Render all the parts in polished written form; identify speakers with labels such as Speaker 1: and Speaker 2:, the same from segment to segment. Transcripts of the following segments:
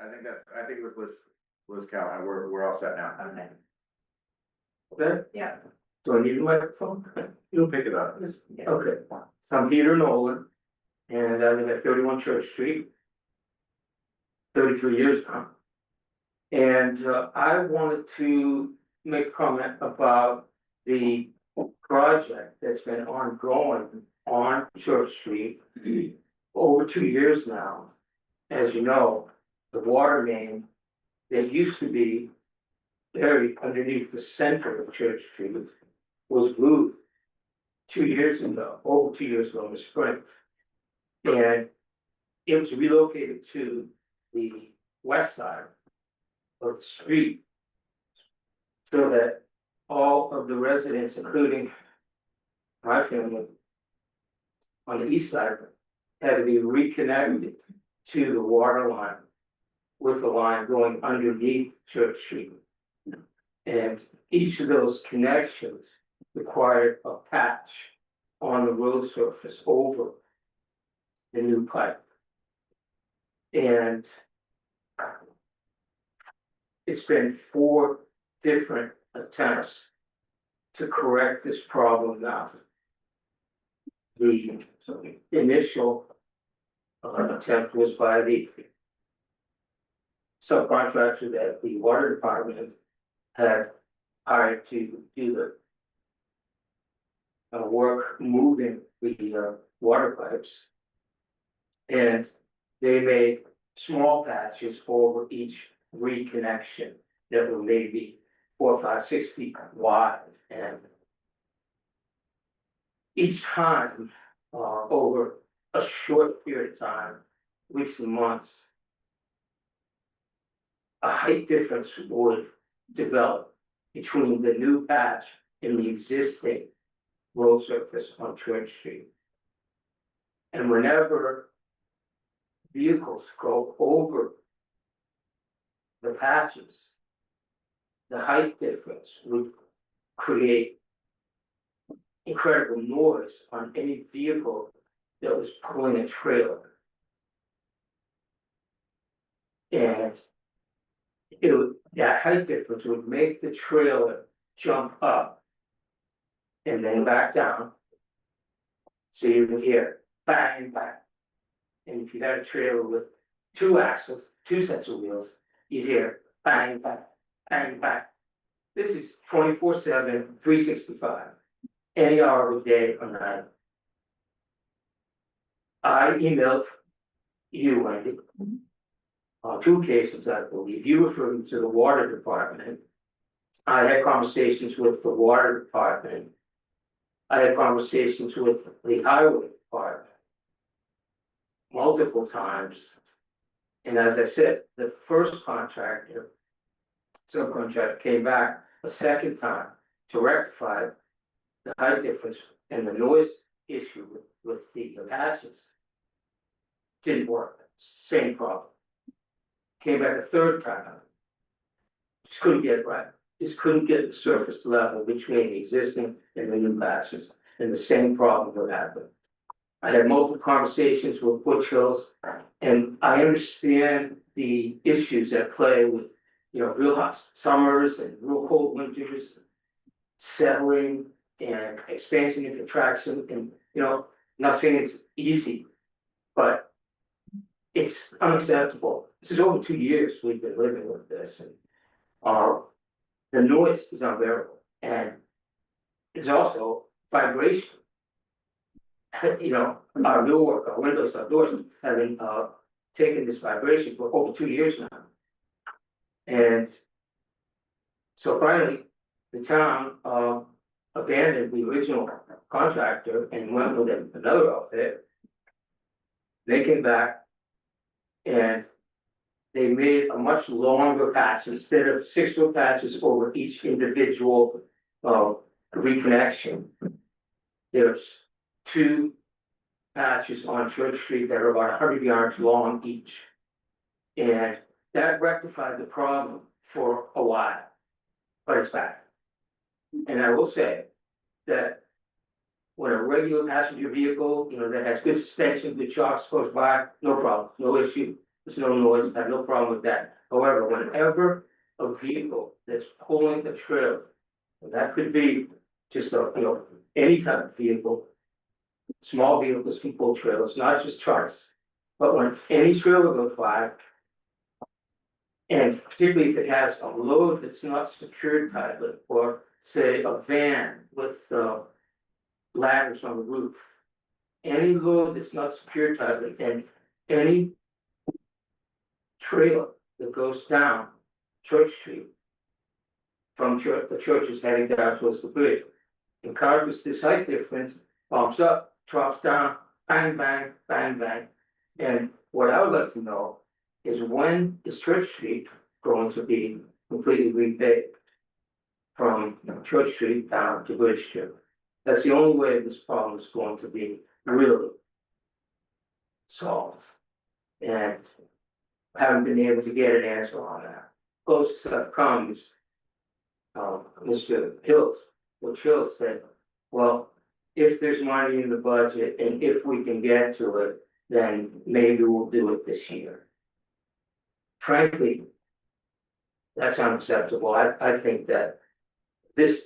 Speaker 1: I think it was Cal, we're all set now.
Speaker 2: Okay,
Speaker 3: Okay,
Speaker 2: yeah,
Speaker 3: do I need a microphone?
Speaker 1: You'll pick it up.
Speaker 2: yeah.
Speaker 3: Okay, so I'm Peter Nolan, and I live at 31 Church Street. 33 years now. And I wanted to make a comment about the project that's been ongoing on Church Street over 2 years now. As you know, the water main that used to be buried underneath the center of Church Street was moved 2 years ago, over 2 years ago in the spring. And it was relocated to the west side of the street so that all of the residents, including my family on the east side, had to be reconnected to the water line with the line going underneath Church Street. And each of those connections required a patch on the road surface over the new pipe. And it's been 4 different attempts to correct this problem now. The initial attempt was by the subcontractor that the water department had hired to do the work moving the water pipes. And they made small patches over each reconnection that were maybe 4, 5, 6 feet wide. And each time, over a short period of time, weeks and months, a height difference would develop between the new patch and the existing road surface on Church Street. And whenever vehicles go over the patches, the height difference would create incredible noise on any vehicle that was pulling a trailer. And that height difference would make the trailer jump up and then back down. So you would hear bang, bang. And if you had a trailer with 2 axles, 2 sets of wheels, you'd hear bang, bang, bang, bang. This is 24/7, 365, any hour of the day or night. I emailed you, Wendy, on 2 occasions, I believe. You referred to the water department. I had conversations with the water department. I had conversations with the highway department multiple times. And as I said, the first subcontractor came back a second time to rectify the height difference and the noise issue with the patches. Didn't work, same problem. Came back a third time. Just couldn't get it right. Just couldn't get the surface level between the existing and the new patches, and the same problem would happen. I had multiple conversations with Butch Hills, and I understand the issues at play with, real hot summers and real cold winters, settling and expansion and contraction, and, not saying it's easy, but it's unacceptable. This is over 2 years we've been living with this, and the noise is unbearable, and it's also vibration. Our millwork, our windows, our doors have been taking this vibration for over 2 years now. And so finally, the town abandoned the original contractor and went with another outfit. They came back and they made a much longer patch. Instead of 6-foot patches over each individual reconnection, there's 2 patches on Church Street that are about 100 yards long each. And that rectified the problem for a while, but it's back. And I will say that when a regular passenger vehicle, that has good suspension, good shocks goes by, no problem, no issue. there's no noise, I have no problem with that. However, whenever a vehicle that's pulling a trailer, and that could be just a, any type of vehicle. Small vehicles can pull trailers, not just trucks, but when any trailer goes by. And particularly if it has a load that's not secured tightly, or say a van with ladders on the roof. Any load that's not secured tightly, and any trailer that goes down Church Street. From church, the church is heading down towards the bridge. Encourages this height difference, bumps up, drops down, bang, bang, bang, bang. And what I would like to know is when is Church Street going to be completely repaved? From Church Street down to Bridge Street. That's the only way this problem is going to be really solved. And I haven't been able to get an answer on that. Closest I've come is Mr. Hills, which Hills said, well, if there's money in the budget and if we can get to it, then maybe we'll do it this year. Frankly, that's unacceptable. I think that this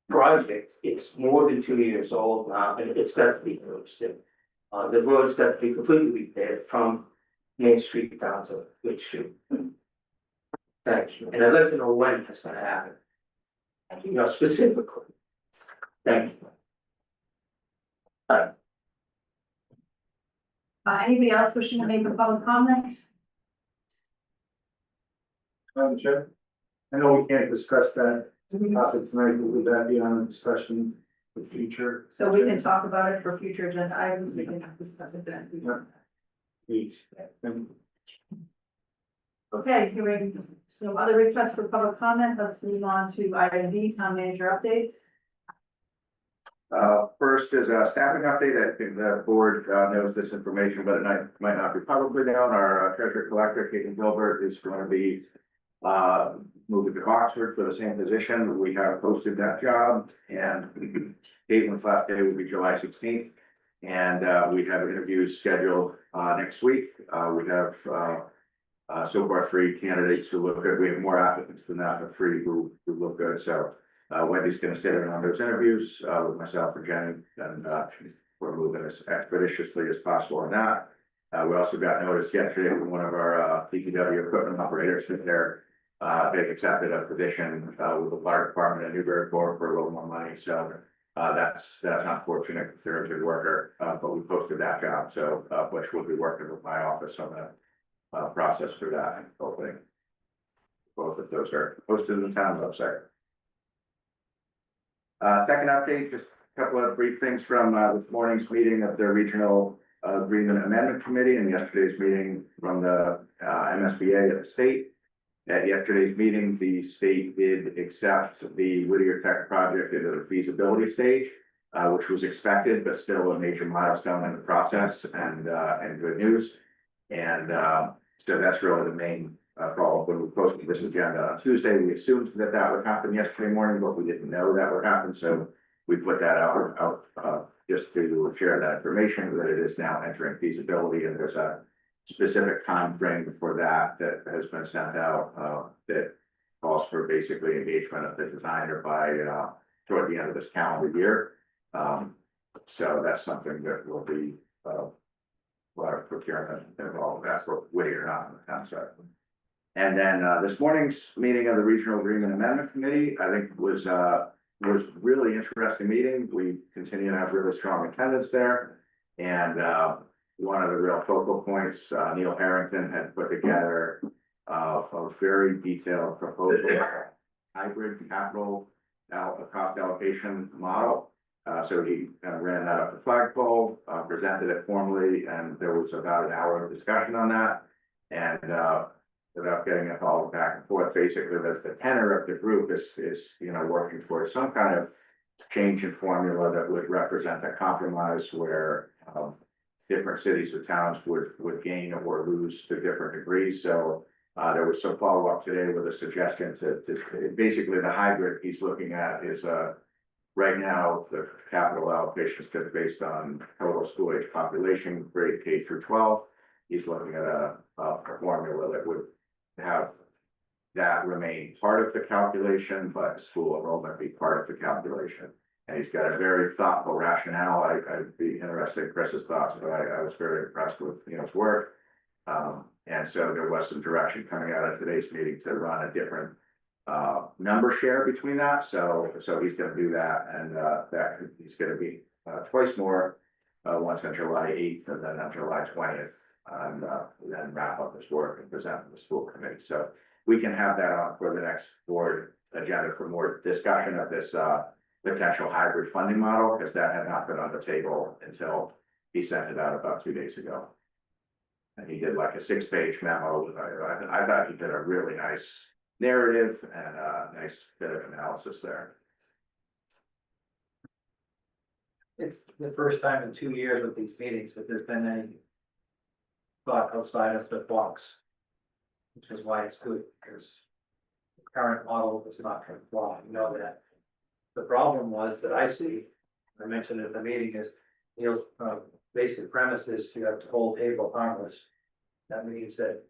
Speaker 3: project is more than 2 years old now, and it's got to be fixed. The road's got to be completely repaired from Main Street down to Bridge Street. Thank you, and I'd like to know when that's gonna happen. Specifically. Thank you.
Speaker 2: Anybody else wishing to make a public comment?
Speaker 4: Madam Chair, I know we can't discuss that topic tonight, but would that be on a discussion for future?
Speaker 2: So we can talk about it for future agenda items, we can discuss it then.
Speaker 4: Yeah. Please. Thank you.
Speaker 2: Okay, hearing no other requests for public comment, let's move on to item B, town manager updates.
Speaker 1: First is a staffing update. I think the board knows this information, but it might not be publicly known. Our treasurer collector, Caitlin Gilbert, is going to be moving to Oxford for the same position. We have posted that job, and Caitlin's last day will be July 16th. And we have interviews scheduled next week. We have so far 3 candidates who look good. We have more applicants than that, but 3 who look good. So Wendy's going to sit in on those interviews with myself and Jenny, and we're moving as expeditiously as possible on that. We also got notice yesterday from one of our DPW equipment operators that they've accepted a position with the fire department in Newburyport for a little more money. So that's unfortunate. They're a good worker, but we posted that job. So Butch will be working with my office on the process for that. Hopefully, both of those are posted in the town website. Second update, just a couple of brief things from this morning's meeting of the Regional Agreement Amendment Committee and yesterday's meeting from the MSBA at the state. At yesterday's meeting, the state did accept the Whittier Tech project into the feasibility stage, which was expected, but still a major milestone in the process, and good news. And so that's really the main follow-up. When we posted this agenda on Tuesday, we assumed that that would happen yesterday morning, but we didn't know that would happen. So we put that out just to share that information, that it is now entering feasibility, and there's a specific time frame for that has been sent out that calls for basically engagement of the designer by toward the end of this calendar year. So that's something that will be procurement involved. That's for Whittier, not on the town side. And then this morning's meeting of the Regional Agreement Amendment Committee, I think was really interesting meeting. We continue to have really strong attendance there, and one of the real focal points, Neil Harrington had put together a very detailed proposal, hybrid capital cost allocation model. So he ran that up the flagpole, presented it formally, and there was about an hour of discussion on that. And without getting it all back and forth, basically the tenor of the group is working towards some kind of change in formula that would represent a compromise where different cities or towns would gain or lose to different degrees. So there was some follow-up today with a suggestion to basically the hybrid he's looking at is right now the capital allocation is based on total school age population, grade K through 12. he's looking at a formula that would have that remain part of the calculation, but school enrollment be part of the calculation. And he's got a very thoughtful rationale. I'd be interested in Chris's thoughts, but I was very impressed with, his work. And so there was some direction coming out of today's meeting to run a different number share between that. So he's gonna do that, and he's gonna be twice more, once on July 8th and then on July 20th. And then wrap up his work and present to the school committee. So we can have that on for the next board agenda for more discussion of this potential hybrid funding model, because that had not been on the table until he sent it out about 2 days ago. And he did like a 6-page memo. I thought he did a really nice narrative and a nice bit of analysis there.
Speaker 5: It's the first time in 2 years with these meetings that there's been any thought outside of the box. Which is why it's good, because the current model is not going to fly, you know that. The problem was that I see, I mentioned at the meeting, is Neil's basic premise is you have to hold Havel harmless. That means that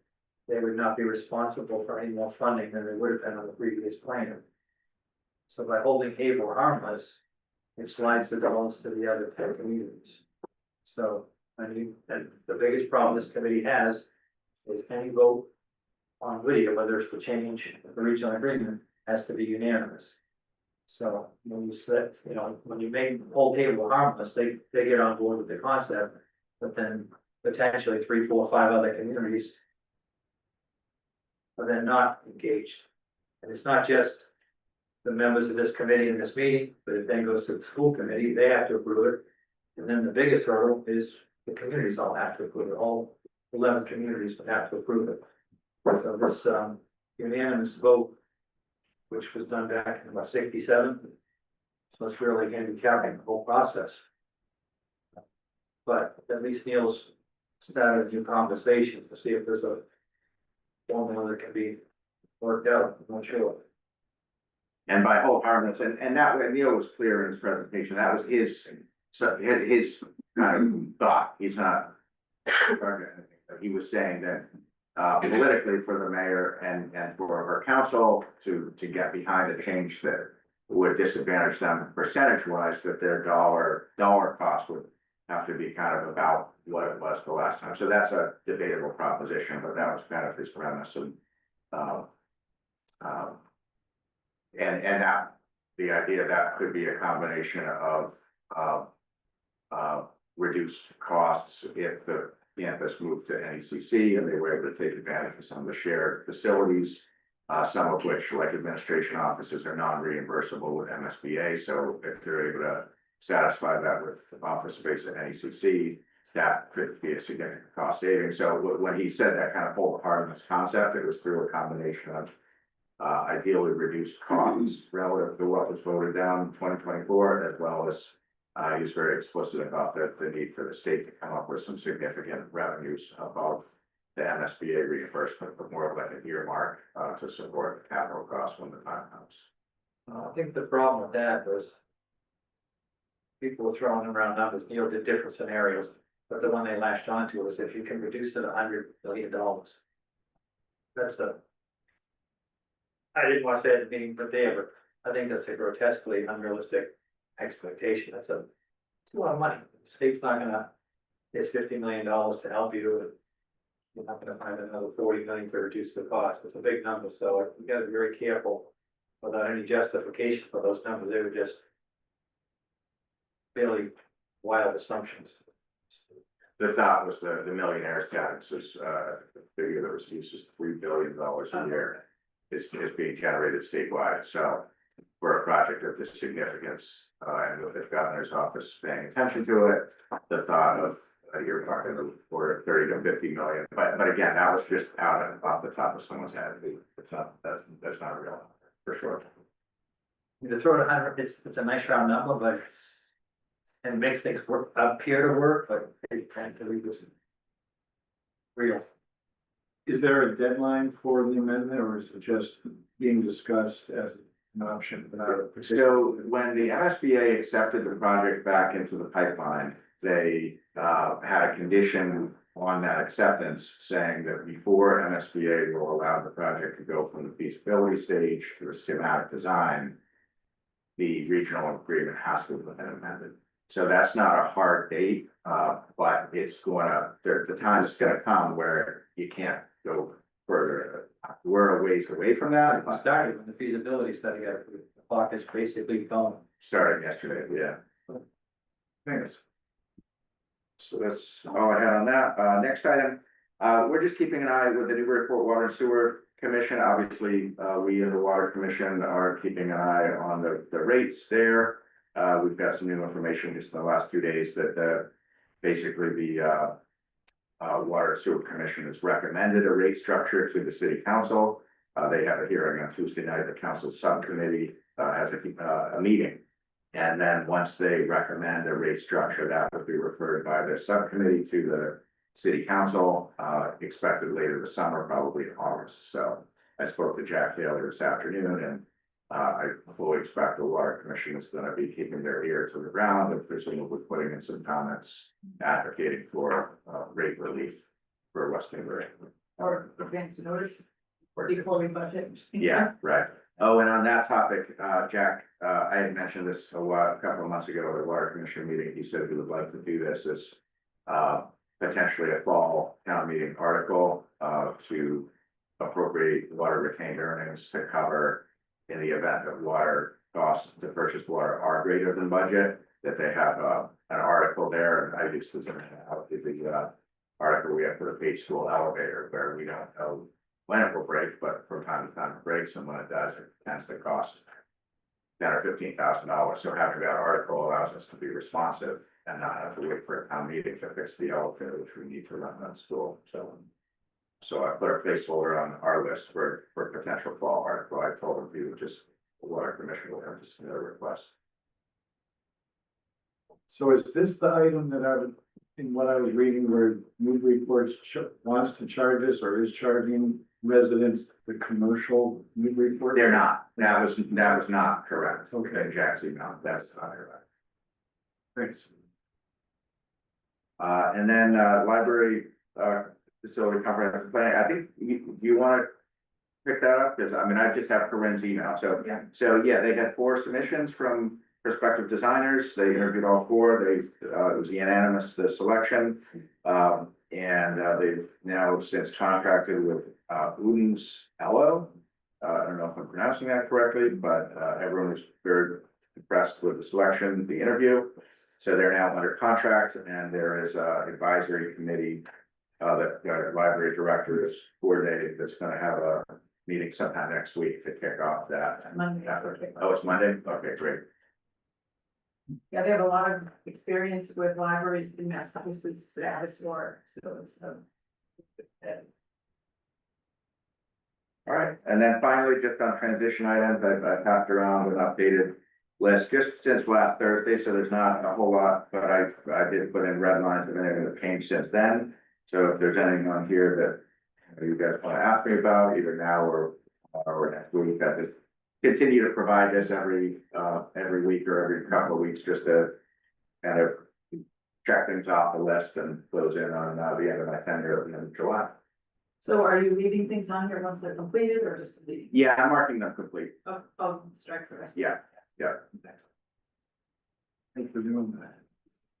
Speaker 5: they would not be responsible for any more funding than they would have been on the previous plan. So by holding Havel harmless, it slides the dollars to the other 10 communities. So, and the biggest problem this committee has is any vote on Whittier, whether it's to change the regional agreement, has to be unanimous. So when you said, when you make whole table harmless, they get on board with the concept, but then potentially 3, 4, 5 other communities are then not engaged. And it's not just the members of this committee in this meeting, but it then goes to the school committee, they have to approve it. And then the biggest hurdle is the communities all have to approve it, all 11 communities would have to approve it. So this unanimous vote, which was done back in about 67, so it's really handicapping the whole process. But at least Neil's started new conversations to see if there's a formula that can be worked out, I'm not sure.
Speaker 1: And by whole harmless, and that way Neil was clear in his presentation, that was his kind of thought. He's not, he was saying that politically for the mayor and for her council to get behind a change that would disadvantage them percentage wise, that their dollar cost would have to be kind of about what it was the last time. So that's a debatable proposition, but that was kind of his premise. And that the idea that could be a combination of reduced costs if the campus moved to NECC and they were able to take advantage of some of the shared facilities, some of which, like administration offices, are non-reimbursable with MSBA. So if they're able to satisfy that with office space at NECC, that could be a significant cost saving. So when he said that kind of wholeheartedness concept, it was through a combination of ideally reduced costs relative to what was voted down in 2024, as well as he was very explicit about the need for the state to come up with some significant revenues above the MSBA reimbursement, but more of like an earmark to support the capital costs when the time comes.
Speaker 5: I think the problem with that was people were throwing around numbers. Neil did different scenarios, but the one they latched onto was if you can reduce it $100 million. That's I didn't want to say at the meeting, but I think that's a grotesquely unrealistic expectation. That's a lot of money. The state's not gonna, it's $50 million to help you, and you're not gonna find another 40 million to reduce the cost. It's a big number, so we gotta be very careful without any justification for those numbers. They were just really wild assumptions.
Speaker 1: The thought was the millionaire's tax is the figure that was used is $3 billion a year is being generated statewide. So for a project of this significance, and with the governor's office paying attention to it, the thought of you're talking for 30 to 50 million, but again, that was just off the top of someone's head. That's not real for sure.
Speaker 5: To throw it 100, it's a nice round number, but it makes things appear to work, but it can't really be real.
Speaker 4: Is there a deadline for the amendment, or is it just being discussed as an option without a particular?
Speaker 1: So when the MSBA accepted the project back into the pipeline, they had a condition on that acceptance, saying that before MSBA will allow the project to go from the feasibility stage to the schematic design, the regional agreement has to have been amended. So that's not a hard date, but it's the time is gonna come where you can't go further. We're a ways away from that,
Speaker 5: It
Speaker 1: but
Speaker 5: started when the feasibility study got approved. The clock is basically gone.
Speaker 1: starting yesterday, yeah. Thanks. So that's all I had on that. Next item, we're just keeping an eye with the Newburyport Water Sewer Commission. Obviously, we as a Water Commission are keeping an eye on the rates there. We've got some new information just in the last 2 days that basically the Water Sewer Commission has recommended a rate structure to the city council. They have a hearing on Tuesday night. The council subcommittee has a meeting. And then once they recommend a rate structure, that would be referred by the subcommittee to the city council, expected later this summer, probably in August. So I spoke to Jack Taylor this afternoon, and I fully expect the Water Commission is gonna be keeping their ear to the ground and presumably putting in some comments advocating for rate relief for West Newbury.
Speaker 2: Or advance notice before we budget.
Speaker 1: Yeah, right. Oh, and on that topic, Jack, I had mentioned this a couple of months ago at a Water Commission meeting. He said he would like to do this as potentially a fall town meeting article to appropriate water retained earnings to cover in the event of water costs to purchase water are greater than budget, that they have an article there. And I used to send out the article we have for the Page School elevator, where we don't know when it will break, but from time to time it breaks, and when it does, it tends to cost $10,000 or $15,000. So having that article allows us to be responsive and not have to wait for a town meeting to fix the elevator, which we need to run that school. So I put a placeholder on our list for potential fall article. I told him he would just, the Water Commission will have to submit a request.
Speaker 4: So is this the item that in what I was reading where Newburyport wants to charge us or is charging residents the commercial Newburyport?
Speaker 1: They're not, that was not correct.
Speaker 4: Okay.
Speaker 1: Jack's email, that's not correct.
Speaker 4: Thanks.
Speaker 1: And then, library, facility comprehensive planning, I think you wanna pick that up, because I mean, I just have Corinne's email, so.
Speaker 2: Yeah.
Speaker 1: So, yeah, they had 4 submissions from prospective designers, they interviewed all 4, it was unanimous, the selection. And they've now since contracted with Udens Ello. I don't know if I'm pronouncing that correctly, but everyone was very impressed with the selection, the interview. So they're now under contract, and there is an advisory committee that library director is coordinated, that's gonna have a meeting sometime next week to kick off that.
Speaker 2: Monday.
Speaker 1: Oh, it's Monday? Okay, great.
Speaker 2: Yeah, they have a lot of experience with libraries in Massachusetts, historic, so it's
Speaker 1: All right, and then finally, just on transition items, I passed around an updated list just since last Thursday, so there's not a whole lot, but I did put in red lines of anything that changed since then. So if there's anything on here that you guys want to ask me about, either now or next week, I just continue to provide this every week or every couple of weeks, just to kind of check things off the list and close in on the end of my tenure at the end of July.
Speaker 2: So are you leaving things on here once they're completed, or just leaving?
Speaker 1: Yeah, I'm marking them complete.
Speaker 2: Strike the rest.
Speaker 1: Yeah, yeah,
Speaker 4: Thanks for doing that.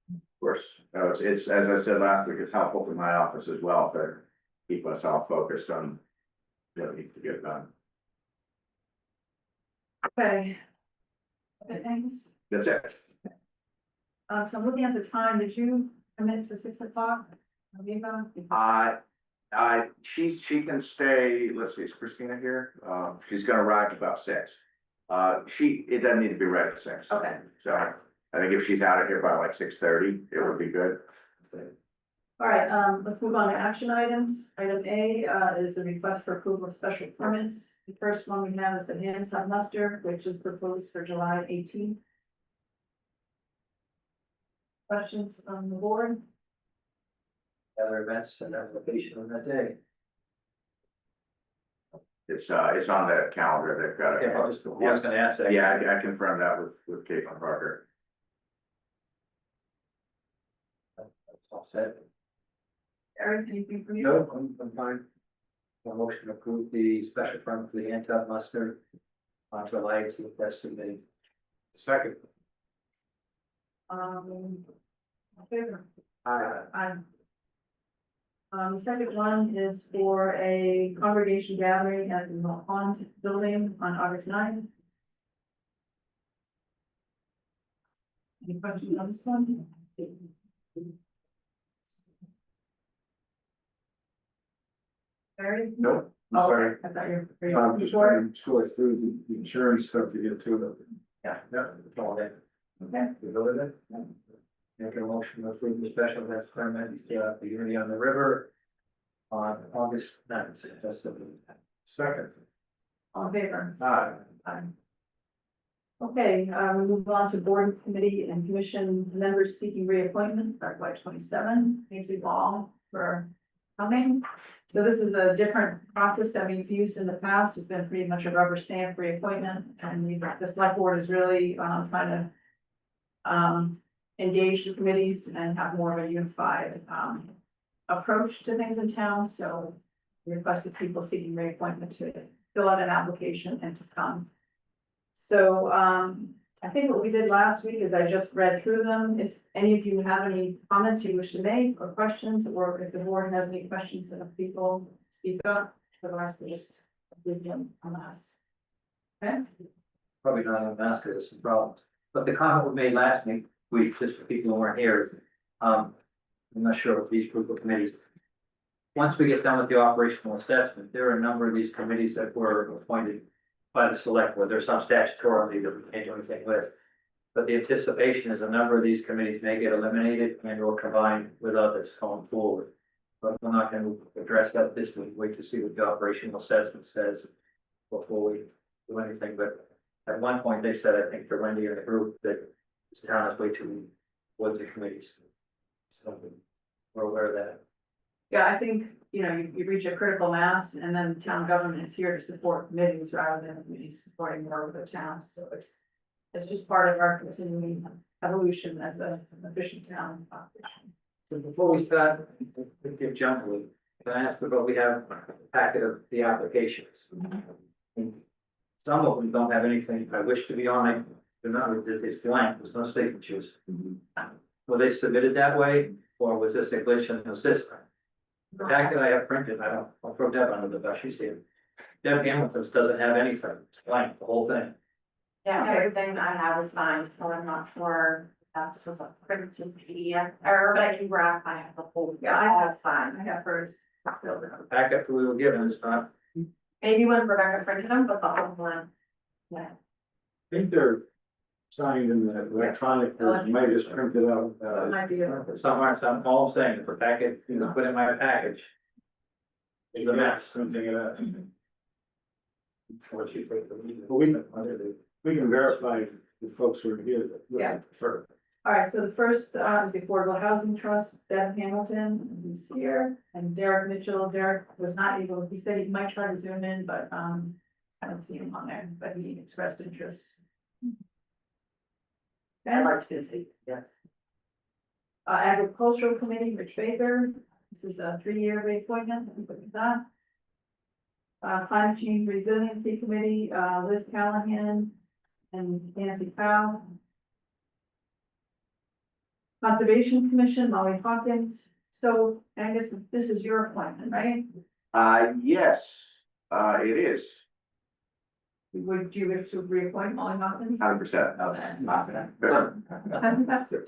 Speaker 1: of course. It's, as I said last week, it's helpful to my office as well to keep us all focused on what needs to get done.
Speaker 2: Okay. Okay, thanks.
Speaker 1: That's it.
Speaker 2: So I'm looking at the time, did you commit to 6 o'clock? MeVa?
Speaker 1: She can stay, let's see, is Christina here? She's gonna arrive about 6. It doesn't need to be ready at 6.
Speaker 2: Okay.
Speaker 1: So I think if she's out of here by like 6:30, it would be good.
Speaker 2: All right, let's move on to action items. Item A, is a request for approval of special permits. The first one we have is the handicap muster, which is proposed for July 18th. Questions from the board?
Speaker 5: Other events and application on that day.
Speaker 1: It's on the calendar, they've got
Speaker 5: Okay, I was gonna ask that.
Speaker 1: Yeah, I confirmed that with Caitlin Parker.
Speaker 5: That's all set.
Speaker 2: Eric, anything from you?
Speaker 5: No, I'm fine. A motion to approve the special permit for the anti-muster on July 18th, that's submitted.
Speaker 4: Second.
Speaker 2: In favor?
Speaker 5: Aye.
Speaker 2: Aye. The second one is for a congregation gathering at the Pond Building on August 9th. Any questions on this one? Barry?
Speaker 4: Nope.
Speaker 2: Oh,
Speaker 4: Sorry.
Speaker 2: I thought you were.
Speaker 4: I'm just trying to go through the insurance stuff to get to it.
Speaker 5: Yeah, that's all that.
Speaker 2: Okay.
Speaker 5: You voted it? Make a motion to approve the special events permit, the Unity on the River on August 9th, that's submitted.
Speaker 4: Second.
Speaker 2: All in favor?
Speaker 4: Aye.
Speaker 2: Aye. Okay, we move on to board, committee, and commission members seeking reappointment, FY 27. Thank you all for coming. So this is a different process that we've used in the past. It's been pretty much a rubber stamp reappointment, and the select board is really trying to engage the committees and have more of a unified approach to things in town. So we requested people seeking reappointment to fill out an application and to come. So I think what we did last week is I just read through them. If any of you have any comments you wish to make or questions, or if the board has any questions that people speak up, otherwise we just leave them on us. Okay?
Speaker 5: Probably not on mask because there's some problems, but the comment we made last week, just for people who weren't here, I'm not sure if these group of committees. Once we get done with the operational assessment, there are a number of these committees that were appointed by the select board. There's some statutorily that we can't do anything with. But the anticipation is a number of these committees may get eliminated and or combined with others going forward. But we're not going to address that this week, wait to see what the operational assessment says before we do anything. But at one point, they said, I think, to Wendy and the group, that this town is way too towards the committees. So we're aware of that.
Speaker 2: Yeah, I think, you reach a critical mass and then town government is here to support committees rather than committees supporting more of the town. So it's just part of our continuing evolution as an efficient town operation.
Speaker 5: So before we start, give gently, can I ask about, we have a packet of the applications. And some of them don't have anything I wish to be on it, they're not, it's blank, there's no signatures. Were they submitted that way, or was this a glitch in the system? The packet I have printed, I'll throw Deb under the bus, she's here. Deb Hamilton's doesn't have anything, it's blank, the whole thing.
Speaker 6: Yeah, everything I have is signed, so I'm not sure if that's just a printed PDF error, but I can grab, I have the whole,
Speaker 2: Yeah, I
Speaker 6: all
Speaker 2: have-
Speaker 6: signed.
Speaker 2: I have hers.
Speaker 5: The packet we were given is not,
Speaker 6: Maybe when Rebecca printed them, but the whole one. Yeah,
Speaker 4: I think they're signed in the electronic version, you might just print it out.
Speaker 2: So it might be a.
Speaker 5: somewhere, all I'm saying, if the packet, put in my package. Is a mess.
Speaker 4: Printing it out.
Speaker 5: It's what you think the meeting.
Speaker 4: Well, we can verify the folks who are here that
Speaker 2: Yeah.
Speaker 4: would prefer.
Speaker 2: All right, so the first is the Affordable Housing Trust, Deb Hamilton, who's here, and Derek Mitchell. Derek was not able, he said he might try to zoom in, but I don't see him on there, but he expressed interest. Okay.
Speaker 6: yes.
Speaker 2: Agricultural Committee, Rich Baker, this is a 3-year reappointment, look at that. Climate Change Resiliency Committee, Liz Callahan and Nancy Powell. Conservation Commission, Molly Hawkins. So I guess this is your appointment, right?
Speaker 1: Yes, it is,
Speaker 2: Would you wish to reappoint Molly Hawkins?
Speaker 1: 100%.
Speaker 2: Okay, awesome.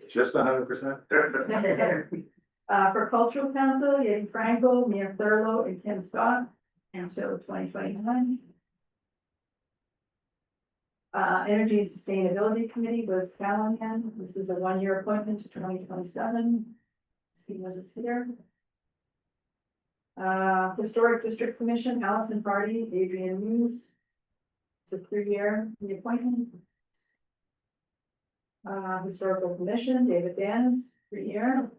Speaker 4: Just 100%?
Speaker 2: For Cultural Council, you have Franco, Mia Thurlow, and Kim Scott until 2029. Energy and Sustainability Committee was Callahan. This is a 1-year appointment to 2027. See was this here. Historic District Commission, Allison Party, Adrian Hughes. It's a 3-year reappointment. Historical Commission, David Danis, 3-year.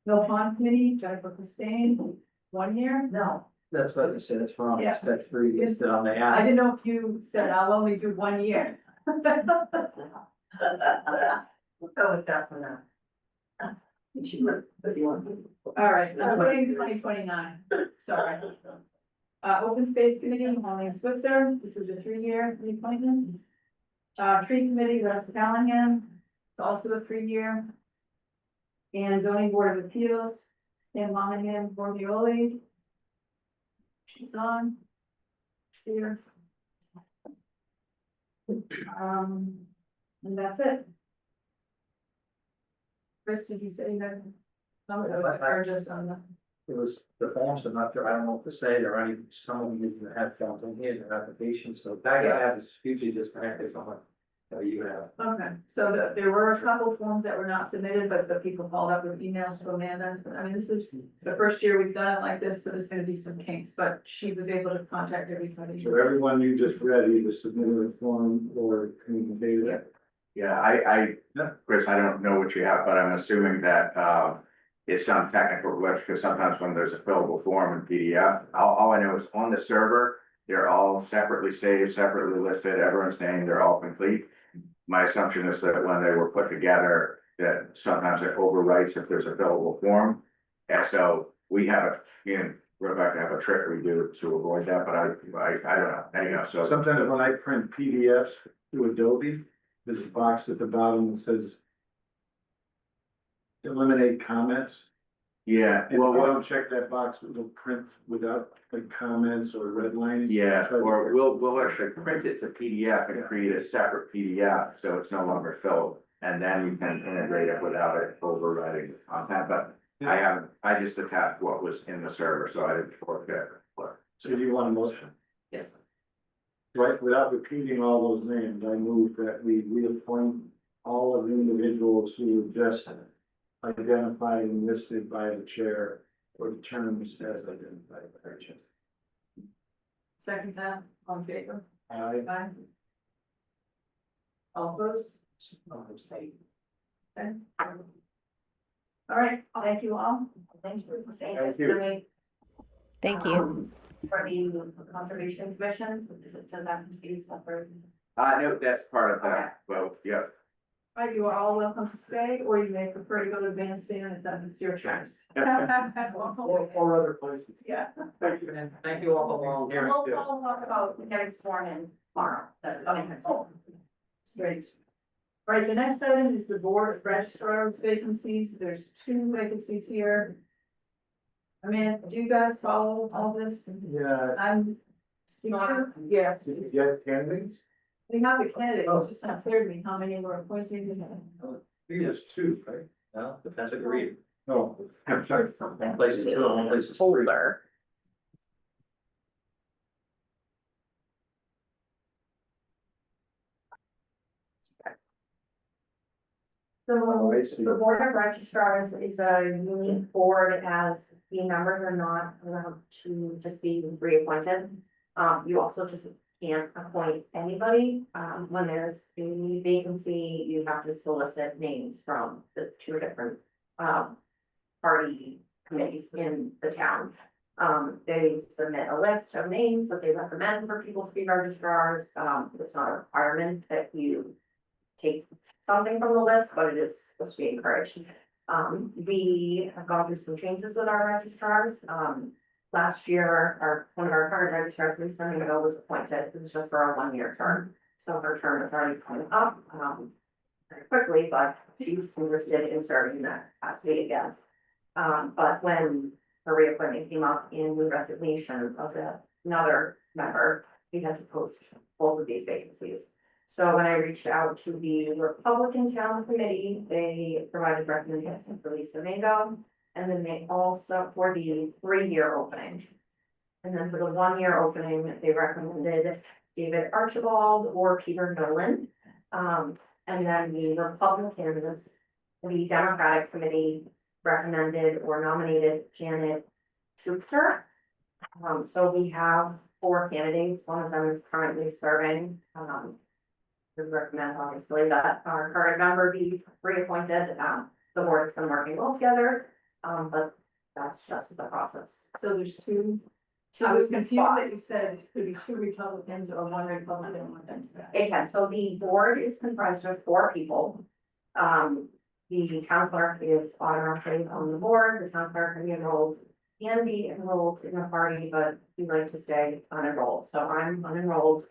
Speaker 2: Mill Pond Committee, Jennifer Costain, 1 year. No,
Speaker 5: That's what I said, it's wrong,
Speaker 2: Yeah.
Speaker 5: it's that 3 years that on the
Speaker 2: I
Speaker 5: app.
Speaker 2: didn't know if you said I'll only do 1 year.
Speaker 6: We'll go with that for now.
Speaker 2: All right, I'm putting 2029, sorry. Open Space Committee, Holly and Switzer, this is a 3-year reappointment. Tree Committee, Russ Callahan, it's also a 3-year. And Zoning Board of Appeals, Sam Monahan, Borgioli. She's on. She's here. And that's it. Chris, did you say you had? Or just on the,
Speaker 5: It was, the forms are not there, I don't know what to say, there are any, some of you that have forms in here, their applications, so that I have is hugely disconnected from what you have.
Speaker 2: okay, so there were a couple forms that were not submitted, but the people followed up with emails to Amanda. I mean, this is the first year we've done it like this, so there's gonna be some kinks, but she was able to contact everybody.
Speaker 4: So everyone you just read either submitted a form or communicated it.
Speaker 1: Yeah,
Speaker 4: Yeah.
Speaker 1: Chris, I don't know what you have, but I'm assuming that, it's some technical glitch, because sometimes when there's a fillable form in PDF, all I know is on the server, they're all separately saved, separately listed, everyone's name, they're all complete. My assumption is that when they were put together, that sometimes it overwrites if there's a fillable form. And so we have Rebecca have a trick we do to avoid that, but I don't know, anyhow, so.
Speaker 4: Sometimes when I print PDFs through Adobe, there's a box at the bottom that says eliminate comments.
Speaker 1: Yeah,
Speaker 4: And if
Speaker 1: well,
Speaker 4: you
Speaker 1: what,
Speaker 4: don't check that box, it'll print without like comments or redlining.
Speaker 1: yeah,
Speaker 4: So-
Speaker 1: or we'll actually print it to PDF and create a separate PDF, so it's no longer filled. And then you can integrate it without it overwriting the content, but I just attached what was in the server, so I didn't forget.
Speaker 4: So you want a motion?
Speaker 2: Yes.
Speaker 4: Right, without repeating all those names, I move that we reappoint all of the individuals who were just identified and listed by the chair or the terms as identified by the chair.
Speaker 2: Second that, on favor?
Speaker 4: I
Speaker 2: Aye. All opposed? Okay. All right, thank you all.
Speaker 6: Thank you for saying
Speaker 4: Thank
Speaker 6: this
Speaker 4: you.
Speaker 6: to me.
Speaker 7: Thank you.
Speaker 6: For the Conservation Commission, does that have to be separate?
Speaker 1: No, that's part of that, well, yeah.
Speaker 2: All right, you are all welcome to stay, or you may prefer to go to the bandstand if that's your choice.
Speaker 4: or other places.
Speaker 2: Yeah.
Speaker 5: Thank you, and thank you all for volunteering.
Speaker 6: We'll talk about getting sworn in tomorrow.
Speaker 2: Great. All right, the next item is the board of registrars vacancies. There's 2 vacancies here. I mean, do you guys follow all this?
Speaker 4: Yeah.
Speaker 2: I'm. Yes,
Speaker 4: Did you get candidates?
Speaker 2: we have the candidates, it's just not clear to me how many were appointed.
Speaker 4: There's 2, right?
Speaker 5: No, depends what you read.
Speaker 4: No.
Speaker 6: Something.
Speaker 5: One place is 2, and one place is 3.
Speaker 7: Folder.
Speaker 6: So
Speaker 4: I see.
Speaker 6: the Board of Registrars is a unique board as the members are not allowed to just be reappointed. You also just can't appoint anybody. When there's a vacancy, you have to solicit names from the 2 different party committees in the town. They submit a list of names that they recommend for people to be registrars. It's not a requirement that you take something from the list, but it is supposed to be encouraged. We have gone through some changes with our registrars. Last year, one of our current registrars, Lisa MeVa, was appointed. It was just for a 1-year term. So her term is already coming up, very quickly, but she's interested in serving in that capacity again. But when her reappointment came up in the resignation of another member, we had to post both of these vacancies. So when I reached out to the Republican Town Committee, they provided recommendations for Lisa MeVa. And then they also, for the 3-year opening. And then for the 1-year opening, they recommended David Archibald or Peter Nolan. And then the Republicans, the Democratic Committee recommended or nominated Janet Schuster. So we have 4 candidates. One of them is currently serving. We recommend obviously that our current member be reappointed. The board has been working well together, but that's just the process.
Speaker 2: So there's 2. I was confused that you said it could be 2 Republicans or 1 Republican and 1 Democrat.
Speaker 6: It can, so the board is comprised of 4 people. The town clerk is automatically on the board, the town clerk can be enrolled in the party, but we like to stay unenrolled, so I'm unenrolled.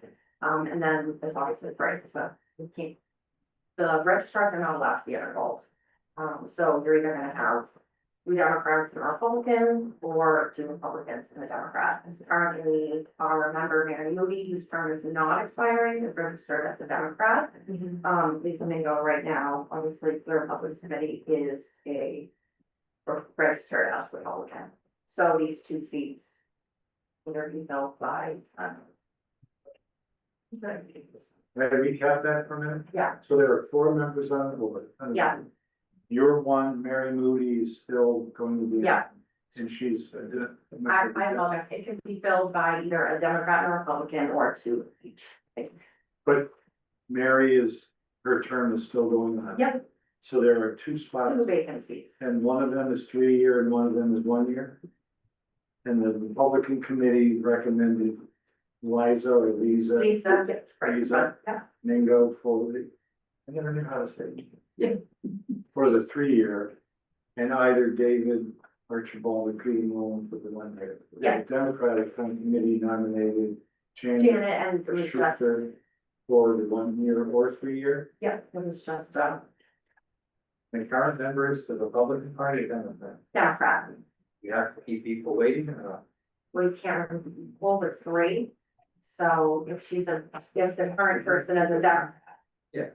Speaker 6: And then there's obviously break, so we can't. The registrars are not allowed to be unenrolled. So you're either gonna have 3 Democrats and a Republican, or 2 Republicans and a Democrat. As currently, our member, Mary Moody, whose term is not expiring, is registered as a Democrat. Lisa Mingo right now, obviously, the Republican Committee is registered as Republican. So these 2 seats will be filled by,
Speaker 4: Can I recap that for a minute?
Speaker 6: yeah,
Speaker 4: So there are 4 members on the board.
Speaker 6: yeah,
Speaker 4: You're one, Mary Moody is still going to be.
Speaker 6: yeah.
Speaker 4: And she's.
Speaker 6: I apologize, it can be filled by either a Democrat or Republican, or 2 each.
Speaker 4: But Mary is, her term is still going on.
Speaker 6: Yep,
Speaker 4: So there are 2 spots.
Speaker 6: 2 vacancies.
Speaker 4: And one of them is 3-year and one of them is 1 year. And the Republican committee recommended Liza or Lisa.
Speaker 6: Lisa, right,
Speaker 4: Lisa.
Speaker 6: yeah,
Speaker 4: Mingo for the, I never knew how to say it.
Speaker 6: Yeah.
Speaker 4: For the 3-year, and either David Archibald or Peter Nolan for the 1 year.
Speaker 6: Yeah.
Speaker 4: The Democratic committee nominated
Speaker 6: Janet
Speaker 4: Janet
Speaker 6: and it was just,
Speaker 4: Schuster for the 1 year or 3-year.
Speaker 6: yeah, it was just,
Speaker 5: The current members, the Republican Party, Democrat,
Speaker 6: Democrat.
Speaker 5: you have to keep people waiting,
Speaker 6: We can't over 3. So if if the current person is a Democrat.
Speaker 5: Yeah.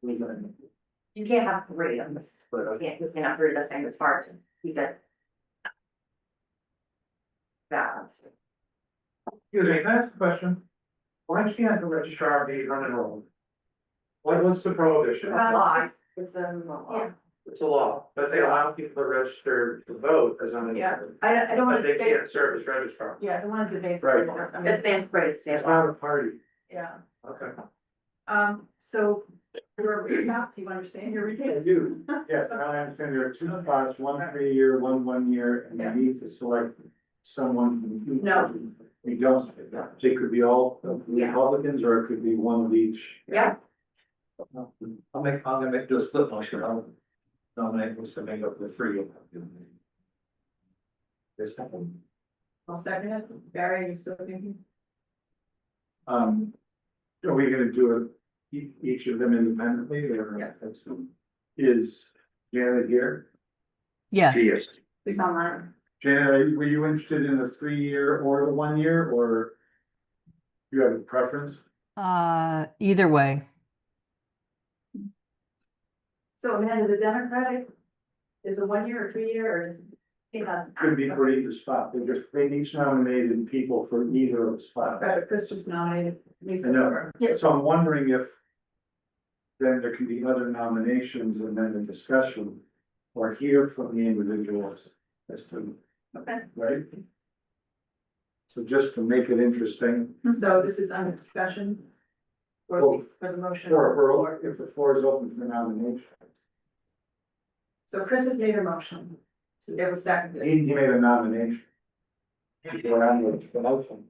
Speaker 6: You can't have 3 of this, you can't have 3 of the same, it's hard to keep it balanced.
Speaker 5: Excuse me, can I ask a question? Why can't the registrar be unenrolled? What's the prohibition?
Speaker 6: Law, it's a law.
Speaker 2: Yeah.
Speaker 5: It's a law, but they allow people to register to vote as
Speaker 2: Yeah,
Speaker 5: unenrolled,
Speaker 2: I don't
Speaker 5: but
Speaker 2: wanna
Speaker 5: they
Speaker 2: debate,
Speaker 5: can't serve as registrars.
Speaker 2: yeah, I don't wanna debate.
Speaker 4: Right.
Speaker 2: I mean,
Speaker 6: It's been spread, it's
Speaker 4: It's
Speaker 6: state
Speaker 4: not
Speaker 6: law.
Speaker 4: a party.
Speaker 2: Yeah,
Speaker 5: Okay.
Speaker 2: so, your recap, do you understand your
Speaker 4: I
Speaker 2: recap?
Speaker 4: do, yes, now I understand there are 2 spots, 1 3-year, 1 year, and
Speaker 2: Yeah.
Speaker 4: you need to select someone from each.
Speaker 2: No.
Speaker 4: We don't, they could be all
Speaker 6: Yeah.
Speaker 4: Republicans, or it could be 1 of each.
Speaker 6: Yeah,
Speaker 5: I'm gonna do a split motion, I'll nominate Mr. Mingo for 3. This second.
Speaker 2: I'll second it. Barry, you still thinking?
Speaker 4: Are we gonna do it, each of them independently, or?
Speaker 2: Yes.
Speaker 4: Is Janet here?
Speaker 7: Yes.
Speaker 1: She is.
Speaker 6: who's online?
Speaker 4: Janet, were you interested in the 3-year or the 1 year, or? You have a preference?
Speaker 7: Either way.
Speaker 2: So Amanda, the Democratic is a 1 year or 3 year, or just?
Speaker 6: It doesn't.
Speaker 4: Could be for either spot, they each nominated people for either of the spots.
Speaker 2: Right, but Chris just nominated Lisa.
Speaker 4: I know.
Speaker 2: for-
Speaker 6: Yeah.
Speaker 4: So I'm wondering if then there can be other nominations and then a discussion or hear from the individuals as to,
Speaker 2: Okay,
Speaker 4: right? So just to make it interesting,
Speaker 2: so this is under discussion? For the motion?
Speaker 4: or if the floor is open for nomination.
Speaker 2: So Chris has made a motion. It was seconded.
Speaker 4: He made a nomination. Or I'm with the motion.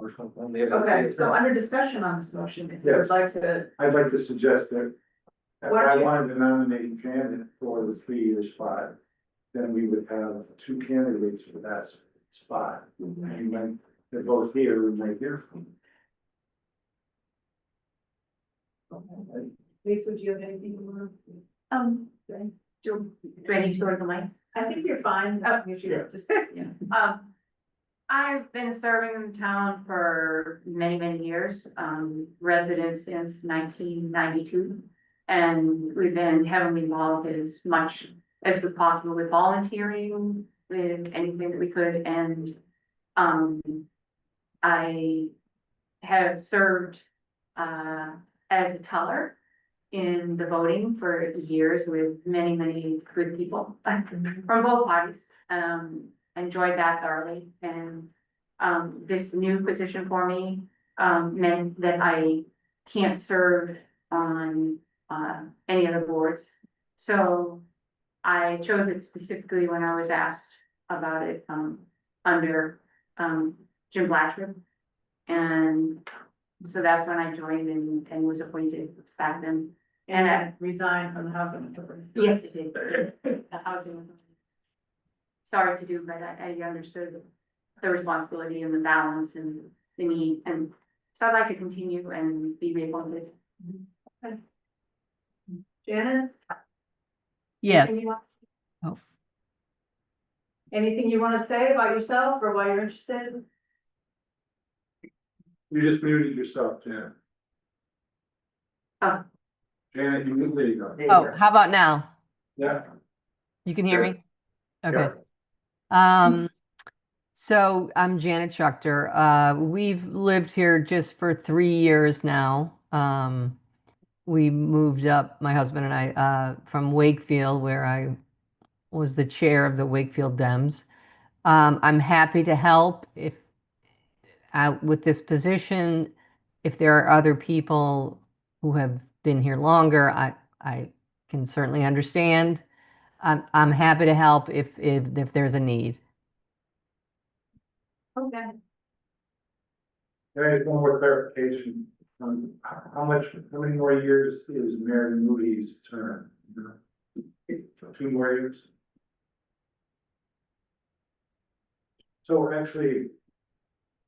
Speaker 2: Okay, so under discussion on this motion, if you would
Speaker 4: Yes.
Speaker 2: like to,
Speaker 4: I'd like to suggest that if
Speaker 2: Why don't
Speaker 4: I
Speaker 2: you-
Speaker 4: wanted to nominate Janet for the 3-year spot, then we would have 2 candidates for that spot. And then they're both here, we might hear from them.
Speaker 2: Lisa, do you have anything you want to?
Speaker 6: Do I need to go to the mic?
Speaker 2: I think you're fine.
Speaker 6: Oh,
Speaker 2: You should
Speaker 4: yeah.
Speaker 2: just, yeah.
Speaker 8: I've been serving in the town for many, many years, resident since 1992. And we've been heavily involved as much as was possible with volunteering, with anything that we could, and I have served as a teller in the voting for years with many, many good people from both parties. Enjoyed that thoroughly, and this new position for me meant that I can't serve on any other boards. So I chose it specifically when I was asked about it under Jim Blatchford. And so that's when I joined and was appointed back then And I-
Speaker 2: And resign from the housing authority.
Speaker 8: Yes, it did. The housing. authority. Sorry to do, but I understood the responsibility and the balance and the need, and so I'd like to continue and be reappointed.
Speaker 2: Janet?
Speaker 7: Yes.
Speaker 2: anything you want-
Speaker 7: Oh.
Speaker 2: Anything you want to say about yourself or why you're interested?
Speaker 4: You just muted yourself, Janet.
Speaker 8: Oh.
Speaker 4: Janet, there you go.
Speaker 7: Oh, how about now?
Speaker 4: Yeah.
Speaker 7: You can hear me? Okay.
Speaker 1: Yeah.
Speaker 7: So I'm Janet Schuchter. We've lived here just for 3 years now. We moved up, my husband and I, from Wakefield, where I was the chair of the Wakefield Dems. I'm happy to help if with this position. If there are other people who have been here longer, I can certainly understand. I'm happy to help if there's a need.
Speaker 2: Okay.
Speaker 4: There is one more clarification. How many more years is Mary Moody's term? 2 more years? So we're actually,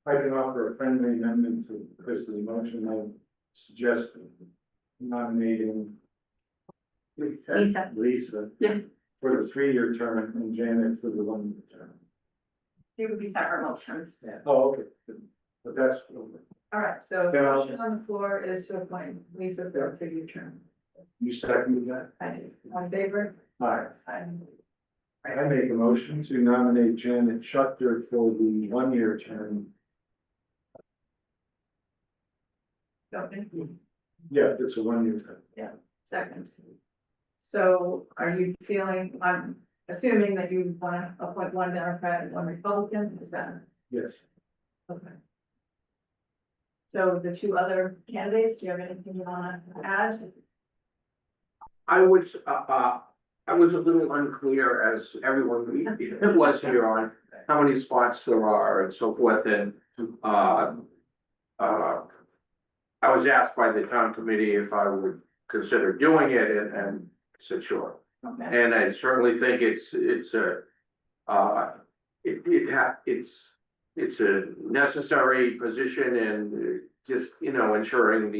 Speaker 4: I can offer a friendly amendment to Chris's motion. I suggest nominating Lisa.
Speaker 8: Yeah.
Speaker 4: For the 3-year term and Janet for the 1-year term.
Speaker 6: It would be separate motions.
Speaker 4: Oh, okay. But that's.
Speaker 2: All right, so the
Speaker 4: Then I'll-
Speaker 2: motion on the floor is to appoint Lisa for a 3-year term.
Speaker 4: You second that?
Speaker 2: I do. On favor?
Speaker 4: Aye.
Speaker 2: Aye.
Speaker 4: I make a motion to nominate Janet Schuchter for the 1-year term.
Speaker 2: Okay.
Speaker 4: Yeah, it's a 1-year term.
Speaker 2: Second. So are you feeling, I'm assuming that you want to appoint one Democrat and one Republican, is that?
Speaker 4: Yes.
Speaker 2: Okay. So the 2 other candidates, do you have anything you want to add?
Speaker 3: I was a little unclear, as everyone was here, on how many spots there are and so forth, and I was asked by the town committee if I would consider doing it, and said sure.
Speaker 2: Okay,
Speaker 3: And I certainly think it's a necessary position, and just, ensuring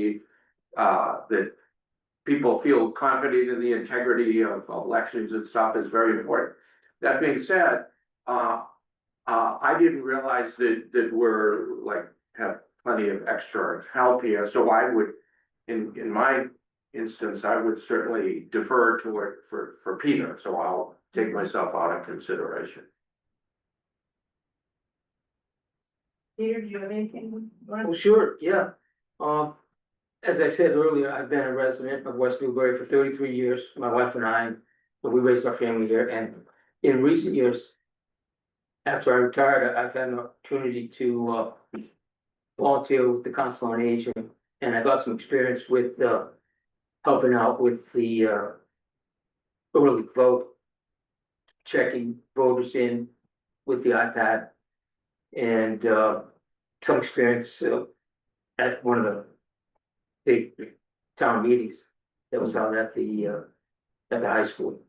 Speaker 3: that people feel confident in the integrity of elections and stuff is very important. That being said, I didn't realize that we're have plenty of extra help here, so I would, in my instance, I would certainly defer to it for Peter, so I'll take myself out of consideration.
Speaker 2: Peter, do you have anything? you wanna-
Speaker 3: Well, sure, yeah. As I said earlier, I've been a resident of West Newbury for 33 years. My wife and I, we raised our family here, and in recent years, after I retired, I've had an opportunity to volunteer with the Council on Aging, and I got some experience with helping out with the early vote, checking voters in with the iPad, and some experience at one of the big town meetings that was held at the high school.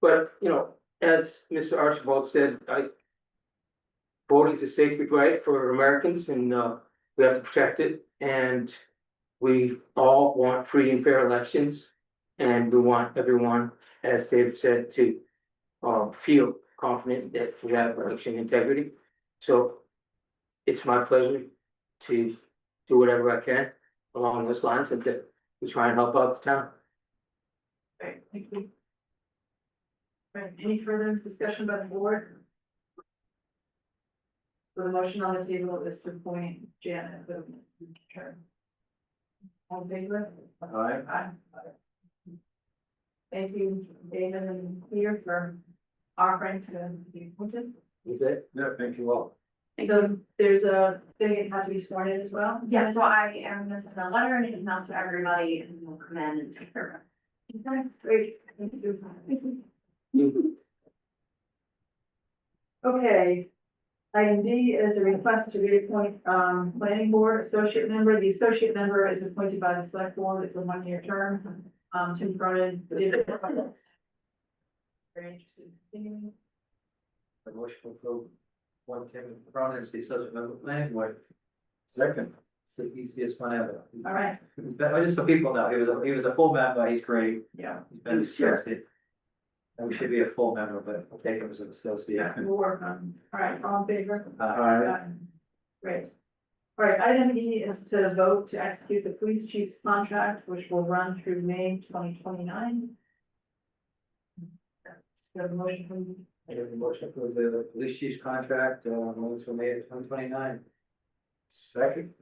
Speaker 3: But, as Mr. Archibald said, voting is a sacred right for Americans, and we have to protect it. And we all want free and fair elections, and we want everyone, as David said, to feel confident that we have election integrity. So it's my pleasure to do whatever I can along those lines, and to try and help out the town.
Speaker 2: Great, thank you. Right, any further discussion by the board? So the motion on the table is to appoint Janet for the term. All in favor?
Speaker 4: Aye.
Speaker 2: Aye. Thank you, David and Peter, for offering to be appointed.
Speaker 3: Is it?
Speaker 4: Yeah, thank you all.
Speaker 2: So there's a thing that has to be sworn in as well?
Speaker 6: Yeah, so I am gonna send a letter and an email to everybody and we'll come in and take care of it.
Speaker 2: Okay, great. Thank you. Okay. Item D is a request to reappoint, planning board associate member. The associate member is appointed by the select board. It's a one-year term. Tim Cronin did it. Very interested in continuing.
Speaker 5: The motion to approve one Tim Cronin as the associate member of the planning board.
Speaker 4: Second.
Speaker 5: It's the easiest one ever.
Speaker 2: All right,
Speaker 5: Just so people know, he was a full member, he's great,
Speaker 2: yeah,
Speaker 5: he's been an associate. And we should be a full member, but I'll take him as an associate.
Speaker 2: we'll work on, all right, all in favor?
Speaker 4: Aye.
Speaker 2: Great. All right, item E is to vote to execute the police chief's contract, which will run through May 2029. Do you have a motion from
Speaker 5: I give the motion for the police chief's contract, runs from May of 2029.
Speaker 4: Second.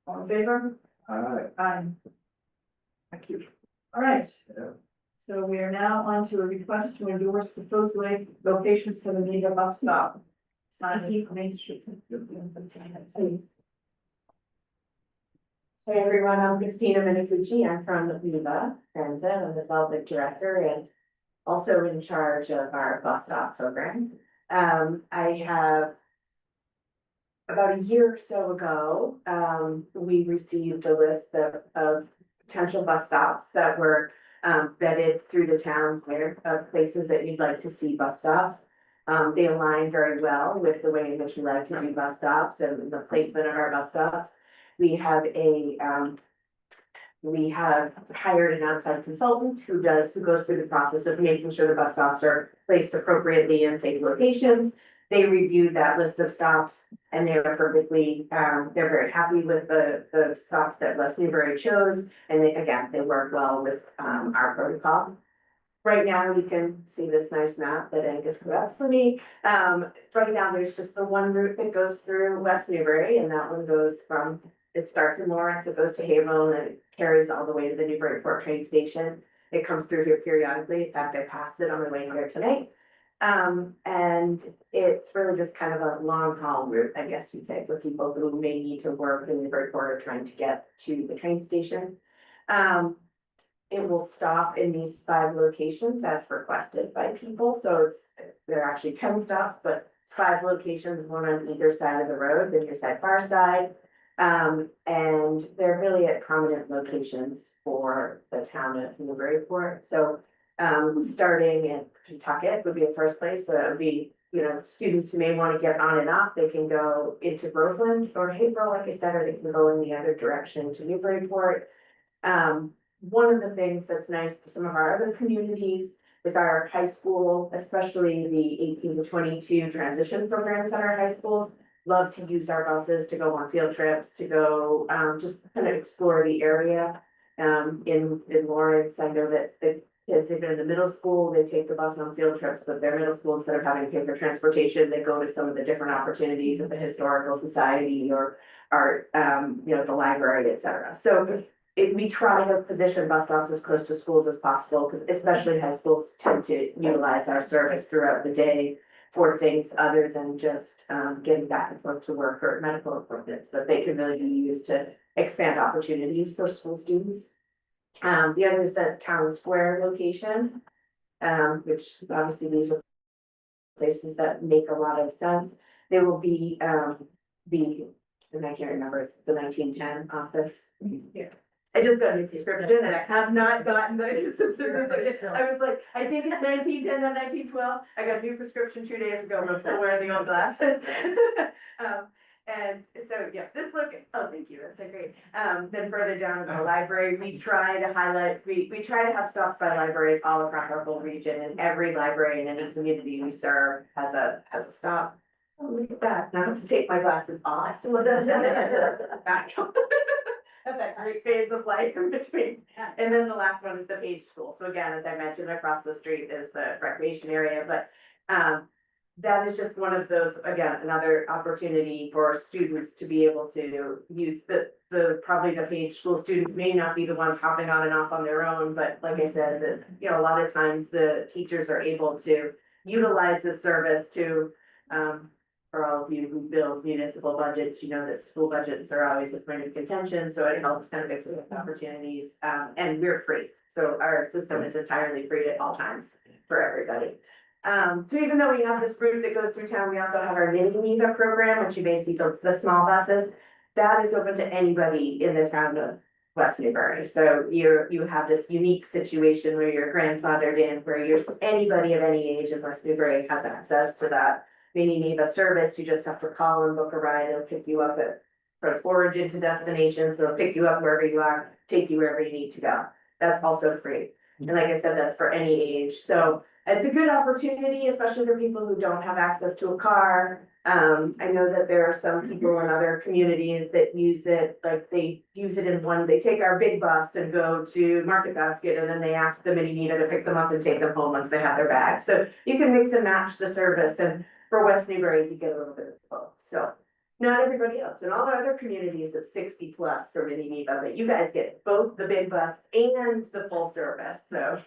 Speaker 2: all in favor?
Speaker 4: Aye.
Speaker 2: Aye. Thank you. All right.
Speaker 4: Yeah.
Speaker 2: So we are now on to a request to endorse proposed locations for the MeVa bus stop. Sign Main Street.
Speaker 6: So everyone, I'm Christina Minicucci, I'm from MeVa, Transit, I'm the development director and also in charge of our bus stop program. I have about a year or so ago, we received a list of potential bus stops that were vetted through the town clear of places that you'd like to see bus stops. They align very well with the way in which we like to do bus stops and the placement of our bus stops. We have hired an outside consultant who goes through the process of making sure the bus stops are placed appropriately in safe locations. They reviewed that list of stops and they were perfectly, they're very happy with the stops that West Newbury chose. And they work well with, our protocol. Right now, you can see this nice map that Angus put up for me. Right now, there's just the one route that goes through West Newbury, and that one goes from, it starts in Lawrence, it goes to Haverhill, and it carries all the way to the Newburyport train station. It comes through here periodically. In fact, I passed it on my way here tonight. And it's really just kind of a long haul route, I guess you'd say, for people who may need to work in Newburyport or trying to get to the train station. It will stop in these 5 locations as requested by people, so there are actually 10 stops, but it's 5 locations, one on either side of the road, the near side, far side. And they're really at prominent locations for the town of Newburyport, so starting in Pawtucket would be the first place, so it would be, students who may want to get on and off, they can go into Groveland or Haverhill, like I said, or they can go in the other direction to Newburyport. One of the things that's nice for some of our other communities is our high school, especially the 18 to 22 transition programs at our high schools, love to use our buses to go on field trips, to go just kind of explore the area. In Lawrence, I know that the kids, even in the middle school, they take the bus on field trips, but their middle school, instead of having to pay for transportation, they go to some of the different opportunities of the Historical Society or art, the library, etc. So we try to position bus stops as close to schools as possible, because especially high schools tend to utilize our service throughout the day for things other than just getting back and forth to work or medical appointments, but they can really be used to expand opportunities for school students. The other is the town square location, which obviously these are places that make a lot of sense. There will be and I can't remember, it's the 1910 office. Yeah. I just got a new prescription and I have not gotten I was like, I think it's 1910, not 1912. I got a new prescription 2 days ago, but I'm still wearing the old glasses. And so, yeah, thank you, that's so great. Then further down in the library, we try to highlight, we try to have stops by libraries all across our whole region, and every library in any community we serve has a stop. Oh, look at that, now I have to take my glasses off to look at back. That great phase of life in between. And then the last one is the Page School. So again, as I mentioned, across the street is the recreation area, but that is just one of those, again, another opportunity for students to be able to use probably the Page School students may not be the ones hopping on and off on their own, but like I said, a lot of times the teachers are able to utilize the service to for all of you who build municipal budgets, you know that school budgets are always a point of contention, so it helps kind of expand opportunities, and we're free. So our system is entirely free at all times for everybody. So even though we have this route that goes through town, we also have our mini MeVa program, which you basically build the small buses. That is open to anybody in the town of West Newbury. So you have this unique situation where you're grandfathered in, where anybody of any age in West Newbury has access to that mini MeVa service. You just have to call and book a ride. They'll pick you up from origin to destination. So they'll pick you up wherever you are, take you wherever you need to go. That's also free. And like I said, that's for any age. So it's a good opportunity, especially for people who don't have access to a car. I know that there are some people in other communities that use it, like they use it they take our big bus and go to Market Basket, and then they ask the mini MeVa to pick them up and take them home once they have their bags. So you can mix and match the service, and for West Newbury, you get a little bit of both. So not everybody else. In all the other communities, it's 60 plus for mini MeVa, but you guys get both the big bus and the full service, so.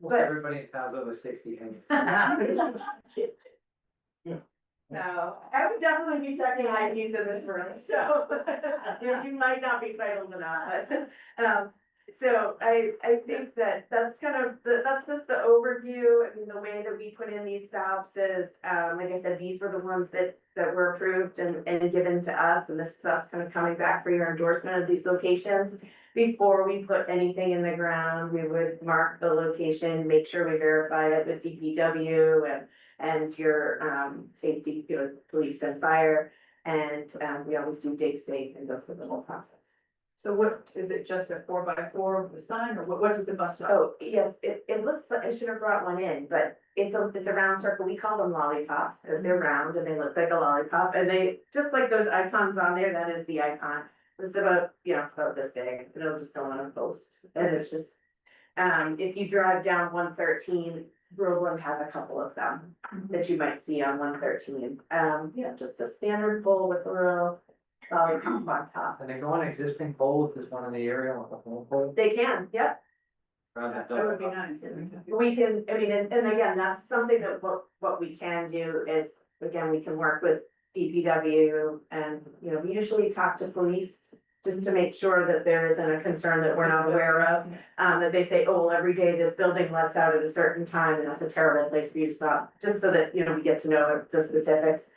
Speaker 5: Most everybody in town's over 60.
Speaker 6: No, I would definitely be checking IDs in this room, so you might not be quite old enough, but, so I think that's kind of, that's just the overview. I mean, the way that we put in these stops is, like I said, these were the ones that were approved and given to us, and this is us kind of coming back for your endorsement of these locations. Before we put anything in the ground, we would mark the location, make sure we verify it with DPW and your safety, police and fire. And we always do dig safe and go through the whole process.
Speaker 2: So what, is it just a 4x4 with a sign, or what does the bus stop?
Speaker 6: Oh, yes, it looks like, I should have brought one in, but it's a round circle. We call them lollipops because they're round and they look like a lollipop, and they, just like those icons on there, that is the icon. It's about, it's about this big, and it'll just go on a post, and it's just, if you drive down 113, Groveland has a couple of them that you might see on 113. Just a standard pole with a little lollipop on top.
Speaker 5: And they go on existing poles, there's one in the area, like a phone pole.
Speaker 6: They can, yep.
Speaker 5: Around
Speaker 2: That would be nice.
Speaker 6: We can, I mean, and again, that's something that what we can do is, again, we can work with DPW and, we usually talk to police just to make sure that there isn't a concern that we're not aware of. That they say, oh, well, every day this building lets out at a certain time and that's a terrible place for you to stop, just so that, we get to know the specifics.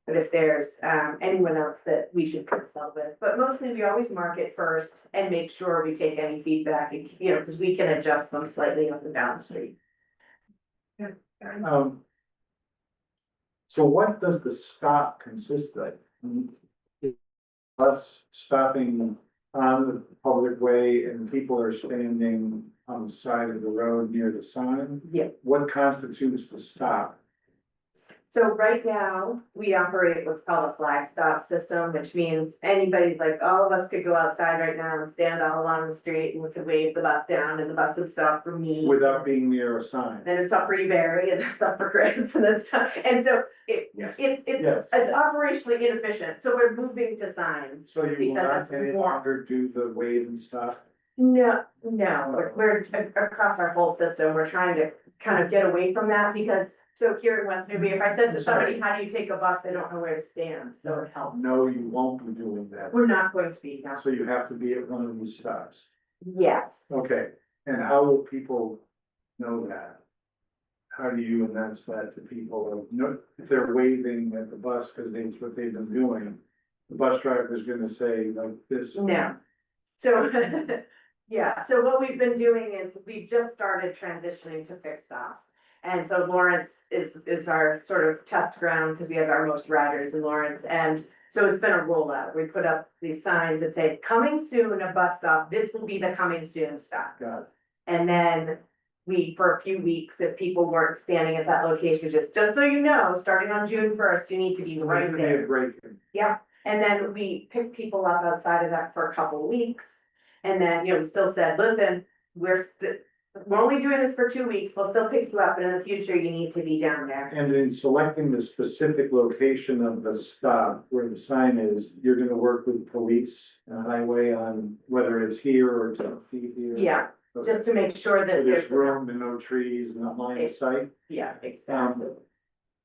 Speaker 6: But if there's anyone else that we should consult with, but mostly we always mark it first and make sure we take any feedback, because we can adjust them slightly up and down the street.
Speaker 4: So what does the stop consist of? Us stopping on the public way and people are standing on the side of the road near the sign?
Speaker 6: Yeah.
Speaker 4: What constitutes the stop?
Speaker 6: So right now, we operate what's called a flag stop system, which means anybody, like all of us could go outside right now and stand all along the street and we could wave the bus down and the bus would stop for me.
Speaker 4: Without being near a sign?
Speaker 6: Then it's up for you, Barry, and it's up for Chris, and it's, and so
Speaker 4: Yes.
Speaker 6: it's operationally inefficient, so we're moving to signs.
Speaker 4: So you will
Speaker 6: Because
Speaker 4: not
Speaker 6: that's
Speaker 4: any
Speaker 6: more-
Speaker 4: longer do the wave and stop?
Speaker 6: No, we're across our whole system, we're trying to kind of get away from that, because, so here in West Newbury, if I said to somebody, how do you take a bus, they don't know where to stand, so it helps.
Speaker 4: No, you won't be doing that.
Speaker 6: We're not going to be, no.
Speaker 4: So you have to be at one of these stops.
Speaker 6: Yes.
Speaker 4: Okay, and how will people know that? How do you announce that to people? If they're waving at the bus because that's what they've been doing, the bus driver is gonna say like this.
Speaker 6: No. So, yeah, so what we've been doing is we've just started transitioning to fixed stops. And so Lawrence is our sort of test ground because we have our most riders in Lawrence. And so it's been a rollout. We put up these signs that say, coming soon, a bus stop. This will be the coming soon stop.
Speaker 4: Got it.
Speaker 6: And then for a few weeks, if people weren't standing at that location, just so you know, starting on June 1st, you need to be right
Speaker 4: There's gonna be
Speaker 6: there.
Speaker 4: a break.
Speaker 6: Yeah, and then we picked people up outside of that for a couple of weeks. And then, we still said, listen, we're only doing this for 2 weeks. We'll still pick you up, but in the future, you need to be down there.
Speaker 4: And in selecting the specific location of the stop where the sign is, you're gonna work with police and highway on whether it's here or 10 feet here?
Speaker 6: Yeah,
Speaker 4: Okay.
Speaker 6: just to make sure
Speaker 4: So
Speaker 6: that
Speaker 4: there's
Speaker 6: there's,
Speaker 4: room and no trees and not line of sight,
Speaker 6: yeah, exactly,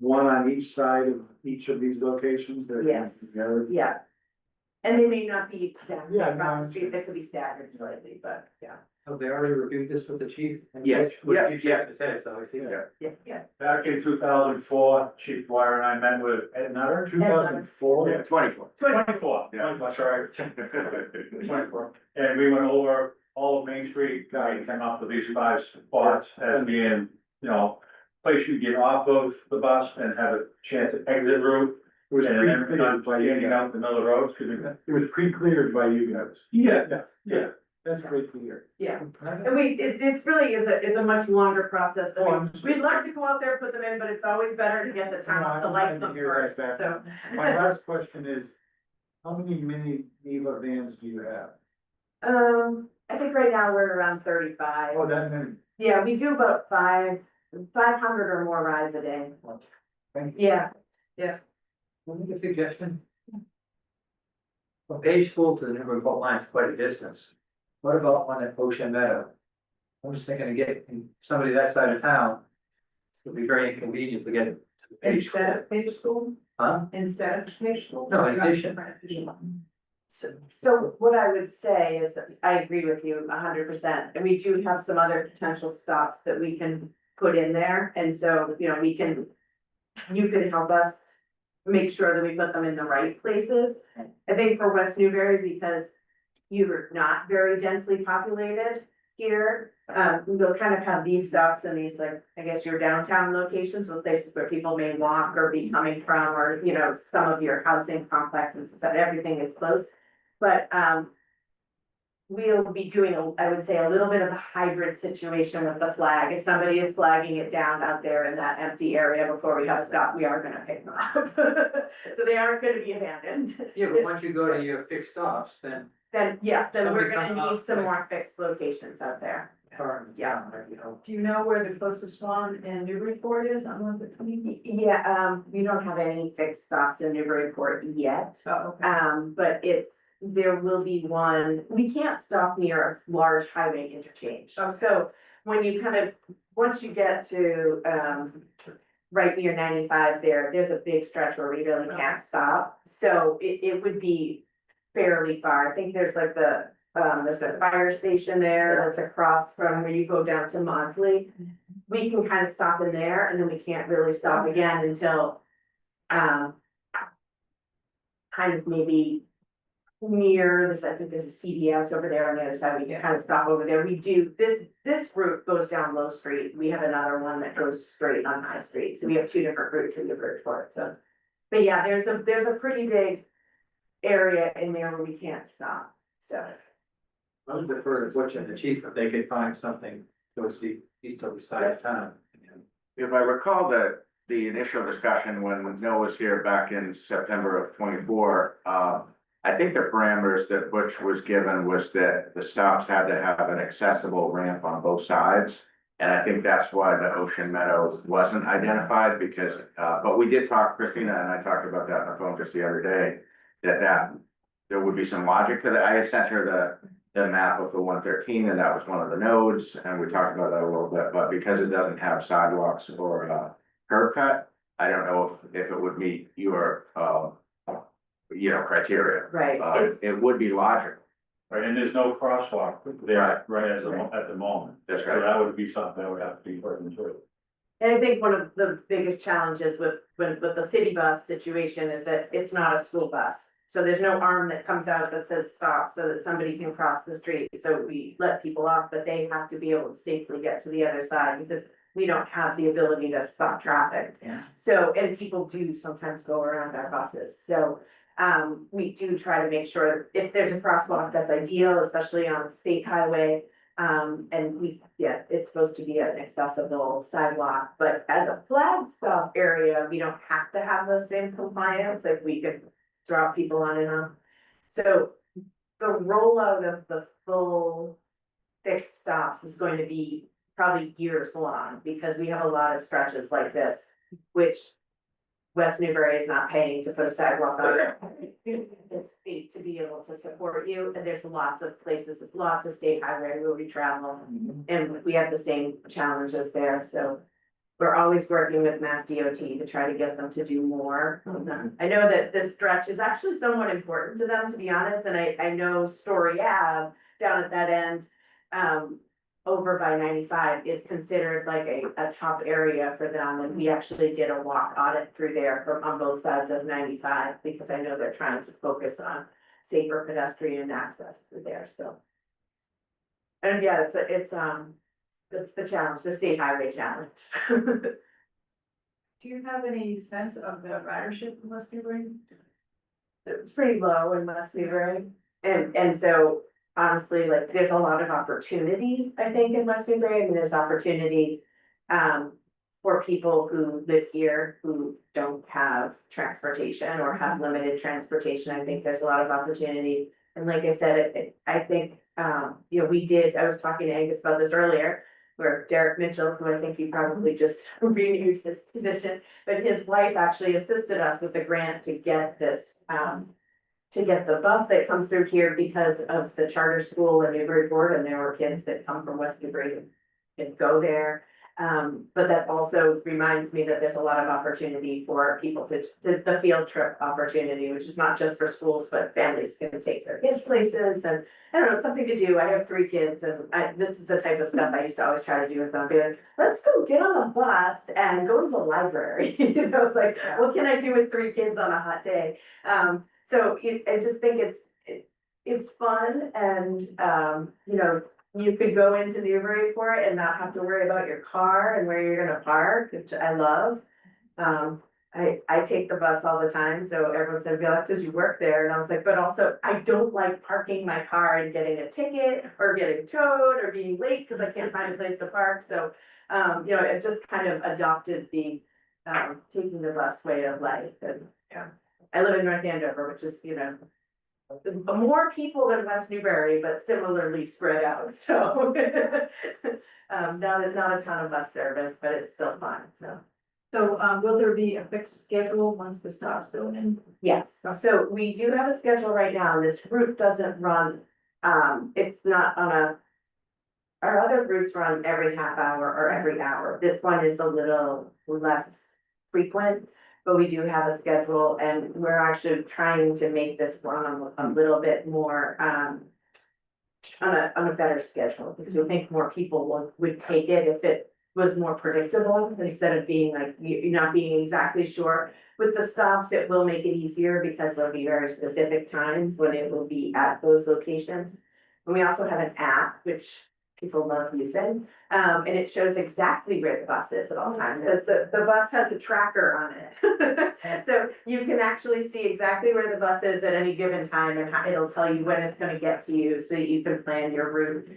Speaker 4: one on each side of each of these locations? They're gonna
Speaker 6: Yes.
Speaker 4: be together?
Speaker 6: yeah. And they may not be exactly
Speaker 4: Yeah,
Speaker 6: across
Speaker 4: no,
Speaker 6: the street, they could be staggered slightly, but yeah.
Speaker 5: Have they already reviewed this with the chief?
Speaker 1: Yeah, yeah,
Speaker 5: Chief
Speaker 1: yeah.
Speaker 5: said, so I see that.
Speaker 2: Yeah.
Speaker 4: Back in 2004, Chief Dwyer and I met with Ed Nutter. 2004?
Speaker 1: 24.
Speaker 4: 24,
Speaker 1: Yeah.
Speaker 4: sorry. 24. And we went over all of Main Street, came up with these 5 spots as being, place you get off of the bus and have a chance at exit route. It was pre-cleared by getting out the middle of the road, it was pre-cleared by you guys. Yeah, that's great to hear.
Speaker 2: Yeah, and this really is a much longer process. I mean, we'd like to go out there and put them in, but it's always better to get the town to like them first, so.
Speaker 4: My last question is, how many mini MeVa vans do you have?
Speaker 2: I think right now we're around 35.
Speaker 4: Oh, that many.
Speaker 2: Yeah, we do about 500 or more rides a day.
Speaker 4: Thank
Speaker 2: Yeah,
Speaker 5: Can I make a suggestion? From Page School to the Newburyport line is quite a distance. What about one at Ocean Meadow? I'm just thinking of getting somebody that side of town. It would be very inconvenient to get to the Page School.
Speaker 2: instead of page school,
Speaker 5: Huh?
Speaker 2: instead of page school.
Speaker 5: No, in addition.
Speaker 2: So what I would say is, that I agree with you 100%, and we do have some other potential stops that we can put in there, and so, you can help us make sure that we put them in the right places. I think for West Newbury, because you're not very densely populated here, we'll kind of have these stops and these, like, I guess your downtown locations, so places where people may walk or be coming from, or, some of your housing complexes, so everything is close. But, we'll be doing, I would say, a little bit of a hybrid situation with the flag. If somebody is flagging it down out there in that empty area before we have a stop, we are gonna pick them up. So they aren't gonna be abandoned.
Speaker 5: Yeah, but once you go to your fixed stops, then.
Speaker 2: Then, yes, then we're
Speaker 5: Somebody
Speaker 2: gonna
Speaker 5: come
Speaker 2: need
Speaker 5: up,
Speaker 2: some
Speaker 5: right.
Speaker 2: more fixed locations out there. Yeah. Do you know where the closest one in Newburyport is? Yeah, we don't have any fixed stops in Newburyport yet. Oh, okay. But there will be one, we can't stop near a large highway interchange. So when you once you get to, right near 95 there's a big stretch where we really can't stop. So it would be fairly far. I think there's like there's a fire station there that's across from where you go down to Maudsley. We can kind of stop in there, and then we can't really stop again until, kind of maybe near this, I think there's a CVS over there on the other side. We can kind of stop over there. We do, this route goes down Low Street. We have another one that goes straight on High Street. So we have 2 different routes in Newburyport, so. But yeah, there's a pretty big area in there where we can't stop, so.
Speaker 5: I would defer to Butch and the chief if they could find something to see east of the side of town.
Speaker 1: If I recall the initial discussion when Noah was here back in September of 24, I think the parameters that Butch was given was that the stops had to have an accessible ramp on both sides. And I think that's why the Ocean Meadow wasn't identified because, but we did talk, Christina and I talked about that on the phone just the other day, that there would be some logic to that. I had sent her the map of the 113 and that was one of the nodes and we talked about that a little bit, but because it doesn't have sidewalks or curb cut, I don't know if it would meet your, criteria.
Speaker 2: Right.
Speaker 1: It would be logical.
Speaker 4: Right, and there's no crosswalk there, right, at the moment.
Speaker 1: That's
Speaker 4: So
Speaker 1: right.
Speaker 4: that would be something that would have to be put into it.
Speaker 2: And I think one of the biggest challenges with the city bus situation is that it's not a school bus. So there's no arm that comes out that says stop so that somebody can cross the street. So we let people off, but they have to be able to safely get to the other side because we don't have the ability to stop traffic.
Speaker 5: Yeah.
Speaker 2: So, and people do sometimes go around our buses. So we do try to make sure if there's a crosswalk, that's ideal, especially on the state highway. And it's supposed to be an accessible sidewalk, but as a flag stop area, we don't have to have those same compliance, like we could drop people on and on. So the rollout of the full fixed stops is going to be probably years long, because we have a lot of stretches like this, which West Newbury is not paying to put a sidewalk on the state to be able to support you, and there's lots of places, lots of state highway where we travel, and we have the same challenges there, so. We're always working with Mass DOT to try to get them to do more. I know that this stretch is actually somewhat important to them, to be honest, and I know Story Ave down at that end.
Speaker 6: over by 95 is considered like a top area for them, and we actually did a walk audit through there from on both sides of 95, because I know they're trying to focus on safer pedestrian access through there, so. And yeah, it's the challenge, the state highway challenge.
Speaker 2: Do you have any sense of the ridership in West Newbury?
Speaker 6: It's pretty low in West Newbury, and so honestly, like, there's a lot of opportunity, I think, in West Newbury. I mean, there's opportunity for people who live here who don't have transportation or have limited transportation. I think there's a lot of opportunity. And like I said, I think, you know, I was talking to Angus about this earlier, where Derek Mitchell, who I think he probably just renewed his position, but his wife actually assisted us with the grant to get this, to get the bus that comes through here because of the charter school in Newburyport, and there were kids that come from West Newbury and go there. But that also reminds me that there's a lot of opportunity for people to the field trip opportunity, which is not just for schools, but families can take their kids places, and I don't know, it's something to do. I have 3 kids, and this is the type of stuff I used to always try to do with them. Be like, let's go get on the bus and go to the library. You know, like, what can I do with 3 kids on a hot day? So I just think it's fun, and you know, you could go into Newburyport and not have to worry about your car and where you're gonna park, which I love. I take the bus all the time, so everyone's gonna be like, does you work there? And I was like, but also, I don't like parking my car and getting a ticket or getting towed or being late because I can't find a place to park. So, you know, it just kind of adopted the taking the bus way of life. And yeah, I live in North Andover, which is, you know, more people than West Newbury, but similarly spread out, so. Not a ton of bus service, but it's still fun, so.
Speaker 2: So, will there be a fixed schedule once the stop's going in?
Speaker 6: Yes, so we do have a schedule right now, and this route doesn't run, it's not on our other routes run every half hour or every hour. This one is a little less frequent, but we do have a schedule, and we're actually trying to make this run a little bit more, on a better schedule, because we think more people would take it if it was more predictable, instead of being like, you're not being exactly sure. With the stops, it will make it easier because there'll be very specific times when it will be at those locations. And we also have an app, which people love using, and it shows exactly where the bus is at all times, because the bus has a tracker on it. So you can actually see exactly where the bus is at any given time, and it'll tell you when it's gonna get to you, so that you can plan your route.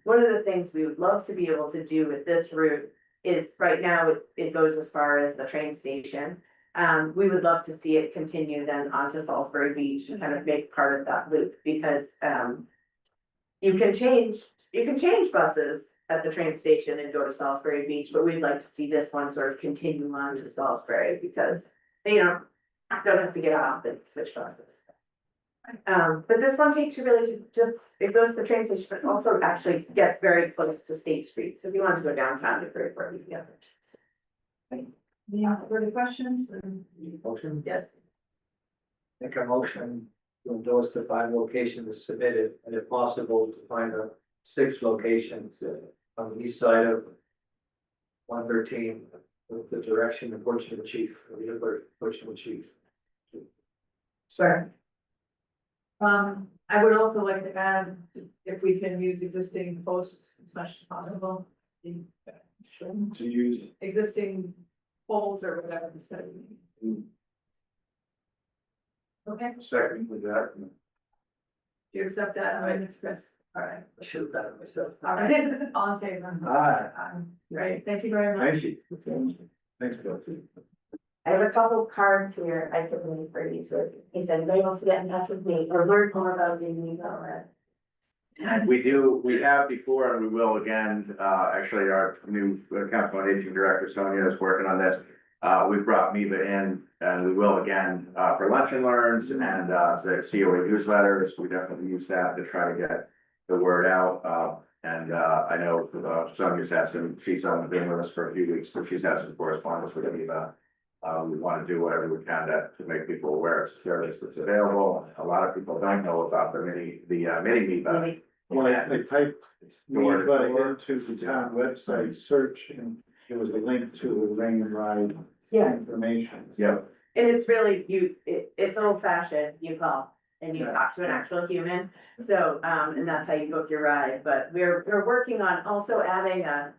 Speaker 6: One of the things we would love to be able to do with this route is, right now, it goes as far as the train station. We would love to see it continue then onto Salisbury Beach and kind of make part of that loop, because you can change buses at the train station and go to Salisbury Beach, but we'd like to see this one sort of continue on to Salisbury, because they don't have to get off and switch buses. But this one takes you really to it goes to the train station, but also actually gets very close to State Street. So if you want to go downtown to Newburyport, you can get it.
Speaker 2: Any further questions?
Speaker 5: Motion?
Speaker 2: Yes.
Speaker 5: Make a motion to endorse the 5 locations submitted, and if possible, to find the 6 locations on the east side of 113, with the direction of Portsmouth Chief, Portsmouth Chief.
Speaker 6: Sure.
Speaker 2: I would also like to add, if we can use existing posts as much as possible.
Speaker 4: To use.
Speaker 2: Existing poles or whatever instead of. Okay, do
Speaker 4: Second with that.
Speaker 2: you accept that, amendment, Chris? All right,
Speaker 5: I should have done it myself.
Speaker 2: all right, all in favor?
Speaker 4: Aye.
Speaker 2: Great, thank you very much.
Speaker 4: Thank you. Thanks, Bill.
Speaker 6: I have a couple cards here I could leave for you to, he said, anybody wants to get in touch with me or learn more about the MeVa.
Speaker 1: We have before, and we will again, actually, our new council on aging director, Sonia, is working on this. We've brought MeVa in, and we will again, for lunch and learns and, the COA newsletters. We definitely use that to try to get the word out. And I know, Sonia's had she's only been with us for a few weeks, but she's had some correspondence with MeVa. We want to do whatever we can to make people aware it's a service that's available. A lot of people don't know about the mini MeVa.
Speaker 4: Well, I typed MeVa into the town website search and there was a link to the rain and ride
Speaker 2: Yeah.
Speaker 4: information.
Speaker 1: Yep.
Speaker 9: And it's really, it's old fashioned, you call and you talk to an actual human. So, and that's how you book your ride, but we're working on also adding an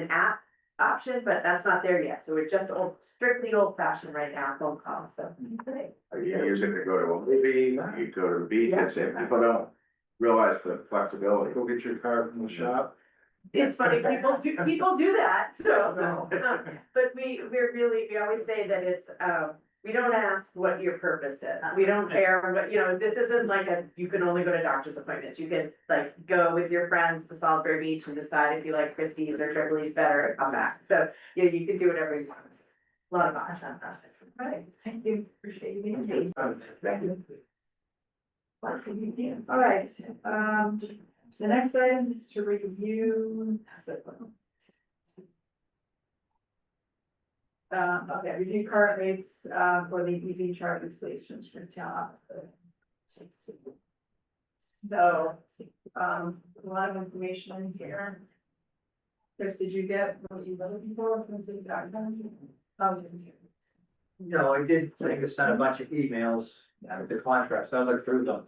Speaker 9: app option, but that's not there yet. So we're just strictly old fashioned right now, phone calls, so.
Speaker 1: You use it to go to a movie, you go to the beach, and say, people don't realize the flexibility.
Speaker 4: Go get your car from the shop.
Speaker 9: It's funny, people do that, so, but we always say that it's, we don't ask what your purpose is. We don't care what, this isn't like you can only go to doctor's appointments. You can like go with your friends to Salisbury Beach and decide if you like Christie's or Tripoli's better and come back. So, you can do whatever you want. It's a lot of fun. Fantastic. Right, thank you, appreciate you being here. Thank you.
Speaker 2: All right, the next item is to review. Okay, review current rates, for the EV charging stations for town. So, a lot of information in here. Chris, did you get what you were looking for from the document?
Speaker 5: No, I did think I sent a bunch of emails with the contracts, I looked through them.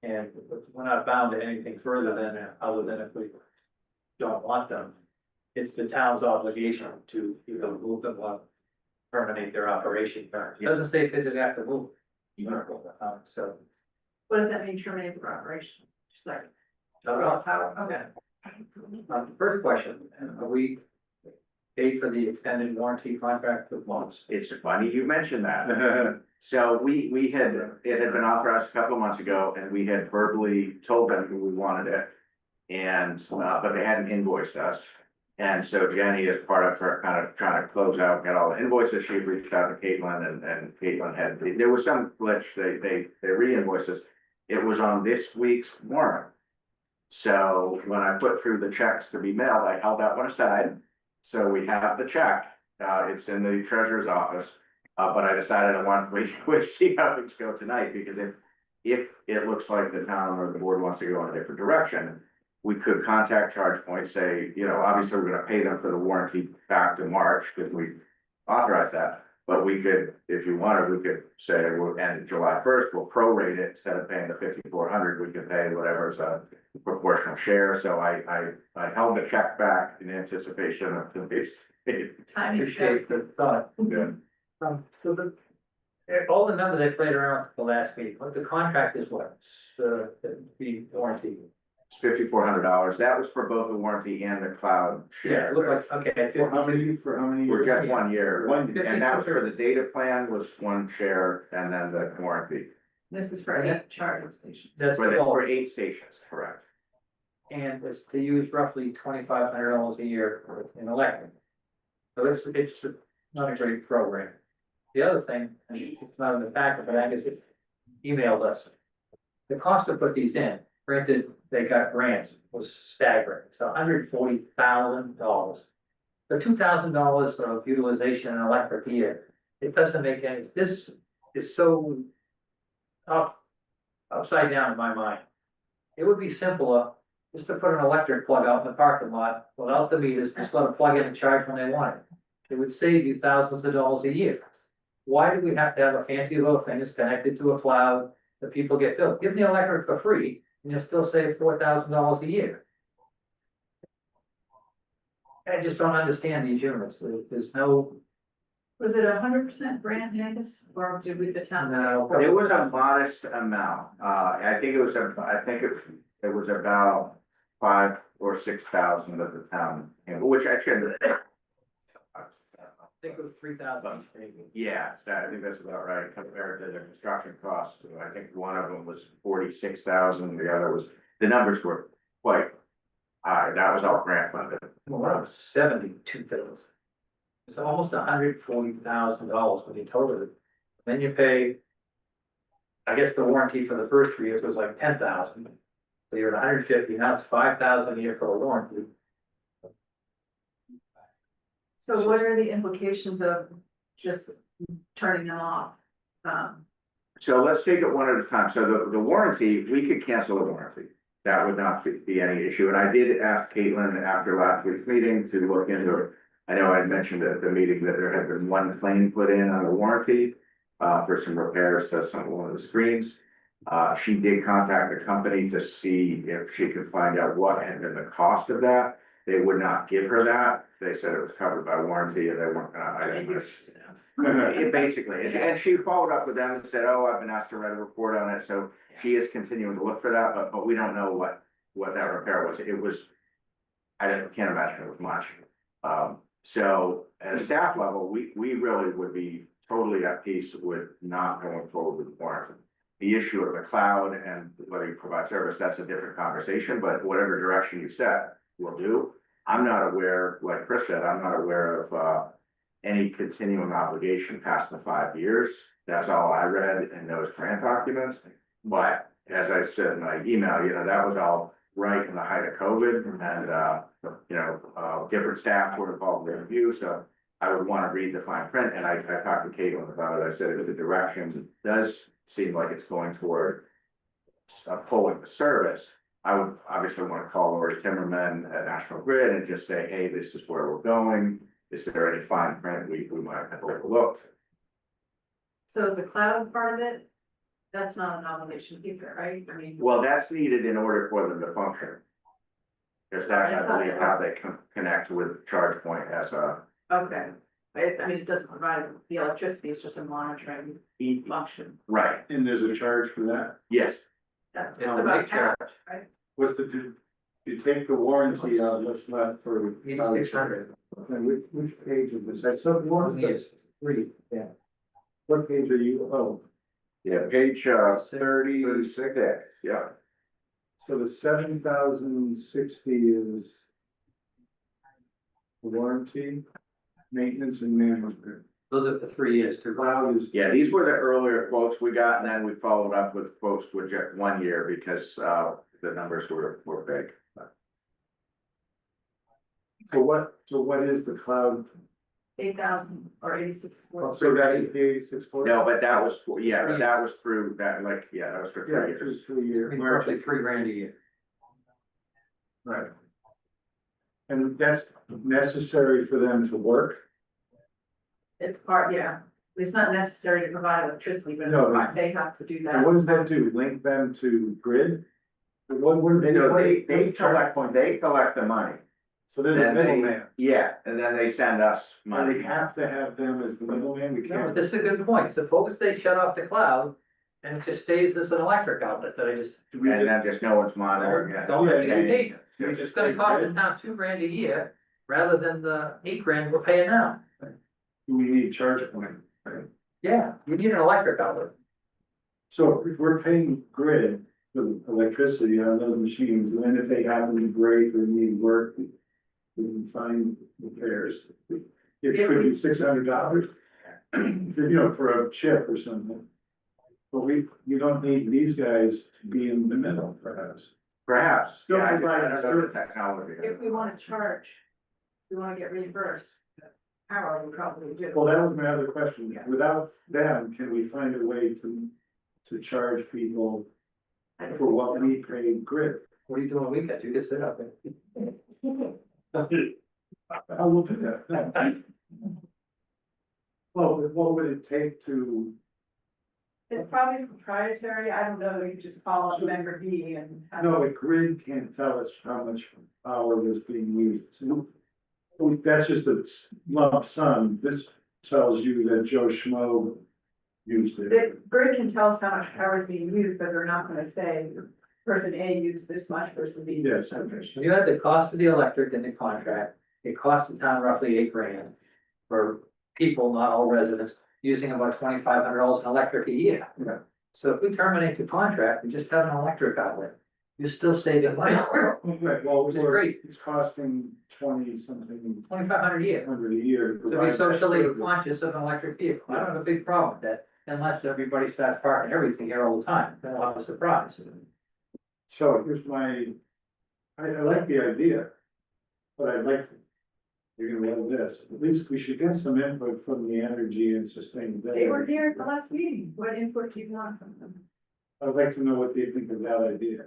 Speaker 5: And we're not bound to anything further than, other than if we don't want them. It's the town's obligation to either move them or terminate their operation. It doesn't say physically have to move. So.
Speaker 2: What does that mean, terminate the operation? Just like.
Speaker 5: Okay. The first question, are we paid for the extended warranty contract with Moss?
Speaker 1: It's funny you mentioned that. So it had been authorized a couple of months ago and we had verbally told them we wanted it. And, but they hadn't invoiced us. And so Jenny, as part of her kind of trying to close out, get all the invoices, she reached out to Caitlin and Caitlin there was some glitch, they re-invoiced us. It was on this week's warrant. So when I put through the checks to be mailed, I held that one aside. So we have the check, it's in the treasurer's office. But I decided I wanted to wait, see how things go tonight, because if it looks like the town or the board wants to go in a different direction, we could contact ChargePoint, say, obviously we're gonna pay them for the warranty back to March, because we authorized that. But we could, if you wanted, we could say, we'll end July 1st, we'll prorate it, instead of paying the 5,400, we can pay whatever's a proportional share. So I held the check back in anticipation of today's.
Speaker 2: I
Speaker 5: Appreciate the thought.
Speaker 1: Yeah.
Speaker 5: So all the numbers I played around with the last meeting, what the contract is, what, the warranty?
Speaker 1: It's $5,400. That was for both the warranty and the cloud
Speaker 5: Yeah,
Speaker 1: share.
Speaker 5: it looked like, okay,
Speaker 4: For how many years?
Speaker 1: For just 1 year.
Speaker 4: One year.
Speaker 1: And that was for the data plan was one share and then the warranty.
Speaker 2: This is for 8 charging stations.
Speaker 5: that's
Speaker 1: For
Speaker 5: the
Speaker 1: the,
Speaker 5: goal.
Speaker 1: for 8 stations, correct.
Speaker 5: And it's to use roughly $2,500 a year in electric. So it's not a great program. The other thing, and it's not in the packet, but Angus emailed us. The cost to put these in, granted, they got grants, was staggering, it's $140,000. The $2,000 of utilization in electric a year, it doesn't make any, this is so upside down in my mind. It would be simpler just to put an electric plug out in the parking lot without the meters, just let them plug in and charge when they want it. It would save you thousands of dollars a year. Why do we have to have a fancy little thing that's connected to a cloud that people get billed? Give them the electric for free and you'll still save $4,000 a year. I just don't understand these units. There's no.
Speaker 2: Was it 100% grant, Angus, or did we the town?
Speaker 5: No.
Speaker 1: It was a modest amount. I think it was about 5,000 or 6,000 that the town, which I shouldn't.
Speaker 5: I think it was 3,000 each maybe.
Speaker 1: Yeah, I think that's about right, compared to the construction costs. I think one of them was 46,000, the other was, the numbers were quite high. That was all grant funded.
Speaker 5: Well, that was 72,000. It's almost $140,000 when you total it. Then you pay. I guess the warranty for the first 3 years was like 10,000. So you're at 150, now it's 5,000 a year for a warranty.
Speaker 2: So what are the implications of just turning them off?
Speaker 1: So let's take it one at a time. So the warranty, we could cancel the warranty. that would not be any issue. And I did ask Caitlin after last week's meeting to look into, I know I mentioned at the meeting that there had been one claim put in on the warranty for some repairs to one of the screens. She did contact the company to see if she could find out what had been the cost of that. They would not give her that. They said it was covered by warranty and they weren't basically, and she followed up with them and said, oh, I've been asked to write a report on it, so she is continuing to look for that, but we don't know what that repair was. It was, can't imagine it was much. So at a staff level, we really would be totally at peace with not going forward with the warranty. The issue of the cloud and whether you provide service, that's a different conversation, but whatever direction you set will do. I'm not aware, like Chris said, I'm not aware of any continuing obligation past the 5 years. That's all I read in those grant documents. But as I said in my email, that was all right in the height of COVID and, different staff were involved in the review. So I would want to read the fine print, and I talked to Caitlin about it. I said, if the direction does seem like it's going toward pulling the service, I would obviously want to call Lori Timmerman at National Grid and just say, hey, this is where we're going. Is there any fine print we might have overlooked?
Speaker 2: So the cloud part of it, that's not an obligation either, right? I mean.
Speaker 1: Well, that's needed in order for them to function. Because that's, I believe, how they connect with ChargePoint as a.
Speaker 2: Okay, I mean, it doesn't provide the electricity, it's just a monitoring function.
Speaker 1: Right,
Speaker 4: And there's a charge for that?
Speaker 1: yes.
Speaker 2: That's
Speaker 5: It's a
Speaker 2: about
Speaker 5: big charge.
Speaker 2: right?
Speaker 4: What's you take the warranty out, what's left for?
Speaker 5: 8,600.
Speaker 4: And which page is this? I saw warranty is three, yeah. What page are you, oh,
Speaker 1: Yeah, page 36, yeah.
Speaker 4: so the 7,060 is warranty, maintenance and management.
Speaker 5: Those are the 3 years to.
Speaker 4: Cloud is.
Speaker 1: Yeah, these were the earlier quotes we got, and then we followed up with quotes with just 1 year because the numbers were big.
Speaker 4: So what is the cloud?
Speaker 2: 8,000 or 86.
Speaker 4: So that is the 8640?
Speaker 1: No, but that was, but that was through that, that was for 3
Speaker 4: Yeah,
Speaker 1: years.
Speaker 4: it's 3 years.
Speaker 5: Roughly $3,000 a year.
Speaker 4: Right. And that's necessary for them to work?
Speaker 2: It's part, yeah, it's not necessary to provide electricity, but
Speaker 4: No,
Speaker 2: they have to do
Speaker 4: And
Speaker 2: that.
Speaker 4: what does that do? Link them to grid? What
Speaker 1: They collect the money.
Speaker 4: So they're the
Speaker 1: Then they-
Speaker 4: middleman.
Speaker 1: Yeah, and then they send us
Speaker 4: And
Speaker 1: money.
Speaker 4: we have to have them as the middleman, we
Speaker 5: No, but
Speaker 4: can't.
Speaker 5: this is a good point. Suppose they shut off the cloud and it just stays as an electric outlet that I just.
Speaker 1: And then just no one's monitoring it.
Speaker 5: Don't have to
Speaker 4: Yeah,
Speaker 5: get paid. It's just gonna cost the town $2,000 a year rather than the $8,000 we're paying now.
Speaker 4: We need ChargePoint, right?
Speaker 5: Yeah, you need an electric outlet.
Speaker 4: So if we're paying grid for electricity on those machines, and then if they happen to break or need work, we can find repairs. It could be $600, for a chip or something. But you don't need these guys to be in the middle, perhaps.
Speaker 1: Perhaps,
Speaker 4: Still
Speaker 1: yeah, I
Speaker 4: provide
Speaker 1: don't know the
Speaker 4: service.
Speaker 1: technology.
Speaker 2: If we wanna charge, we wanna get reimbursed, power we probably do.
Speaker 4: Well, that was my other question.
Speaker 2: Yeah.
Speaker 4: Without them, can we find a way to charge people
Speaker 2: I don't
Speaker 4: for
Speaker 2: think
Speaker 4: what
Speaker 2: so.
Speaker 4: we pay grid?
Speaker 5: What are you doing weekends? You just sit up there.
Speaker 4: I will do that. Well, what would it take to,
Speaker 2: It's probably proprietary, I don't know, you just call up member B and.
Speaker 4: no, a grid can't tell us how much power is being used. So that's just a lump sum. This tells you that Joe Schmo used it.
Speaker 2: The grid can tell us how much power is being used, but they're not gonna say, person A used this much, person B used
Speaker 4: Yes.
Speaker 2: so much.
Speaker 5: When you add the cost of the electric in the contract, it costs the town roughly $8,000 for people, not all residents, using about $2,500 in electric a year.
Speaker 4: Yeah.
Speaker 5: So if we terminate the contract and just have an electric outlet, you're still saving money,
Speaker 4: Right, well,
Speaker 5: Which is great.
Speaker 4: it's costing 20-something
Speaker 5: $2,500 a year.
Speaker 4: hundred a year.
Speaker 5: To be
Speaker 4: provide that
Speaker 5: socially
Speaker 4: service.
Speaker 5: conscious of an electric vehicle, I don't have a big problem with that, unless everybody starts parking everything here all the time, then I'll have a surprise.
Speaker 4: So here's I like the idea. But I'd like to, you're gonna love this, at least we should get some input from the energy and sustainability.
Speaker 2: They were here at the last meeting, what input do you want from them?
Speaker 4: I'd like to know what they think of that idea.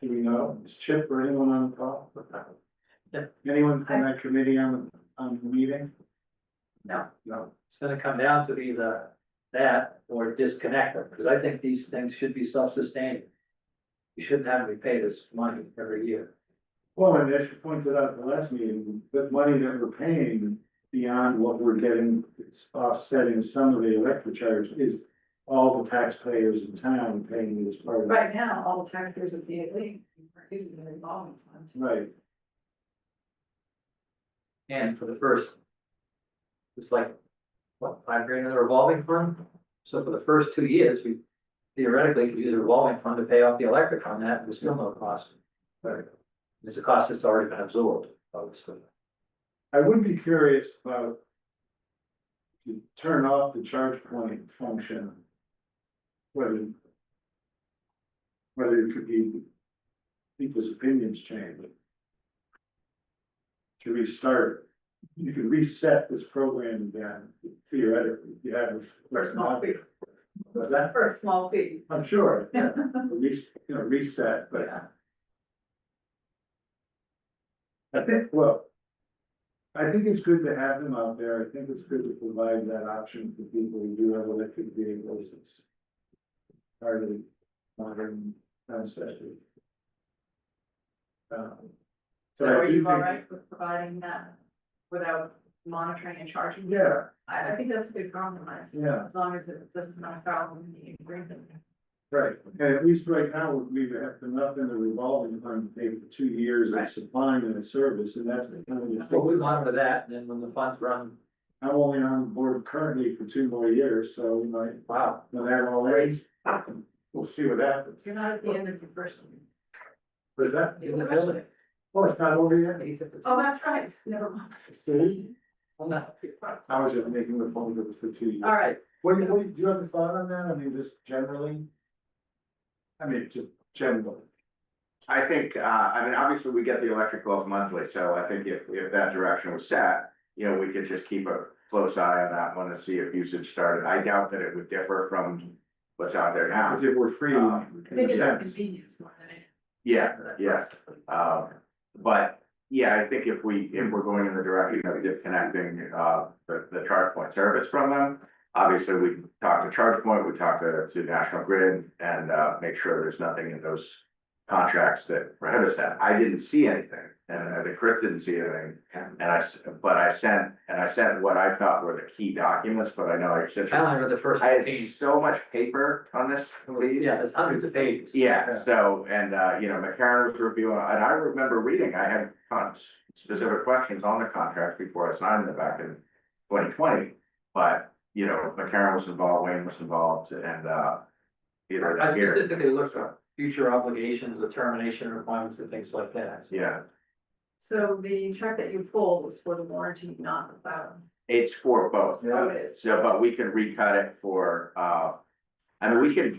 Speaker 4: Do we know, is Chip or anyone on the call? Anyone from that committee on the meeting?
Speaker 2: No,
Speaker 4: No.
Speaker 5: It's gonna come down to either that or disconnect them, because I think these things should be self-sustaining. You shouldn't have to repay this money every year.
Speaker 4: Well, and as you pointed out at the last meeting, the money that we're paying beyond what we're getting, it's offsetting some of the electric charge is all the taxpayers in town paying this part of it.
Speaker 2: right now, all the taxpayers of the are using the revolving fund.
Speaker 4: Right,
Speaker 5: And for the first, it's like, what, $5,000 in the revolving fund? So for the first 2 years, we theoretically could use a revolving fund to pay off the electric on that, there's still no cost. But it's a cost that's already been absorbed, obviously.
Speaker 4: I would be curious about to turn off the ChargePoint function. Whether it could be people's opinions change. To restart, you can reset this program again theoretically, if you have.
Speaker 2: For a small fee,
Speaker 4: Was that?
Speaker 2: for a small fee.
Speaker 4: I'm sure, yeah, reset, but.
Speaker 2: Yeah.
Speaker 4: I think, well. I think it's good to have them out there, I think it's good to provide that option for people who do have electric vehicles, it's. Part of the modern concept.
Speaker 2: So are
Speaker 4: I do
Speaker 2: you all
Speaker 4: think-
Speaker 2: right with providing that without monitoring and charging?
Speaker 4: Yeah,
Speaker 2: I think that's a good compromise.
Speaker 4: Yeah.
Speaker 2: As long as it doesn't run afoul of the agreement.
Speaker 4: right, and at least right now, we have enough in the revolving fund to pay for 2 years of
Speaker 2: Right.
Speaker 4: supplying and service, and that's the kind of.
Speaker 5: So we monitor that, and then when the funds run,
Speaker 4: I'm only on board currently for 2 more years, so we might,
Speaker 5: wow,
Speaker 4: when that all ends, we'll see what happens.
Speaker 2: You're not at the end of your first one.
Speaker 4: Was that?
Speaker 5: in the building.
Speaker 4: Oh, it's not over yet?
Speaker 2: Oh, that's right, never mind.
Speaker 4: See?
Speaker 5: Well, no.
Speaker 4: I was just making the point that it was for 2 years.
Speaker 2: All right,
Speaker 4: Do you have a thought on that? I mean, just generally? I mean, just generally.
Speaker 1: I think, I mean, obviously, we get the electric bills monthly, so I think if that direction was set, you know, we could just keep a close eye on that one and see if usage started. I doubt that it would differ from what's out there now.
Speaker 4: If it were free.
Speaker 2: I think it's a
Speaker 4: Yeah.
Speaker 2: convenience more than anything.
Speaker 1: Yeah. But yeah, I think if we're going in the direction of disconnecting, the ChargePoint service from them, obviously we talk to ChargePoint, we talk to National Grid and, make sure there's nothing in those contracts that prohibits that. I didn't see anything and Chris didn't see anything. And I sent what I thought were the key documents, but I know I sent.
Speaker 5: I only read the first
Speaker 1: I had
Speaker 5: 15.
Speaker 1: so much paper on this, please.
Speaker 5: Yeah, there's hundreds of pages.
Speaker 1: Yeah, so, and, you know, McCarron was reviewing, and I remember reading, I had specific questions on the contract before I signed it back in 2020. But, you know, McCarron was involved, Wayne was involved, and, either
Speaker 5: I
Speaker 1: here,
Speaker 5: specifically looked at future obligations, the termination requirements and things like that.
Speaker 1: yeah.
Speaker 2: So the check that you pulled was for the warranty, not the cloud.
Speaker 1: It's for both,
Speaker 2: So it is.
Speaker 1: so, but we can recut it for, I mean, we can,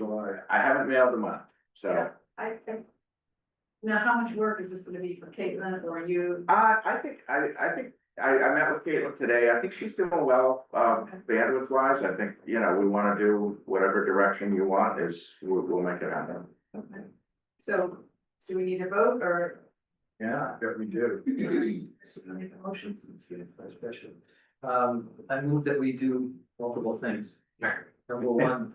Speaker 1: I haven't mailed them up, so.
Speaker 2: Yeah, I think. Now, how much work is this gonna be for Caitlin or you?
Speaker 1: I think I met with Caitlin today. I think she's doing well, bandwidth wise. I think, you know, we wanna do whatever direction you want we'll make it happen.
Speaker 2: Okay. So, do we need a vote or?
Speaker 4: Yeah, we do.
Speaker 2: So we need a motion?
Speaker 5: Special. I move that we do multiple things. Number one,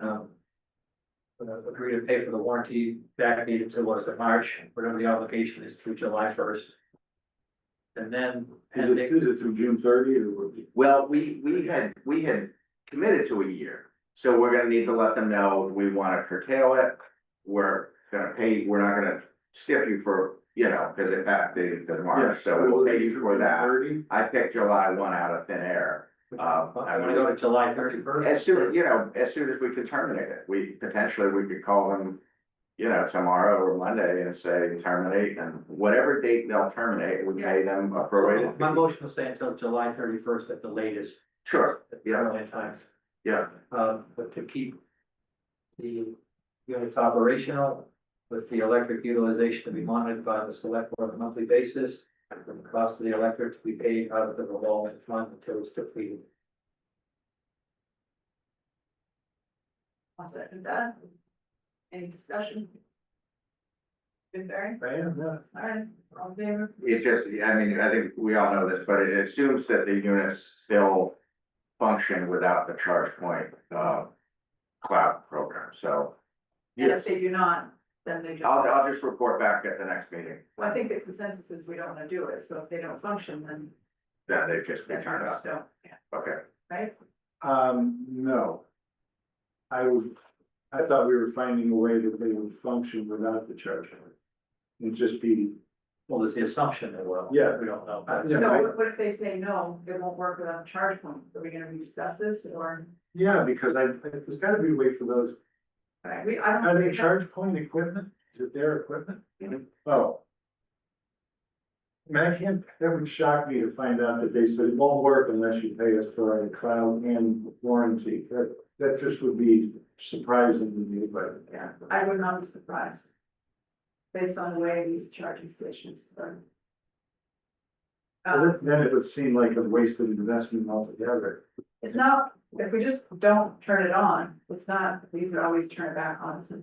Speaker 5: agree to pay for the warranty backdated to what is it, March, whatever the obligation is through July 1st. And then.
Speaker 4: Is it through June 30 or?
Speaker 1: Well, we had committed to a year, so we're gonna need to let them know we wanna curtail it. We're gonna pay, we're not gonna stiff you for, you know, cause it backdated to March, so we'll pay you for that.
Speaker 4: 30?
Speaker 1: I picked July 1 out of thin air.
Speaker 5: I wanna go to July 31st.
Speaker 1: As soon as we could terminate it, we could call them, you know, tomorrow or Monday and say terminate, and whatever date they'll terminate, we pay them a prorated
Speaker 5: My
Speaker 1: fee.
Speaker 5: motion will say until July 31st at the latest.
Speaker 1: Sure,
Speaker 5: At the
Speaker 1: yeah,
Speaker 5: early time.
Speaker 1: yeah,
Speaker 5: But to keep the units operational with the electric utilization to be monitored by the select board on a monthly basis. And the cost of the electric to be paid out of the revolving fund until it's depleted.
Speaker 2: I'll second that. Any discussion? Newbury?
Speaker 4: I am, yeah.
Speaker 2: All right, all in favor?
Speaker 1: It just, I mean, I think we all know this, but it assumes that the units still function without the ChargePoint, cloud program, so.
Speaker 2: And
Speaker 1: Yes,
Speaker 2: if they do not, then they just.
Speaker 1: I'll just report back at the next meeting,
Speaker 2: Well, I think the consensus is we don't wanna do it, so if they don't function, then.
Speaker 1: then they just be
Speaker 2: then
Speaker 1: turned
Speaker 2: we
Speaker 1: off,
Speaker 2: just don't, yeah,
Speaker 1: okay.
Speaker 2: right?
Speaker 4: No. I thought we were finding a way that they would function without the charger. It'd just be,
Speaker 5: Well, it's the assumption that will.
Speaker 4: Yeah.
Speaker 5: We don't know.
Speaker 4: Yeah,
Speaker 2: So
Speaker 4: I-
Speaker 2: what if they say no, it won't work without a charge point? Are we gonna rediscuss this or?
Speaker 4: yeah, because there's gotta be a way for those,
Speaker 2: All right, I don't.
Speaker 4: are they charge point equipment? Is it their equipment?
Speaker 1: Mhm.
Speaker 4: Oh. I mean, I can't, that would shock me to find out that they said it won't work unless you pay us for our cloud and warranty. That just would be surprising to me, but.
Speaker 2: Yeah, I would not be surprised. Based on the way these charging stations are.
Speaker 4: Well, then it would seem like a wasted investment altogether.
Speaker 2: It's not, if we just don't turn it on, it's not, we could always turn it back on. So.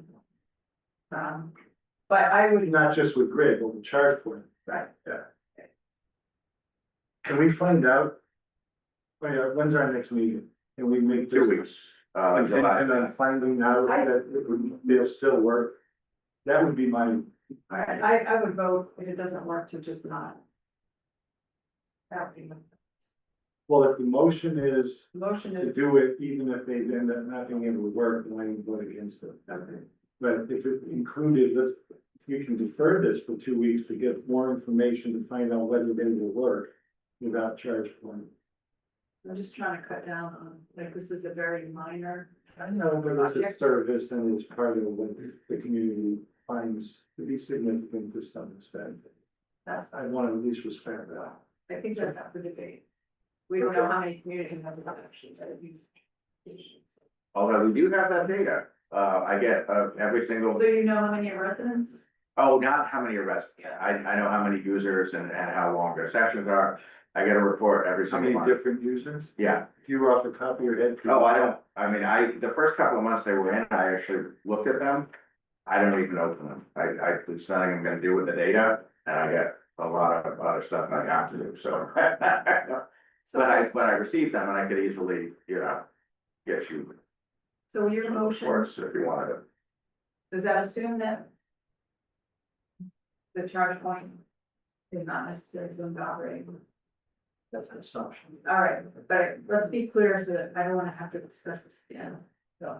Speaker 2: But I would,
Speaker 4: Not just with grid, but with charge point.
Speaker 2: right,
Speaker 4: Can we find out? Oh yeah, when's our next meeting? Can we make this?
Speaker 1: 2 weeks,
Speaker 4: And
Speaker 1: July.
Speaker 4: then finding out that they'll still work. That would be my,
Speaker 2: all right, I would vote if it doesn't work to just not. That would be my
Speaker 4: well, if the motion is
Speaker 2: motion
Speaker 4: to
Speaker 2: is,
Speaker 4: do it, even if they end up not being able to work, then I can vote against it.
Speaker 2: okay,
Speaker 4: But if it included, if we can defer this for 2 weeks to get more information to find out whether they will work without charge point.
Speaker 2: I'm just trying to cut down on, like, this is a very minor.
Speaker 4: I know, but it's a service and it's part of what the community finds to be significant to some extent.
Speaker 2: That's,
Speaker 4: I want to at least respect that.
Speaker 2: I think that's up for debate. We don't know how many community members actually that use.
Speaker 1: Although we do have that data, I get, every single,
Speaker 2: So you know how many are residents?
Speaker 1: oh, not how many are residents, I know how many users and how long their sessions are. I get a report every
Speaker 4: How
Speaker 1: single
Speaker 4: many
Speaker 1: month,
Speaker 4: different users?
Speaker 1: yeah.
Speaker 4: If you were off the top of your head. could
Speaker 1: Oh,
Speaker 4: you-
Speaker 1: I don't, I mean, the first couple of months they were in, I actually looked at them. I don't even open them, there's nothing I'm gonna do with the data, and I get a lot of other stuff I have to do, so. But I received them and I could easily, get you
Speaker 2: So your
Speaker 1: some
Speaker 2: motion,
Speaker 1: reports if you wanted to.
Speaker 2: does that assume that the charge point is not necessarily going to operate?
Speaker 5: That's an assumption.
Speaker 2: All right, but let's be clear so that I don't want to have to discuss this again.
Speaker 5: So,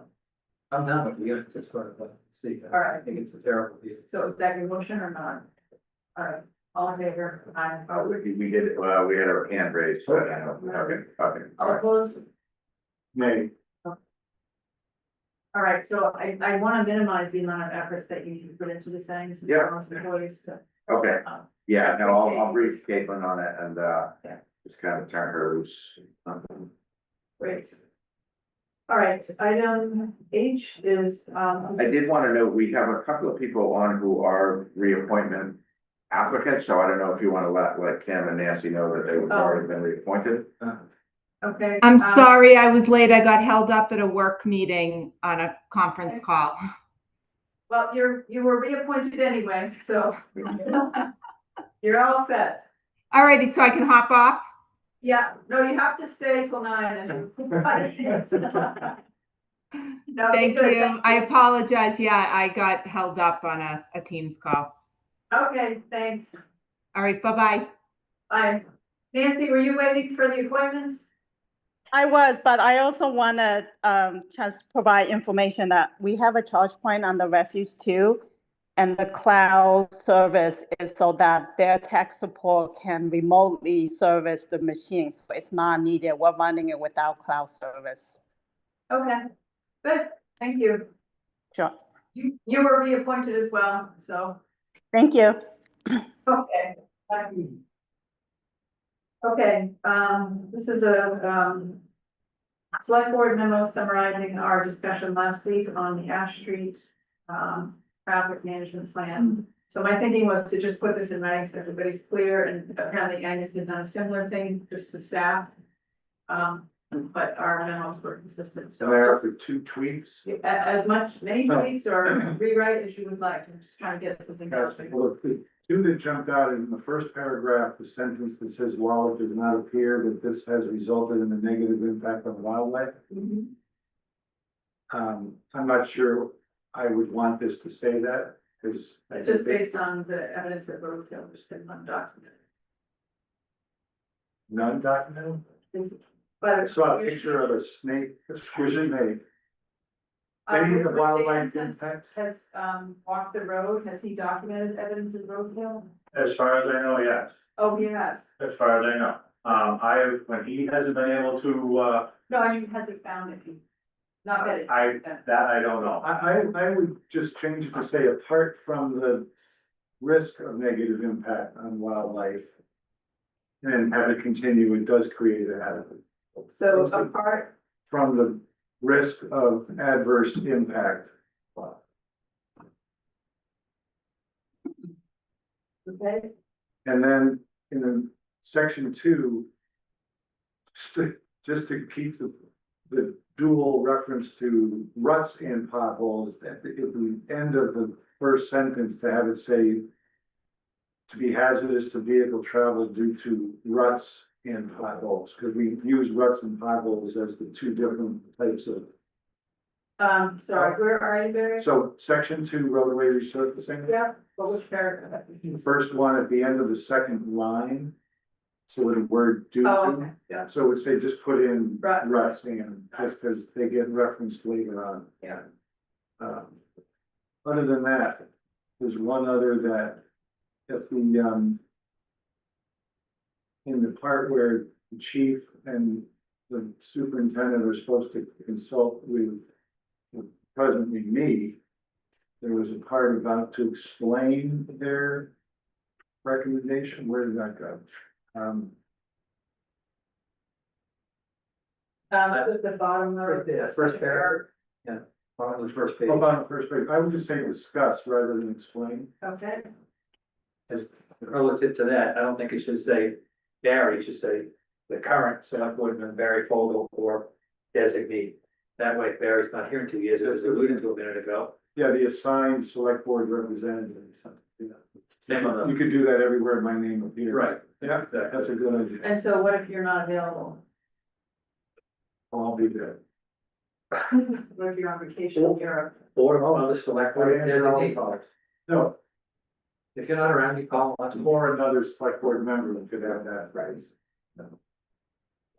Speaker 5: I'm done with the units, it's sort of, see,
Speaker 2: All right.
Speaker 5: I think it's a terrible deal.
Speaker 2: So is that your motion or not? All right, all in favor? Aye.
Speaker 1: Oh, we did, we had our hand raised, so I know, okay.
Speaker 2: All opposed?
Speaker 4: May,
Speaker 2: All right, so I want to minimize the amount of effort that you put into this thing. since
Speaker 1: Yeah.
Speaker 2: we're most employees, so,
Speaker 1: Okay,
Speaker 2: um,
Speaker 1: yeah, no, I'll brief Caitlin on it and,
Speaker 2: Yeah.
Speaker 1: just kind of turn her loose.
Speaker 2: Great. All right, item H is,
Speaker 1: I did want to note, we have a couple of people on who are reappointment applicants, so I don't know if you want to let Kim and Nancy know that they've already been reappointed.
Speaker 2: okay.
Speaker 10: I'm sorry I was late. I got held up at a work meeting on a conference call.
Speaker 2: Well, you were reappointed anyway, so you're all set.
Speaker 10: Alrighty, so I can hop off?
Speaker 2: Yeah, no, you have to stay till 9 as you. No,
Speaker 10: Thank
Speaker 2: good,
Speaker 10: you. I apologize. Yeah, I got held up on a Teams call.
Speaker 2: Okay, thanks.
Speaker 10: All right, bye-bye.
Speaker 2: Bye. Nancy, were you waiting for the appointments?
Speaker 11: I was, but I also want to just provide information that we have a charge point on the refuge too. And the cloud service is so that their tech support can remotely service the machines. So it's not needed. We're running it without cloud service.
Speaker 2: Okay, good, thank you.
Speaker 11: Sure.
Speaker 2: You were reappointed as well, so,
Speaker 11: Thank you.
Speaker 2: okay. Okay, this is a, select board memo summarizing our discussion last week on the Ash Street, traffic management plan. So my thinking was to just put this in writing so everybody's clear, and apparently Agnes had done a similar thing just to staff. but our memos were consistent, so.
Speaker 4: So there are the two tweaks.
Speaker 2: As much, many
Speaker 4: Oh.
Speaker 2: tweaks or rewrite as you would like, I'm just trying to get something out.
Speaker 4: Gotcha. Well, the two that jumped out in the first paragraph, the sentence that says, while it does not appear that this has resulted in a negative impact on wildlife.
Speaker 2: Mhm.
Speaker 4: I'm not sure I would want this to say that, because.
Speaker 2: It's just based on the evidence that roadkill has been undocumented.
Speaker 4: Non-documented?
Speaker 2: But.
Speaker 4: I saw a picture of a snake, a squishy snake. Any of the
Speaker 2: Rick
Speaker 4: wildlife
Speaker 2: Dan
Speaker 4: impact?
Speaker 2: Has, walked the road, has he documented evidence of roadkill?
Speaker 12: As far as I know, yes,
Speaker 2: Oh, he has.
Speaker 12: as far as I know. When he hasn't been able to,
Speaker 2: No, I mean, has he found it? Not that it.
Speaker 12: I don't know.
Speaker 4: I would just change it to say, apart from the risk of negative impact on wildlife. And have it continue, it does create a hazard.
Speaker 2: So apart,
Speaker 4: From the risk of adverse impact.
Speaker 2: okay,
Speaker 4: And then in the section 2. Just to keep the dual reference to ruts and potholes at the end of the first sentence, to have it say. To be hazardous to vehicle travel due to ruts and potholes, because we use ruts and potholes as the two different types of.
Speaker 2: sorry, where are you, Barry?
Speaker 4: So section 2 roadway resurfacing.
Speaker 2: Yeah, what was paragraph?
Speaker 4: The first one at the end of the second line. So with the word due
Speaker 2: Oh,
Speaker 4: to,
Speaker 2: okay, yeah,
Speaker 4: so it would say just put in
Speaker 2: Ruts.
Speaker 4: ruts and, just because they get referenced later on.
Speaker 2: yeah.
Speaker 4: Other than that, there's one other that, if the, in the part where the chief and the superintendent are supposed to consult with presently me, there was a part about to explain their recommendation. Where did that go?
Speaker 2: At the bottom of.
Speaker 5: Right there, first paragraph. On the first page.
Speaker 4: Hold on, the first page. I would just say discuss rather than explain.
Speaker 2: Okay,
Speaker 5: As relative to that, I don't think it should say Barry, it should say the current select board member Barry Fogel or designee. That way Barry's not here in 2 years, as alluded to a minute ago.
Speaker 4: Yeah, the assigned select board representative. Yeah.
Speaker 5: Same on the-
Speaker 4: You could do that everywhere my name appears.
Speaker 5: Right.
Speaker 4: Yeah, that's a good idea.
Speaker 2: and so what if you're not available?
Speaker 4: I'll be there.
Speaker 2: What if you're on vacation in Europe?
Speaker 5: Or on the select board designee.
Speaker 4: No,
Speaker 5: If you're not around, you call once more.
Speaker 4: or another select board member who could have that phrase.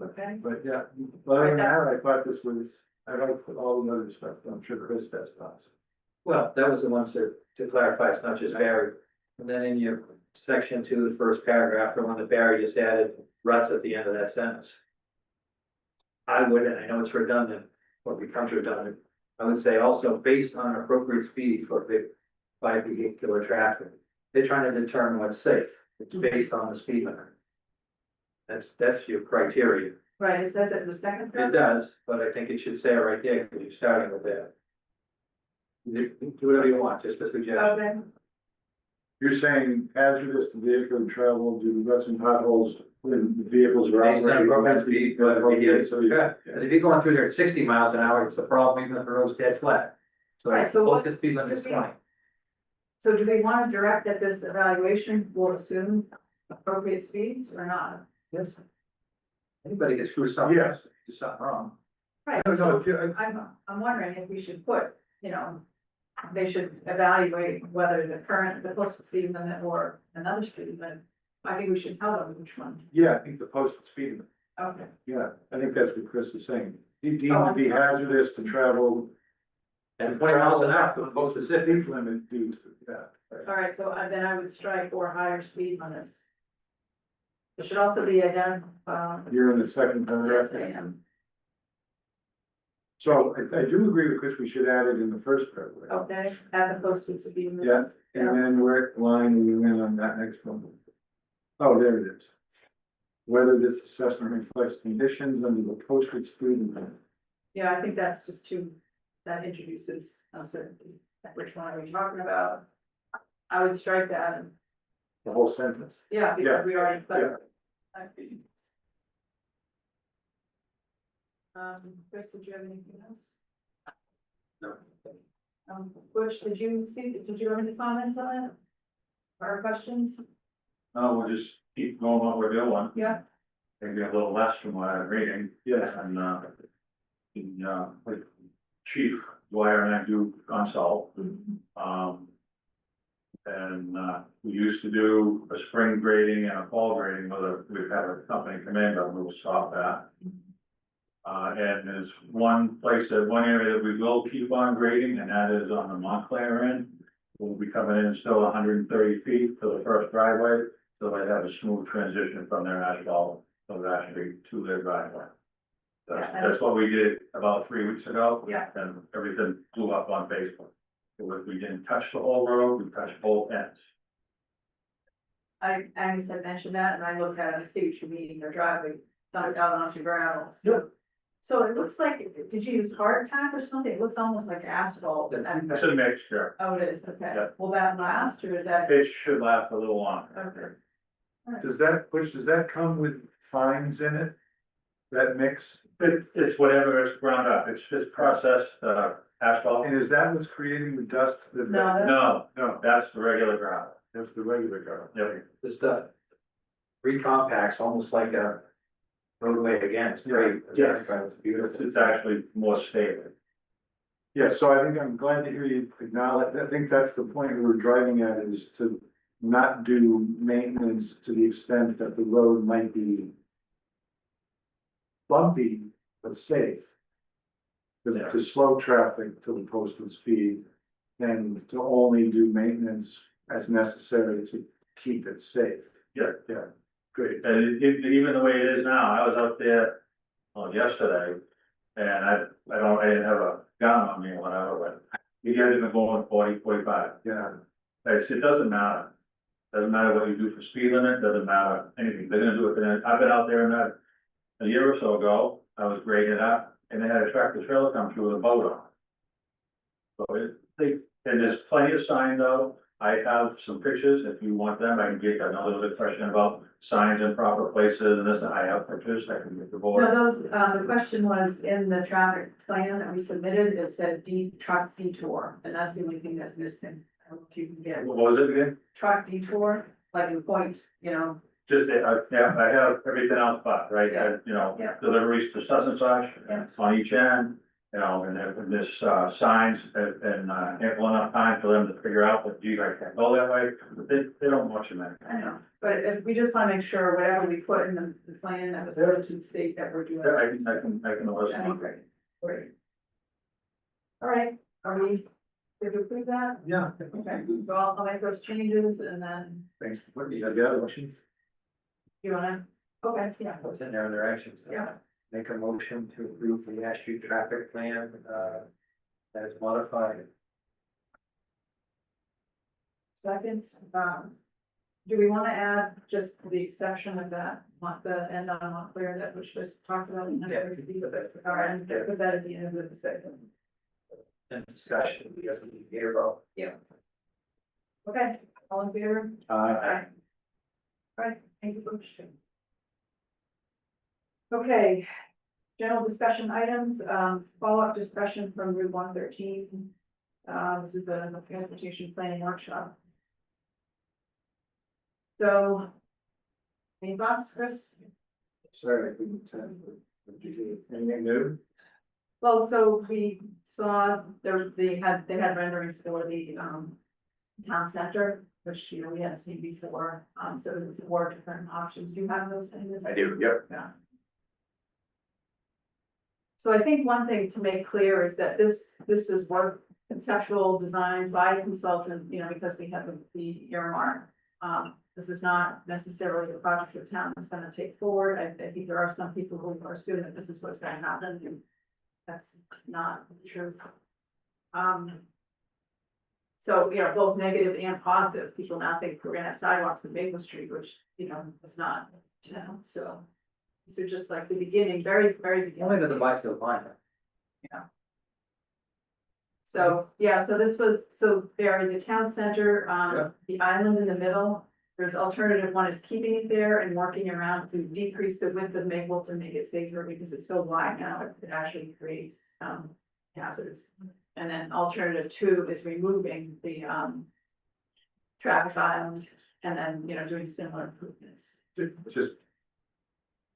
Speaker 2: Okay,
Speaker 4: But yeah, but other than that, I thought this was, I like all the other stuff. I'm sure Chris has thoughts.
Speaker 5: Well, that was the one to clarify, it's not just Barry. And then in your section 2, the first paragraph, the one that Barry just added, ruts at the end of that sentence. I would, and I know it's redundant, or becomes redundant, I would say also based on appropriate speed for by vehicular traffic. They're trying to determine what's safe, it's based on the speed limit. That's your criteria.
Speaker 2: right, it says it in the second
Speaker 5: It
Speaker 2: paragraph?
Speaker 5: does, but I think it should say it right there, because you're starting with that. Do whatever you want, just a suggestion.
Speaker 2: Okay,
Speaker 4: You're saying hazardous to vehicle travel due to ruts and potholes when the vehicles are
Speaker 5: Based on
Speaker 4: operating.
Speaker 5: appropriate speed, but
Speaker 4: So, yeah.
Speaker 5: Because if you're going through there at 60 miles an hour, it's a problem even if the road's dead flat. So
Speaker 2: Right, so
Speaker 5: both
Speaker 2: what-
Speaker 5: the speed limit is 20.
Speaker 2: so do we want to direct that this evaluation will assume appropriate speeds or not?
Speaker 5: Yes. Anybody can screw something up,
Speaker 4: Yes.
Speaker 5: do something wrong.
Speaker 2: Right,
Speaker 4: No, no,
Speaker 2: so
Speaker 4: if you-
Speaker 2: I'm wondering if we should put, they should evaluate whether the posted speed limit or another speed limit. I think we should tell them which one.
Speaker 4: Yeah, I think the posted speed limit.
Speaker 2: Okay,
Speaker 4: Yeah, I think that's what Chris is saying. Deemed
Speaker 2: Oh,
Speaker 4: to
Speaker 2: I'm
Speaker 4: be
Speaker 2: sorry.
Speaker 4: hazardous to travel.
Speaker 5: And 20 miles an hour, the most
Speaker 4: The
Speaker 5: specific.
Speaker 4: speed limit due to, yeah. right.
Speaker 2: all right, so then I would strike or higher speed limits. It should also be identified.
Speaker 4: You're in the second paragraph.
Speaker 2: Yes, I am.
Speaker 4: So I do agree with Chris, we should add it in the first paragraph.
Speaker 2: Okay, at the posted speed limit.
Speaker 4: Yeah, and then where line are you in on that next one? Oh, there it is. Whether this assessment reflects conditions under the posted speed limit.
Speaker 2: Yeah, I think that's just that introduces uncertainty. Which one are we talking about? I would strike that,
Speaker 4: The whole sentence.
Speaker 2: yeah,
Speaker 4: Yeah,
Speaker 2: because we already.
Speaker 4: yeah.
Speaker 2: Chris, did you have anything else?
Speaker 5: No.
Speaker 2: Butch, did you have any comments on it? Or questions?
Speaker 12: No, we'll just keep going what we're doing,
Speaker 2: Yeah,
Speaker 12: maybe a little less from what I'm reading.
Speaker 4: Yes.
Speaker 12: And, like Chief Dwyer and I do consult. And, we used to do a spring grading and a fall grading, whether we'd have a company come in, but we'll stop that. And there's one area that we will keep on grading, and that is on the Montclair end. We'll be coming in still 130 feet for the first driveway, so they have a smooth transition from their asphalt, from that street to their driveway. That's what we did about 3 weeks ago.
Speaker 2: Yeah.
Speaker 12: And everything blew up on Facebook. We didn't touch the whole road, we touched both ends.
Speaker 2: Agnes had mentioned that, and I looked at it, and I see what you mean, your driveway comes out onto gravel, so. So it looks like, did you use hardtack or something? It looks almost like asphalt.
Speaker 12: It's a mixture.
Speaker 2: Oh, it is, okay.
Speaker 12: Yeah.
Speaker 2: Will that last, or is that?
Speaker 12: It should last a little longer.
Speaker 2: Okay.
Speaker 4: Does that come with fines in it? That mix?
Speaker 12: It's whatever is ground up, it's processed, asphalt.
Speaker 4: And is that what's creating the dust?
Speaker 2: No,
Speaker 12: No,
Speaker 4: No,
Speaker 12: that's the regular gravel.
Speaker 4: that's the regular gravel.
Speaker 12: Yep.
Speaker 5: This stuff recompacts almost like a roadway again, it's great.
Speaker 12: Yeah.
Speaker 5: It's beautiful.
Speaker 12: It's actually more stable.
Speaker 4: Yeah, so I think I'm glad to hear you acknowledge, I think that's the point we were driving at, is to not do maintenance to the extent that the road might be bumpy, but safe. To slow traffic to the posted speed, and to only do maintenance as necessary to keep it safe.
Speaker 12: Yeah.
Speaker 4: Yeah, great.
Speaker 12: And even the way it is now, I was out there, yesterday, and I didn't have a gun on me or whatever, but you guys have been going 40, 45.
Speaker 4: Yeah,
Speaker 12: It doesn't matter. Doesn't matter what you do for speed limit, doesn't matter anything, they're gonna do it, I've been out there and a year or so ago, I was grading it up, and they had a tractor trailer come through with a boat on. So and there's plenty of sign though, I have some pictures, if you want them, I can get, I know there was a question about signs in proper places, and this, I have pictures, I can get the board.
Speaker 2: no, the question was in the traffic plan that we submitted, it said truck detour, and that's the only thing that's missing. I don't know if you can get
Speaker 12: What was it again?
Speaker 2: truck detour, like in point,
Speaker 12: Just, I have everything else but, right,
Speaker 2: Yeah.
Speaker 12: deliveries to such and such,
Speaker 2: Yeah.
Speaker 12: on each end. And there's, signs and, ample enough time for them to figure out that, geez, I can't go that way, but they don't watch them.
Speaker 2: I know, but if we just wanna make sure whatever we put in the plan that was submitted to the state that we're doing.
Speaker 12: I can listen.
Speaker 2: That'd be great, great. All right, are we, did we approve that?
Speaker 4: yeah,
Speaker 2: Okay, so I'll make those changes and then
Speaker 4: thanks for putting it together.
Speaker 2: you wanna, okay, yeah.
Speaker 5: What's in their directions?
Speaker 2: Yeah.
Speaker 5: Make a motion to approve the Ash Street traffic plan, as modified.
Speaker 2: Second, do we wanna add just the exception of that, not the end on Montclair that was just talked about? All right, and put that at the end of the second.
Speaker 5: And discussion, we just need to hear about.
Speaker 2: Yeah. Okay, all in favor?
Speaker 4: Uh,
Speaker 2: Right, thank you, Butch. Okay, general discussion items, follow-up discussion from Route 113. This is the transportation planning workshop. So, any thoughts, Chris?
Speaker 4: sorry, I couldn't tell. Anything new?
Speaker 2: Well, so we saw they had renderings for the town center, which, we hadn't seen before, so there were 4 different options. Do you have those things?
Speaker 1: I do, yep.
Speaker 2: Yeah. So I think one thing to make clear is that this is work, conceptual designs by a consultant, because we have the earmark. This is not necessarily a project the town is gonna take forward. I think there are some people who are assuming that this is what's gonna happen, and that's not true. So, both negative and positive, people now think we're gonna have sidewalks in Maple Street, which, it's not, so. These are just like the beginning, very, very beginning.
Speaker 5: Only that the bike's still fine.
Speaker 2: So, yeah, so this was, Barry, the town center, the island in the middle, there's alternative, one is keeping it there and working around to decrease the width of Maple to make it safer, because it's so wide now, it actually creates, hazards. And then alternative two is removing the, traffic island, and then, doing similar improvements.
Speaker 4: Just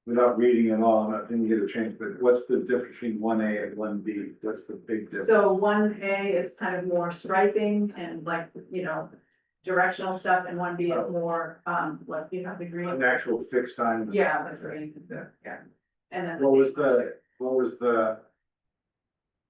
Speaker 4: without reading it all, I didn't get a chance, but what's the difference between 1A and 1B? What's the big difference?
Speaker 2: So 1A is kind of more striping and like, directional stuff, and 1B is more, what, you have the green.
Speaker 4: An actual fixed time?
Speaker 2: Yeah, that's right, yeah. And then.
Speaker 4: What was the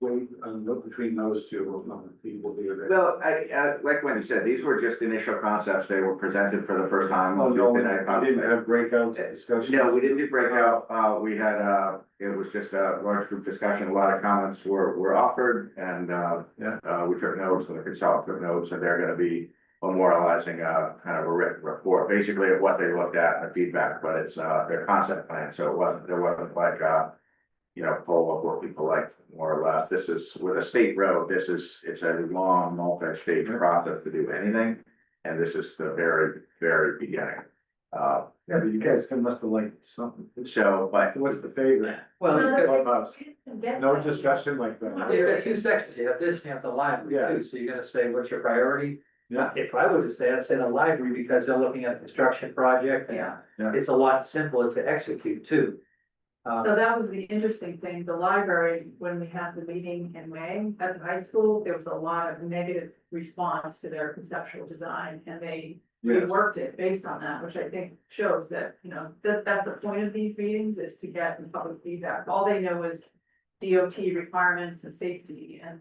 Speaker 4: wait, look between those two, what number of people do it?
Speaker 1: Well, I, like when you said, these were just initial concepts, they were presented for the first time.
Speaker 4: Oh, no, we
Speaker 1: Tuesday night.
Speaker 4: didn't have breakouts, discussions?
Speaker 1: No, we didn't do breakout, we had, it was just a large group discussion, a lot of comments were offered, and, we took notes, and the consultant took notes, and they're gonna be memorializing, kind of a written report, basically of what they looked at and the feedback, but it's, their concept plan, so there wasn't like, poll of what people like, more or less. This is with a state road, it's a long, multi-stage process to do anything. And this is the very, very beginning.
Speaker 4: Yeah, but you guys must have liked something.
Speaker 1: So, but
Speaker 4: What's the favorite?
Speaker 5: Well,
Speaker 4: Clubhouse. No discussion like that.
Speaker 5: you've got two sections, you have this, and you have the library too, so you're gonna say, what's your priority?
Speaker 4: Yeah.
Speaker 5: If I were to say, I'd say the library, because they're looking at a construction project, and
Speaker 2: Yeah.
Speaker 5: it's a lot simpler to execute too.
Speaker 2: So that was the interesting thing, the library, when we had the meeting in May at the high school, there was a lot of negative response to their conceptual design, and they reworked it based on that, which I think shows that, that's the point of these meetings, is to get the public feedback. All they know is DOT requirements and safety, and,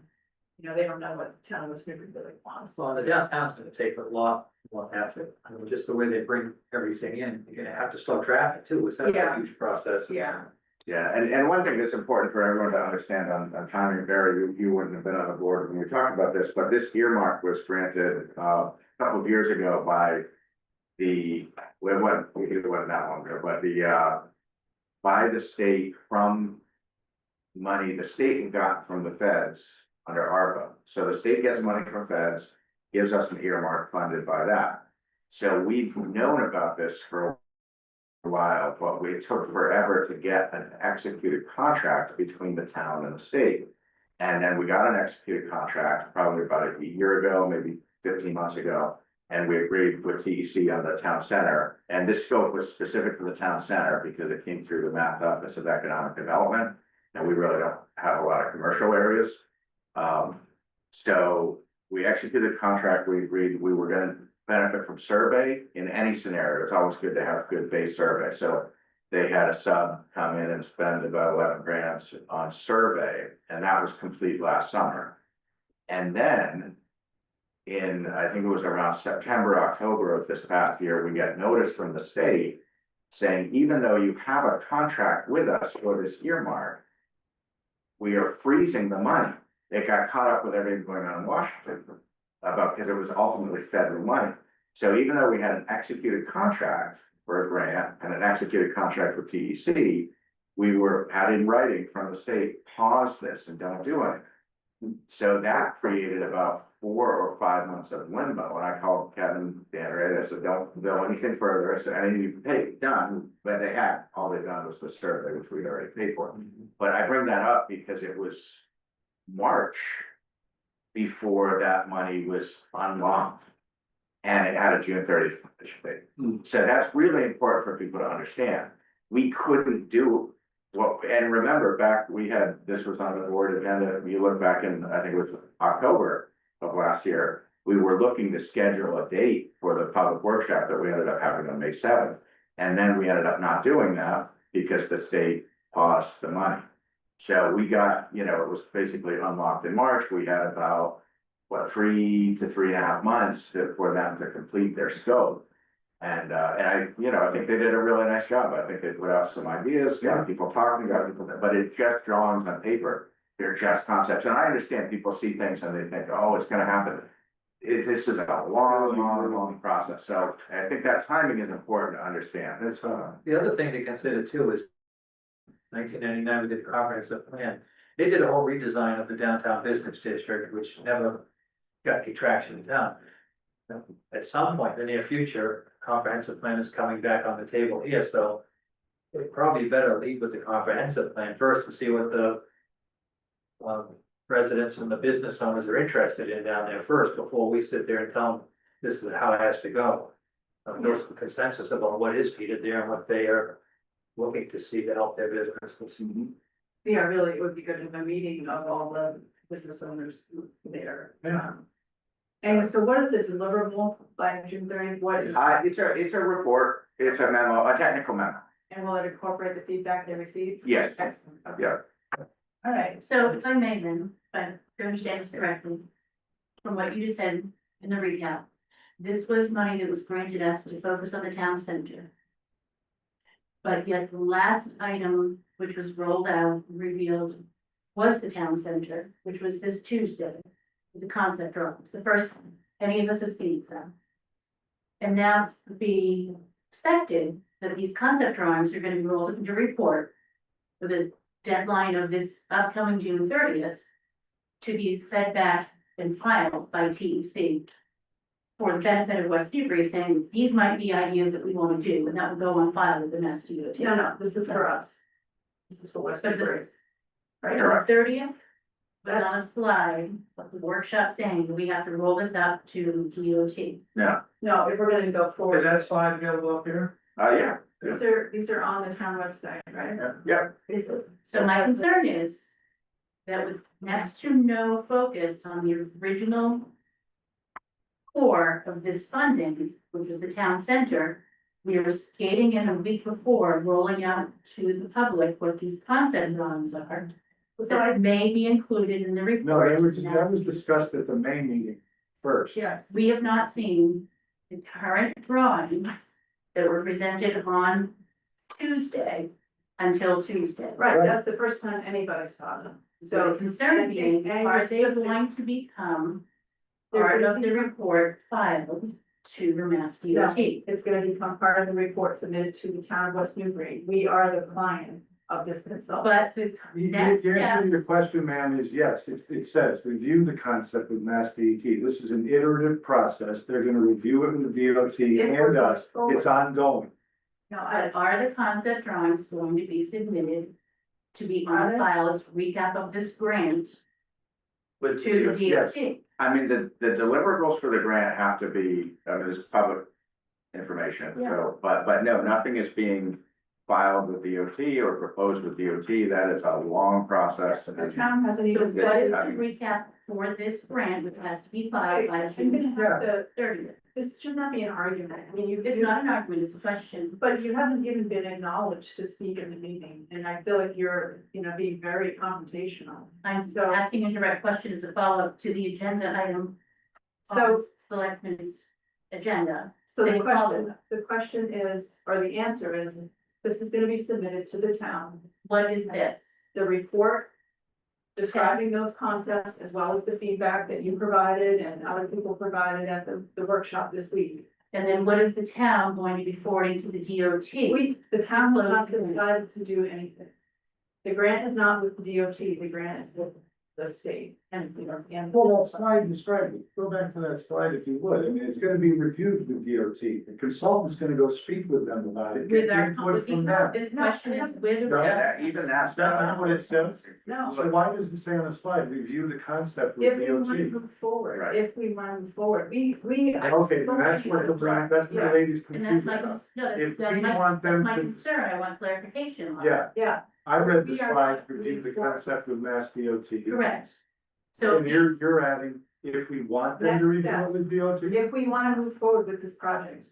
Speaker 2: they don't know what the town of West Newbury really wants.
Speaker 5: Well, the downtown's gonna take a lot more effort, I mean, just the way they bring everything in, you're gonna have to slow traffic too, it's that's
Speaker 2: Yeah.
Speaker 5: a huge process.
Speaker 2: Yeah.
Speaker 1: yeah, and one thing that's important for everyone to understand on timing, Barry, you wouldn't have been on the board when we talked about this, but this earmark was granted, a couple of years ago by it wasn't that long ago, but by the state from money the state got from the feds under ARPA. So the state gets money from feds, gives us an earmark funded by that. So we've known about this for a while, but it took forever to get an executed contract between the town and the state. And then we got an executed contract probably about a year ago, maybe 15 months ago. And we agreed with TEC on the town center. And this scope was specific for the town center because it came through the Mass Office of Economic Development. And we really don't have a lot of commercial areas. So we executed the contract, we agreed we were gonna benefit from survey in any scenario. It's always good to have good base survey. So they had a sub come in and spend about 11 grand on survey, and that was complete last summer. And then I think it was around September, October of this past year, we get notice from the state saying, even though you have a contract with us for this earmark, we are freezing the money. It got caught up with everything going on in Washington because it was ultimately federal money. So even though we had an executed contract for a grant and an executed contract with TEC, we had in writing from the state, pause this and don't do anything. So that created about 4 or 5 months of limbo. And I called Kevin Danner, I said, don't go anything further. I said, I need you done, but all they'd done was the survey, which we'd already paid for. But I bring that up because it was March before that money was unlocked. And it had a June 30th date. So that's really important for people to understand. We couldn't do and remember back, this was on the board agenda, you look back in, I think it was October of last year, we were looking to schedule a date for the public workshop that we ended up having on May 7th. And then we ended up not doing that because the state paused the money. So we got, it was basically unlocked in March. We had about, 3 to 3.5 months for them to complete their scope. And I think they did a really nice job. I think they put out some ideas, got people talking, but it's just drawings on paper. They're just concepts. And I understand people see things and they think, oh, it's gonna happen. This is a long process. So I think that timing is important to understand.
Speaker 4: That's fine.
Speaker 5: The other thing to consider too is 1999, we did the comprehensive plan. They did a whole redesign of the downtown business district, which never got any traction in town. At some point in the near future, comprehensive plan is coming back on the table here, so. It's probably better lead with the comprehensive plan first to see what the. Residents and the business owners are interested in down there first, before we sit there and tell them this is how it has to go. There's some consensus about what is needed there and what they are looking to see to help their businesses.
Speaker 2: Yeah, really, it would be good to have a meeting of all the business owners there.
Speaker 4: Yeah.
Speaker 2: And so what is the deliverable by June 30th? What is?
Speaker 1: It's a report, it's a memo, a technical memo.
Speaker 2: And will it incorporate the feedback they received?
Speaker 1: Yes.
Speaker 2: Excellent. Okay.
Speaker 1: Yeah.
Speaker 2: All right.
Speaker 8: So if I may then, if I understand this correctly, from what you just said in the recap, this was money that was granted us to focus on the town center. But yet the last item, which was rolled out, revealed, was the town center, which was this Tuesday, with the concept drawings, the first time any of us have seen them. And now it's being expected that these concept drawings are gonna be rolled up into a report with a deadline of this upcoming June 30th to be fed back and filed by TEC for the benefit of West Newbury, saying these might be ideas that we want to do, and that will go on file with the Mass DOT.
Speaker 2: No, this is for us. This is for West
Speaker 8: So
Speaker 2: Newbury. Right?
Speaker 8: The 30th was on a slide of the workshop saying we have to roll this up to DOT.
Speaker 2: No, if we're gonna go forward.
Speaker 12: Is that slide available up here?
Speaker 1: Yeah.
Speaker 2: These are on the town website, right?
Speaker 1: Yeah.
Speaker 8: So my concern is that with next to no focus on the original core of this funding, which was the town center, we were skating in a week before, rolling out to the public what these concept drawings are. So it may be included in the report.
Speaker 4: No, that was discussed at the May meeting first.
Speaker 2: Yes.
Speaker 8: We have not seen the current drawings that were presented on Tuesday until Tuesday.
Speaker 2: Right, that's the first time anybody saw them.
Speaker 8: So the concern being, are they going to become part of the report filed to the Mass DOT?
Speaker 2: It's gonna become part of the report submitted to the town of West Newbury. We are the client of this consultant.
Speaker 8: But the
Speaker 4: The
Speaker 8: next
Speaker 4: answer to
Speaker 8: steps,
Speaker 4: your question, ma'am, is yes, it says, review the concept with Mass DET. This is an iterative process. They're gonna review it with the DOT and us. It's ongoing.
Speaker 2: No,
Speaker 8: but are the concept drawings going to be submitted to be on file as recap of this grant
Speaker 1: With
Speaker 8: to the
Speaker 4: Yes.
Speaker 8: DOT?
Speaker 1: I mean, the deliverables for the grant have to be, it's public information, so, but no, nothing is being filed with DOT or proposed with DOT. That is a long process.
Speaker 2: the town hasn't
Speaker 8: So
Speaker 2: even
Speaker 8: what
Speaker 2: said
Speaker 8: is
Speaker 2: it.
Speaker 8: the recap for this grant, which has to be filed by
Speaker 2: I'm
Speaker 8: June
Speaker 2: gonna have to,
Speaker 8: 30th?
Speaker 2: this should not be an argument. I mean,
Speaker 8: It's not an argument, it's a question.
Speaker 2: But you haven't even been acknowledged to speak in the meeting, and I feel like you're, being very confrontational.
Speaker 8: I'm
Speaker 2: So-
Speaker 8: asking a direct question as a follow-up to the agenda item.
Speaker 2: So-
Speaker 8: on Selectmen's agenda.
Speaker 2: So the
Speaker 8: Same
Speaker 2: question is, or the answer is, this is gonna be submitted to the town.
Speaker 8: What is this?
Speaker 2: The report describing those concepts, as well as the feedback that you provided and other people provided at the workshop this week.
Speaker 8: And then what is the town going to be forwarding to the DOT?
Speaker 2: The town has not
Speaker 8: Close the grant.
Speaker 2: decided to do anything. The grant is not with the DOT, the grant is with the state and.
Speaker 4: Well, that slide described it. Go back to that slide if you would. I mean, it's gonna be reviewed with DOT. The consultant's gonna go speak with them about it.
Speaker 8: With
Speaker 4: get
Speaker 8: our,
Speaker 4: input
Speaker 8: with
Speaker 4: from
Speaker 8: these,
Speaker 4: them.
Speaker 8: the question is with.
Speaker 4: No,
Speaker 1: Yeah, even that's.
Speaker 4: That's not what it says.
Speaker 2: No.
Speaker 4: So why does it say on the slide, review the concept with
Speaker 2: If we want to
Speaker 4: DOT?
Speaker 2: move forward,
Speaker 1: Right.
Speaker 2: if we want to move forward, we.
Speaker 4: Okay, then that's what that's what the lady's
Speaker 8: And that's
Speaker 4: confused
Speaker 8: my,
Speaker 4: about.
Speaker 8: no,
Speaker 4: If
Speaker 8: that's
Speaker 4: we
Speaker 8: my,
Speaker 4: want
Speaker 8: that's
Speaker 4: them
Speaker 8: my
Speaker 4: to,
Speaker 8: concern, I want clarification on.
Speaker 4: yeah,
Speaker 2: Yeah,
Speaker 4: I read the
Speaker 2: We are
Speaker 4: slide,
Speaker 2: not
Speaker 4: review the
Speaker 2: moving forward.
Speaker 4: concept with Mass DOT.
Speaker 8: Correct. So
Speaker 4: And you're,
Speaker 8: these-
Speaker 4: you're adding, if we want them
Speaker 2: Next
Speaker 4: to review it
Speaker 2: steps.
Speaker 4: with DOT.
Speaker 2: if we want to move forward with this project,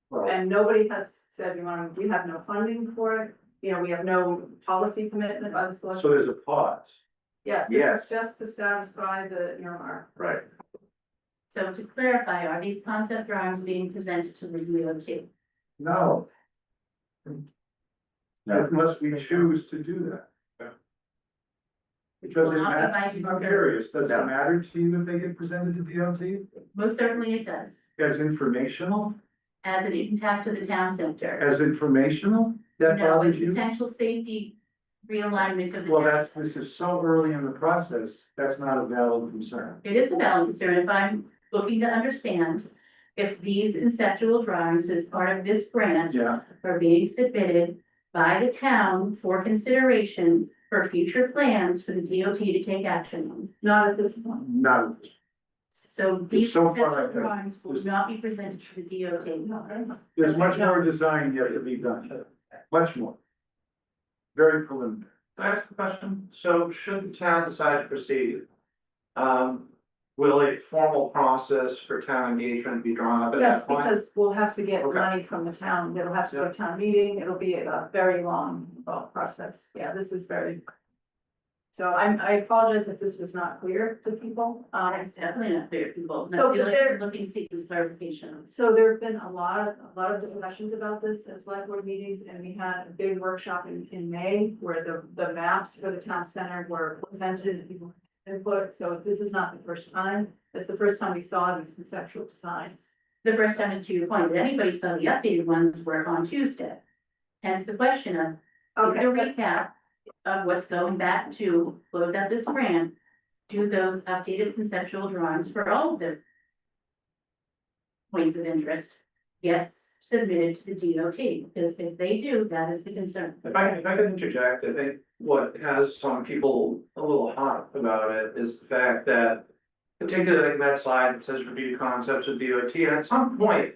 Speaker 4: Well,
Speaker 2: and nobody has said we have no funding for it, we have no policy commitment by the select.
Speaker 4: So there's a pause.
Speaker 2: Yes, this
Speaker 1: Yes.
Speaker 2: is just to satisfy the earmark.
Speaker 1: Right.
Speaker 8: So to clarify, are these concept drawings being presented to the DOT?
Speaker 4: No.
Speaker 1: No.
Speaker 4: Unless we choose to do that. Does it
Speaker 8: Will not be
Speaker 4: matter?
Speaker 8: by June
Speaker 4: I'm
Speaker 8: 30th.
Speaker 4: curious, does it
Speaker 1: No.
Speaker 4: matter to you if they get presented to DOT
Speaker 8: Most certainly it does,
Speaker 4: as informational,
Speaker 8: as an impact to the town center.
Speaker 4: as informational? That
Speaker 8: No, as
Speaker 4: bothers you?
Speaker 8: potential safety realignment of the.
Speaker 4: Well,
Speaker 8: town.
Speaker 4: this is so early in the process, that's not a valid concern.
Speaker 8: It is a valid concern if I'm looking to understand if these conceptual drawings as part of this grant
Speaker 4: Yeah,
Speaker 8: are being submitted by the town for consideration for future plans for the DOT to take action on.
Speaker 2: Not at this point.
Speaker 4: not,
Speaker 8: So these
Speaker 4: so far,
Speaker 8: conceptual
Speaker 4: I think
Speaker 8: drawings will not be presented to the DOT.
Speaker 4: there's much more design yet to be done, much more. Very preliminary.
Speaker 5: Can I ask a question? So should the town decide to proceed? Will a formal process for town engagement be drawn up at
Speaker 2: Yes,
Speaker 5: that point?
Speaker 2: because we'll have to get
Speaker 5: Okay.
Speaker 2: money from the town, it'll have to go to town meeting, it'll be a very long, process, yeah, this is very. So I apologize if this was not clear to people,
Speaker 8: It's definitely not clear to people.
Speaker 2: So
Speaker 8: I feel like
Speaker 2: there-
Speaker 8: we're looking to seek this clarification.
Speaker 2: so there have been a lot of discussions about this at select board meetings, and we had a big workshop in May where the maps for the town center were presented and people had input, so this is not the first time, it's the first time we saw these conceptual designs.
Speaker 8: The first time is to your point, that anybody saw the updated ones were on Tuesday. Hence the question of,
Speaker 2: Okay,
Speaker 8: give a recap of what's going back to close out this grant. Do those updated conceptual drawings for all of the points of interest get submitted to the DOT? Because if they do, that is the concern.
Speaker 5: If I could interject, I think what has some people a little hot about it is the fact that. Particularly like that slide that says review concepts of DOT, and at some point.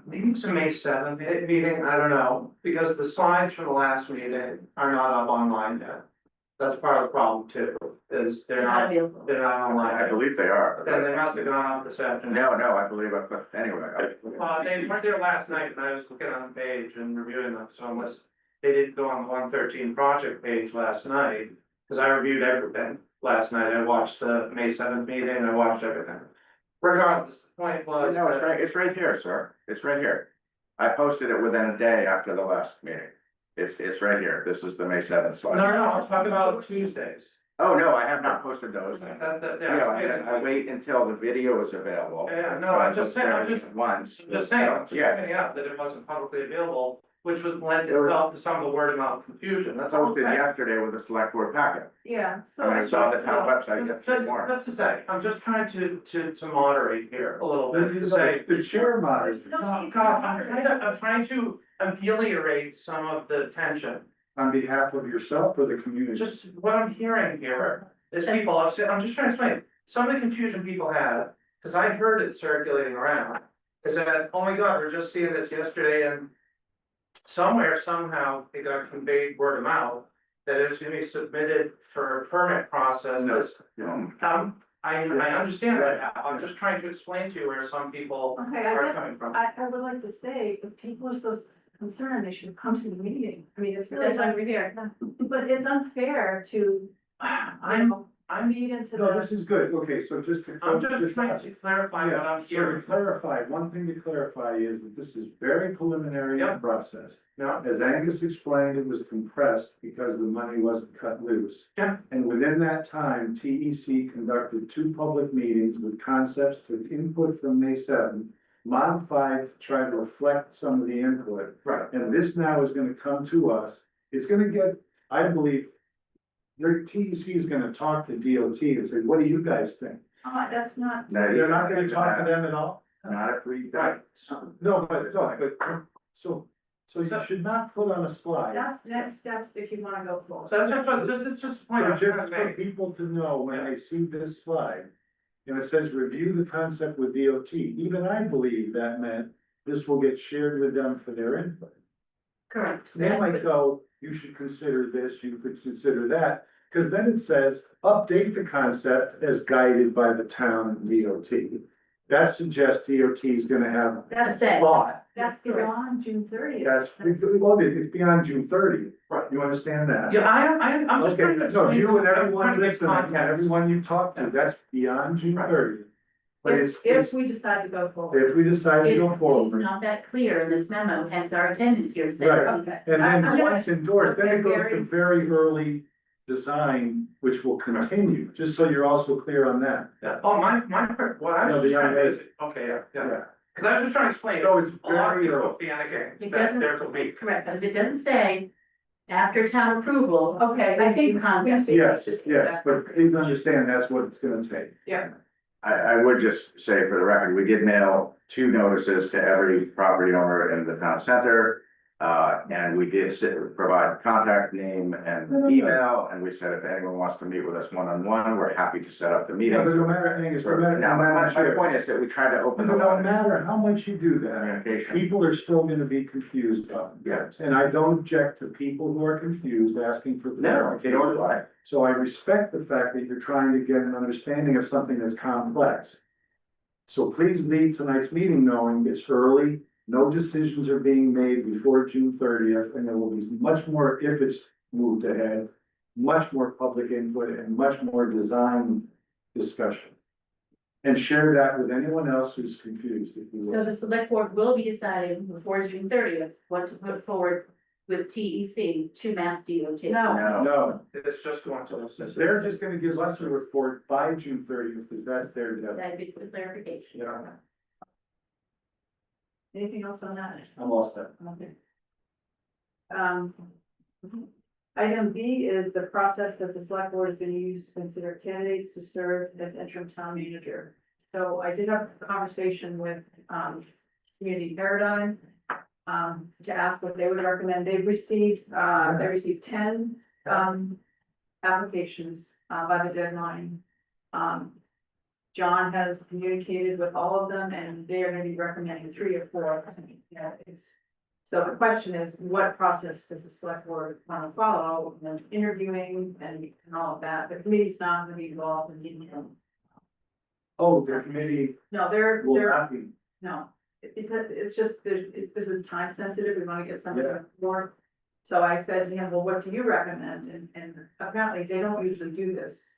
Speaker 5: Maybe it's a May 7th meeting, I don't know, because the slides from the last meeting are not up online yet. That's part of the problem too, is
Speaker 8: They're not available.
Speaker 5: they're not
Speaker 1: I
Speaker 5: online.
Speaker 1: believe they are.
Speaker 5: Then they must have gone up this afternoon.
Speaker 1: No, I believe it, but anyway.
Speaker 5: They weren't there last night and I was looking on the page and reviewing them, so unless they didn't go on the 113 project page last night. Cause I reviewed everything last night, I watched the May 7th meeting, I watched everything. Regardless, the point was.
Speaker 1: No,
Speaker 5: that-
Speaker 1: it's right here, sir, it's right here. I posted it within a day after the last meeting. It's right here, this is the May 7th slide.
Speaker 5: No, I'm talking about Tuesdays.
Speaker 1: Oh, no, I have not posted those.
Speaker 5: Yeah,
Speaker 1: I wait until the video is available.
Speaker 5: Yeah, no, I'm just saying,
Speaker 1: Once.
Speaker 5: I'm just
Speaker 1: Yeah.
Speaker 5: pointing out that it wasn't publicly available, which would lend itself to some of the word of mouth confusion, that's all.
Speaker 1: Posted yesterday with the select board packet.
Speaker 2: yeah, so.
Speaker 1: And it's on the town website,
Speaker 5: Just,
Speaker 1: just more.
Speaker 5: just to say, I'm just trying to moderate here a little bit, to say.
Speaker 4: The chair moderates
Speaker 5: Oh, God, I'm trying to ameliorate some of the tension.
Speaker 4: on behalf of yourself or the community.
Speaker 5: Just what I'm hearing here is people upset, I'm just trying to explain, some of the confusion people had, cause I heard it circulating around. Is that, oh my God, we we're just seeing this yesterday and somewhere, somehow, it got conveyed word of mouth. That it was gonna be submitted for a permit process,
Speaker 1: No.
Speaker 5: this,
Speaker 1: Yeah.
Speaker 5: I understand that, I'm just trying to explain to you where some people
Speaker 2: Okay, I
Speaker 5: are
Speaker 2: guess,
Speaker 5: coming from.
Speaker 2: I would like to say, if people are so concerned, they should come to the meeting, I mean, it's really,
Speaker 8: That's why we're here.
Speaker 2: but it's unfair to,
Speaker 5: I'm
Speaker 2: feed into
Speaker 4: No,
Speaker 2: the.
Speaker 4: this is good, okay, so just to.
Speaker 5: I'm just trying to clarify what
Speaker 4: Yeah,
Speaker 5: I'm
Speaker 4: so to
Speaker 5: hearing.
Speaker 4: clarify, one thing to clarify is that this is very preliminary
Speaker 5: Yep.
Speaker 4: process.
Speaker 5: Yeah,
Speaker 4: As Angus explained, it was compressed because the money wasn't cut loose.
Speaker 5: Yeah.
Speaker 4: And within that time, TEC conducted 2 public meetings with concepts to input from May 7, modified to try to reflect some of the input.
Speaker 5: right.
Speaker 4: And this now is gonna come to us, it's gonna get, I believe, their TEC is gonna talk to DOT and say, what do you guys think?
Speaker 2: That's not,
Speaker 1: No,
Speaker 4: They're not gonna talk to them at all?
Speaker 1: Not if we,
Speaker 5: Right.
Speaker 4: No, but, so you should not put on a slide.
Speaker 2: that's next steps if you wanna go forward.
Speaker 5: So that's just a point I'm
Speaker 4: But just
Speaker 5: trying to
Speaker 4: for
Speaker 5: make.
Speaker 4: people to know when they see this slide, and it says review the concept with DOT, even I believe that meant this will get shared with them for their input.
Speaker 8: Correct.
Speaker 4: They
Speaker 8: That's
Speaker 4: might
Speaker 8: what-
Speaker 4: go, you should consider this, you could consider that, because then it says, update the concept as guided by the town and DOT. That suggests DOT is gonna have
Speaker 2: That's
Speaker 8: say.
Speaker 4: thought.
Speaker 2: That's beyond June 30th.
Speaker 4: Well, it's beyond June 30th.
Speaker 5: Right.
Speaker 4: You understand that?
Speaker 5: Yeah, I'm just
Speaker 4: Okay,
Speaker 5: trying to
Speaker 4: no,
Speaker 5: explain.
Speaker 4: you and
Speaker 5: I'm
Speaker 4: everyone
Speaker 5: trying to give
Speaker 4: listening, and
Speaker 5: context.
Speaker 4: everyone you talk to, that's beyond June 30th. But
Speaker 2: If
Speaker 4: it's,
Speaker 2: we decide to go forward.
Speaker 4: if we decide to go
Speaker 8: It's
Speaker 4: forward,
Speaker 8: not that clear in this memo, hence our attendance here. saying
Speaker 4: Right.
Speaker 8: it's-
Speaker 4: and
Speaker 2: I'm
Speaker 4: then
Speaker 2: gonna-
Speaker 4: once endorsed, then it goes
Speaker 2: Okay,
Speaker 4: to very early design, which will continue, just so you're also clear on that.
Speaker 5: Yeah, oh, what I
Speaker 4: No,
Speaker 5: was
Speaker 4: the
Speaker 5: just trying to,
Speaker 4: unmade.
Speaker 5: okay, yeah,
Speaker 4: Yeah,
Speaker 5: cause I was just trying to explain.
Speaker 4: so it's
Speaker 5: A lot of
Speaker 4: very
Speaker 5: people
Speaker 4: early.
Speaker 5: are panicking,
Speaker 8: It
Speaker 5: that
Speaker 8: doesn't,
Speaker 5: there's a leak.
Speaker 8: correct, because it doesn't say after town approval.
Speaker 2: Okay, I think.
Speaker 8: Concept.
Speaker 4: Yes, but please understand, that's what it's gonna take.
Speaker 2: Yeah.
Speaker 1: I would just say for the record, we did mail 2 notices to every property owner in the town center. And we did provide contact name and email, and we said if anyone wants to meet with us one-on-one, we're happy to set up the meeting.
Speaker 4: Yeah, but no matter, Angus, no matter.
Speaker 1: Now, my point is that we tried to open the
Speaker 4: No
Speaker 1: line of
Speaker 4: matter how much you do that,
Speaker 1: communication.
Speaker 4: people are still gonna be confused about it.
Speaker 1: Yes.
Speaker 4: And I don't object to people who are confused asking for
Speaker 1: No,
Speaker 4: clarification.
Speaker 1: nor do I.
Speaker 4: So I respect the fact that you're trying to get an understanding of something that's complex. So please leave tonight's meeting knowing it's early, no decisions are being made before June 30th, and there will be much more, if it's moved ahead, much more public input and much more design discussion. And share that with anyone else who's confused, if you
Speaker 8: So
Speaker 4: will.
Speaker 8: the select board will be deciding before June 30th, what to put forward with TEC to Mass DOT.
Speaker 2: No,
Speaker 4: No,
Speaker 3: It's just going to assess.
Speaker 4: they're just gonna give us a report by June 30th, because that's their deadline.
Speaker 8: That'd be for clarification.
Speaker 4: Yeah,
Speaker 2: anything else on that?
Speaker 4: I'm all set.
Speaker 2: Okay. Item B is the process that the select board is gonna use to consider candidates to serve as interim town manager. So I did have a conversation with, Community Paradigm, to ask what they would recommend. They received 10, applications, by the deadline. John has communicated with all of them and they are gonna be recommending 3 or 4. Yeah, so the question is, what process does the select board want to follow, and interviewing and all of that? The committee's not gonna be involved in detail.
Speaker 4: Oh, the committee
Speaker 2: No, they're,
Speaker 4: will not be.
Speaker 2: no, because it's just, this is time sensitive, we wanna get somebody more. So I said to him, well, what do you recommend? And apparently they don't usually do this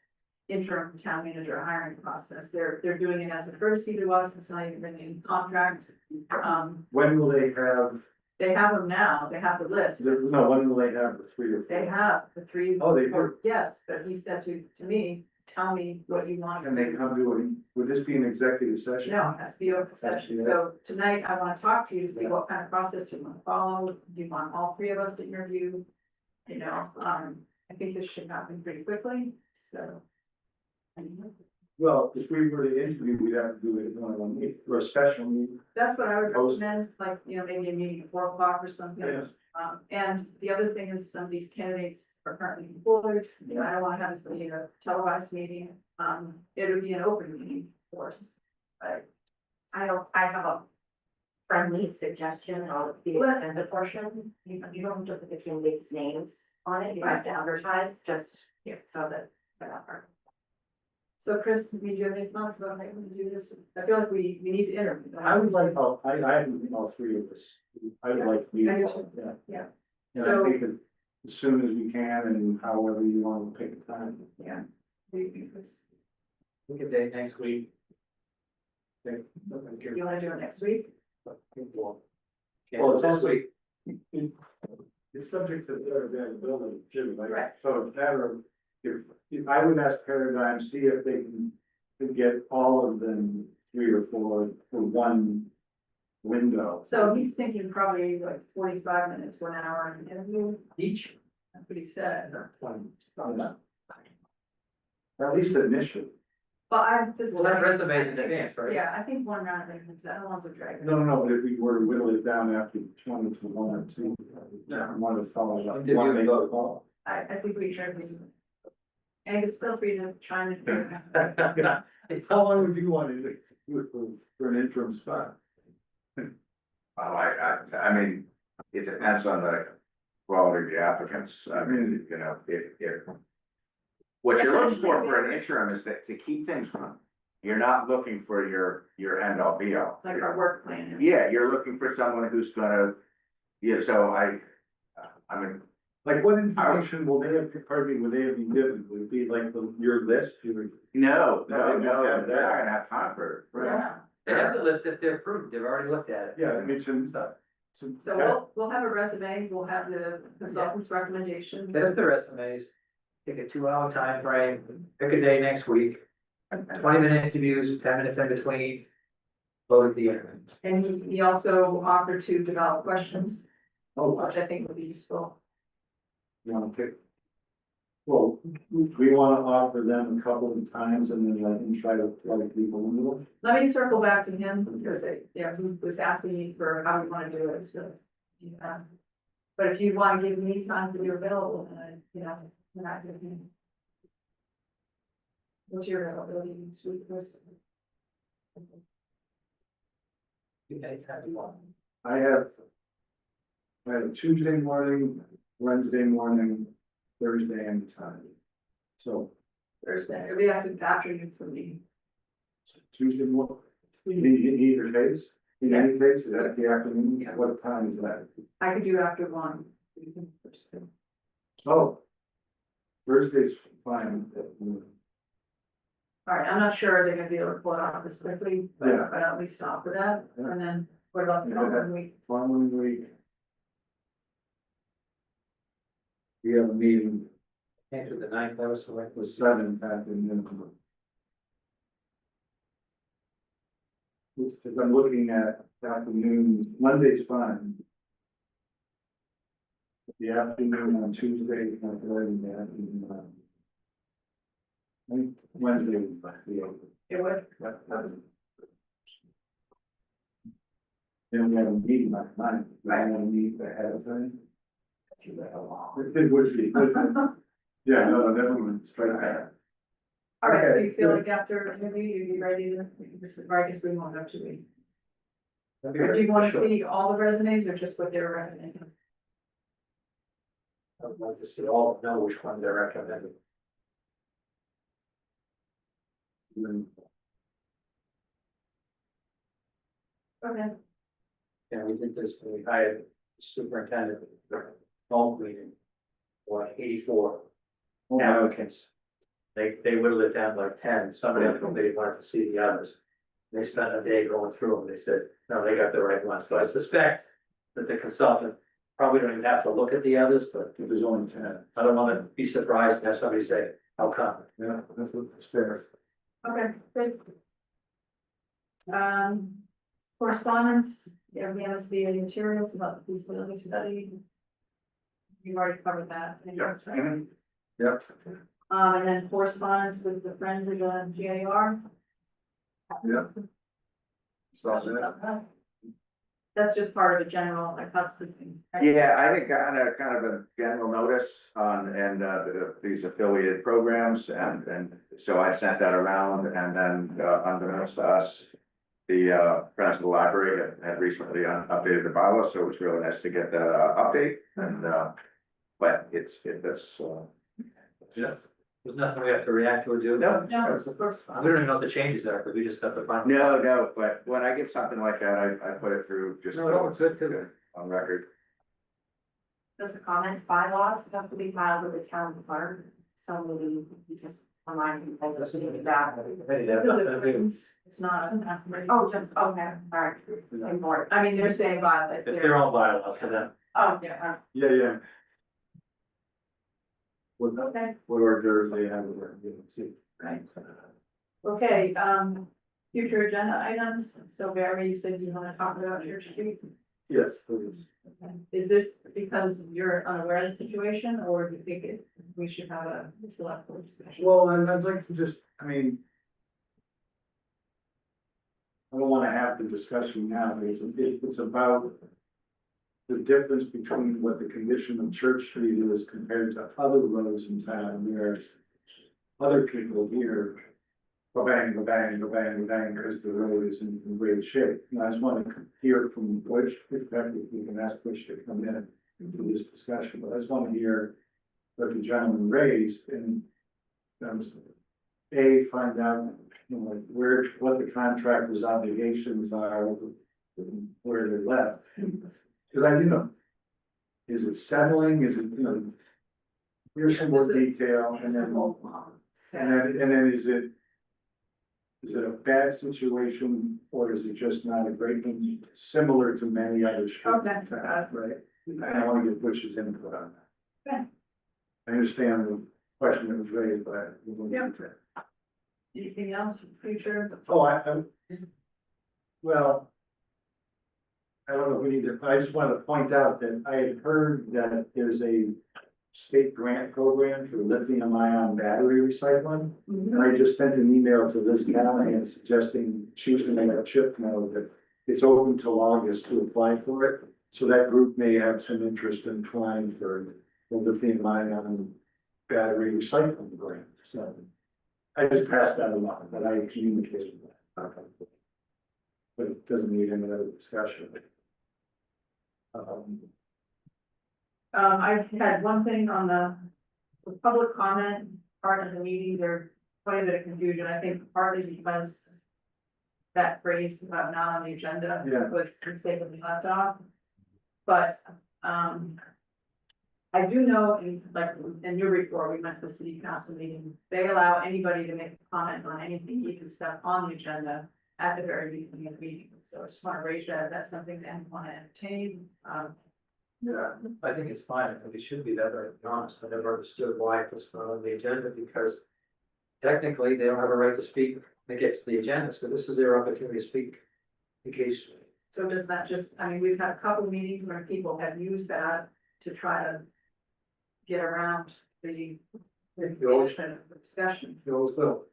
Speaker 2: interim town manager hiring process. They're doing it as a courtesy to us, it's not even really in contract.
Speaker 4: When will they have,
Speaker 2: They have them now, they have the list.
Speaker 4: no, when will they have the 3 or 4?
Speaker 2: They have the 3.
Speaker 4: Oh, they do?
Speaker 2: Yes, but he said to me, tell me what you want.
Speaker 4: Can they come to it? Would this be an executive session?
Speaker 2: No, it has to be open session. So tonight I wanna talk to you to see what kind of process you wanna follow. Do you want all 3 of us to interview? You know, I think this should happen pretty quickly, so.
Speaker 4: Well, if we were to interview, we'd have to do it in one meeting, or a special meeting.
Speaker 2: That's what I would
Speaker 4: Post.
Speaker 2: recommend, like, you know, maybe a meeting at 4 o'clock or something.
Speaker 4: Yeah.
Speaker 2: And the other thing is some of these candidates are currently employed, you know, I don't wanna have this be a televised meeting, it would be an open meeting, of course. But
Speaker 6: I have a friendly suggestion on the agenda portion. You don't have to put the candidates' names on it, you have to advertise, just, so that.
Speaker 2: So Chris, do you have any thoughts about how we do this? I feel like we need to interview.
Speaker 4: I would like all, I would meet all 3 of us. I would like to meet
Speaker 2: I do
Speaker 4: all,
Speaker 2: too.
Speaker 4: yeah.
Speaker 2: Yeah.
Speaker 4: And
Speaker 2: So-
Speaker 4: I think that as soon as we can and however you want to pick a time.
Speaker 2: Yeah. We-
Speaker 5: We could date next week.
Speaker 2: You wanna do it next week?
Speaker 4: Well,
Speaker 5: Yeah,
Speaker 4: it's
Speaker 5: this
Speaker 4: also,
Speaker 5: week.
Speaker 4: it's subject to their availability too,
Speaker 2: Right.
Speaker 4: right? So it's a matter of, if I would ask Paradigm, see if they can get all of them 3 or 4 for one window.
Speaker 2: So he's thinking probably like 45 minutes to an hour in interview,
Speaker 5: Each.
Speaker 2: that's what he said.
Speaker 4: At least initially.
Speaker 2: But this is.
Speaker 5: We'll have resumes in advance, right?
Speaker 2: Yeah, I think 1 round of interviews, I don't want to drag it.
Speaker 4: No, but if we were to whittle it down after 20 to 1 or 2, I wanted to follow up.
Speaker 5: Interview
Speaker 4: wanna
Speaker 5: and
Speaker 4: make
Speaker 5: vote.
Speaker 4: the call.
Speaker 2: I think we should. Angus, feel free to chime in.
Speaker 4: How long would you want to do for an interim spot?
Speaker 1: I mean, it depends on the quality of the applicants. I mean, you know, if. What you're looking for an interim is that to keep things running. You're not looking for your end all be all.
Speaker 2: Like our work plan.
Speaker 1: Yeah, you're looking for someone who's gonna, so I mean,
Speaker 4: Like, what information will they have, pardon me, will they have been given? Would it be like your list?
Speaker 1: no,
Speaker 4: No,
Speaker 1: they're not
Speaker 4: yeah,
Speaker 1: gonna have time for.
Speaker 2: Yeah,
Speaker 5: They have the list if they're approved, they've already looked at it.
Speaker 4: Yeah, I mean,
Speaker 5: So,
Speaker 2: so we'll have a resume, we'll have the consultant's recommendation.
Speaker 5: there's the resumes, take a 2-hour time frame. Pick a day next week, 20-minute interviews, 10 minutes in between. Vote at the end.
Speaker 2: And he also offered to develop questions,
Speaker 4: Oh,
Speaker 2: which I think would be useful.
Speaker 4: you want to pick? Well, we wanna offer them a couple of times and then try to plug people into it.
Speaker 2: Let me circle back to him because he was asking me for how we wanna do it, so. Yeah. But if you wanna give me time to be available, then then I can. What's your availability next week, Chris?
Speaker 5: Anytime you want.
Speaker 4: I have Tuesday morning, Wednesday morning, Thursday anytime. So
Speaker 2: Thursday, it'll be afternoon for me.
Speaker 4: Tuesday morning, in either case, in any case, is that the afternoon?
Speaker 2: Yeah.
Speaker 4: What time is that?
Speaker 2: I could do after 1.
Speaker 4: Oh. Thursday's fine.
Speaker 2: All right, I'm not sure they're gonna be able to pull it off this quickly, but
Speaker 4: Yeah.
Speaker 2: but at least stop for that,
Speaker 4: Yeah.
Speaker 2: and then what about the following week?
Speaker 4: Following week. We have a meeting
Speaker 5: Can't do the 9th, I was selected.
Speaker 4: the 7th afternoon. If I'm looking at afternoon, Monday's fine. The afternoon on Tuesday, not early in the afternoon. I think Wednesday is fine.
Speaker 2: It would,
Speaker 4: Then we have a meeting like mine, I want to meet ahead of time. It would be. Yeah, no, never straight back.
Speaker 2: all right, so
Speaker 4: Okay,
Speaker 2: you feel
Speaker 4: good.
Speaker 2: like after maybe you'd be ready to, or I guess we won't have to wait.
Speaker 5: That'd be
Speaker 2: Or do
Speaker 5: great.
Speaker 2: you wanna
Speaker 5: Sure.
Speaker 2: see all the resumes or just what they're recommending?
Speaker 5: I'd like to see all, know which ones they're recommending.
Speaker 2: Okay,
Speaker 5: And we did this, when we hired superintendent, home cleaning. Or 84 applicants. They whittled it down to like 10, somebody on the committee wanted to see the others. They spent a day going through them, they said, no, they got the right one, so I suspect that the consultant probably don't even have to look at the others, but
Speaker 4: If there's only 10.
Speaker 5: I don't wanna be surprised and have somebody say, how come?
Speaker 4: Yeah, that's fair.
Speaker 2: okay, good. Correspondence, you have the MSBA materials about the feasibility study. You've already covered that, I think that's right.
Speaker 4: Yep.
Speaker 2: And then correspondence with the friends of the GAR.
Speaker 4: Yep. Saw that.
Speaker 2: That's just part of a general, like, housekeeping. right?
Speaker 1: Yeah, I think kind of a general notice on, and, these affiliated programs, and so I sent that around, and then, unbeknownst to us, the, Friends of the Library had recently updated the bylaws, so it was really nice to get that, update, and, but it's,
Speaker 5: Yeah. There's nothing we have to react to or do.
Speaker 1: No,
Speaker 2: No, of course.
Speaker 5: We don't even know what the changes are, because we just got the final.
Speaker 1: no, but when I get something like that, I put it through just.
Speaker 5: No, no, it's good too.
Speaker 1: On record.
Speaker 6: Just a comment, bylaws have to be filed with the town clerk, so maybe you just remind people to do that.
Speaker 5: Hey, that's nothing to do.
Speaker 2: It's not.
Speaker 6: Oh, just, okay, all right, same board.
Speaker 2: I mean, they're saying violence.
Speaker 5: It's their own bylaws for them.
Speaker 6: Oh,
Speaker 2: Yeah,
Speaker 4: Yeah.
Speaker 2: okay,
Speaker 4: What orders they have, see.
Speaker 2: right. Okay, future agenda items, so Barry, you said you wanna talk about Church Street.
Speaker 4: Yes, please.
Speaker 2: Okay. Is this because you're unaware of the situation, or do you think we should have a select board discussion?
Speaker 4: Well, and I'd like to just, I mean. I don't wanna have the discussion now, but it's about. The difference between what the condition of Church Street is compared to other roads in town where. Other people here. Go bang, go bang, go bang, go bang, because the road is in great shape. And I just wanna hear from Butch, if we can ask Butch to come in for this discussion, but I just wanna hear. What the gentleman raised and. Find out, like, what the contractor's obligations are, where they're left. Cause is it settling, is it, here's some more detail, and then is it. Is it a bad situation, or is it just not a great one, similar to many other streets in town, right? And I wanna get Butch's input on that.
Speaker 2: Okay.
Speaker 4: I understand the question that was raised, but.
Speaker 2: Anything else for future?
Speaker 4: Well. I don't know if we need to, I just wanted to point out that I had heard that there's a state grant program for lithium ion battery recycling.
Speaker 2: Mhm.
Speaker 4: And I just sent an email to Liz Callahan suggesting she was gonna let a Chip know that it's open till August to apply for it. So that group may have some interest in applying for the lithium ion battery recycling grant, so. I just passed that along, that I communicated that. But it doesn't need any other discussion.
Speaker 2: I had one thing on the public comment part of the meeting, there's quite a bit of confusion, I think partly because that phrase about not on the agenda
Speaker 4: Yeah.
Speaker 2: was mistakenly left off. But, I do know in Newburyport, we went to the city council meeting, they allow anybody to make a comment on anything, even stuff on the agenda at the very beginning of the meeting. So I just want to raise that, that's something that I want to entertain.
Speaker 5: Yeah, I think it's fine, I think it should be that, to be honest, I never understood why it was not on the agenda, because technically, they don't have a right to speak when it gets to the agenda, so this is their opportunity to speak. In case,
Speaker 2: So does that just, I mean, we've had a couple of meetings where people have used that to try to get around the discussion.
Speaker 5: you always will.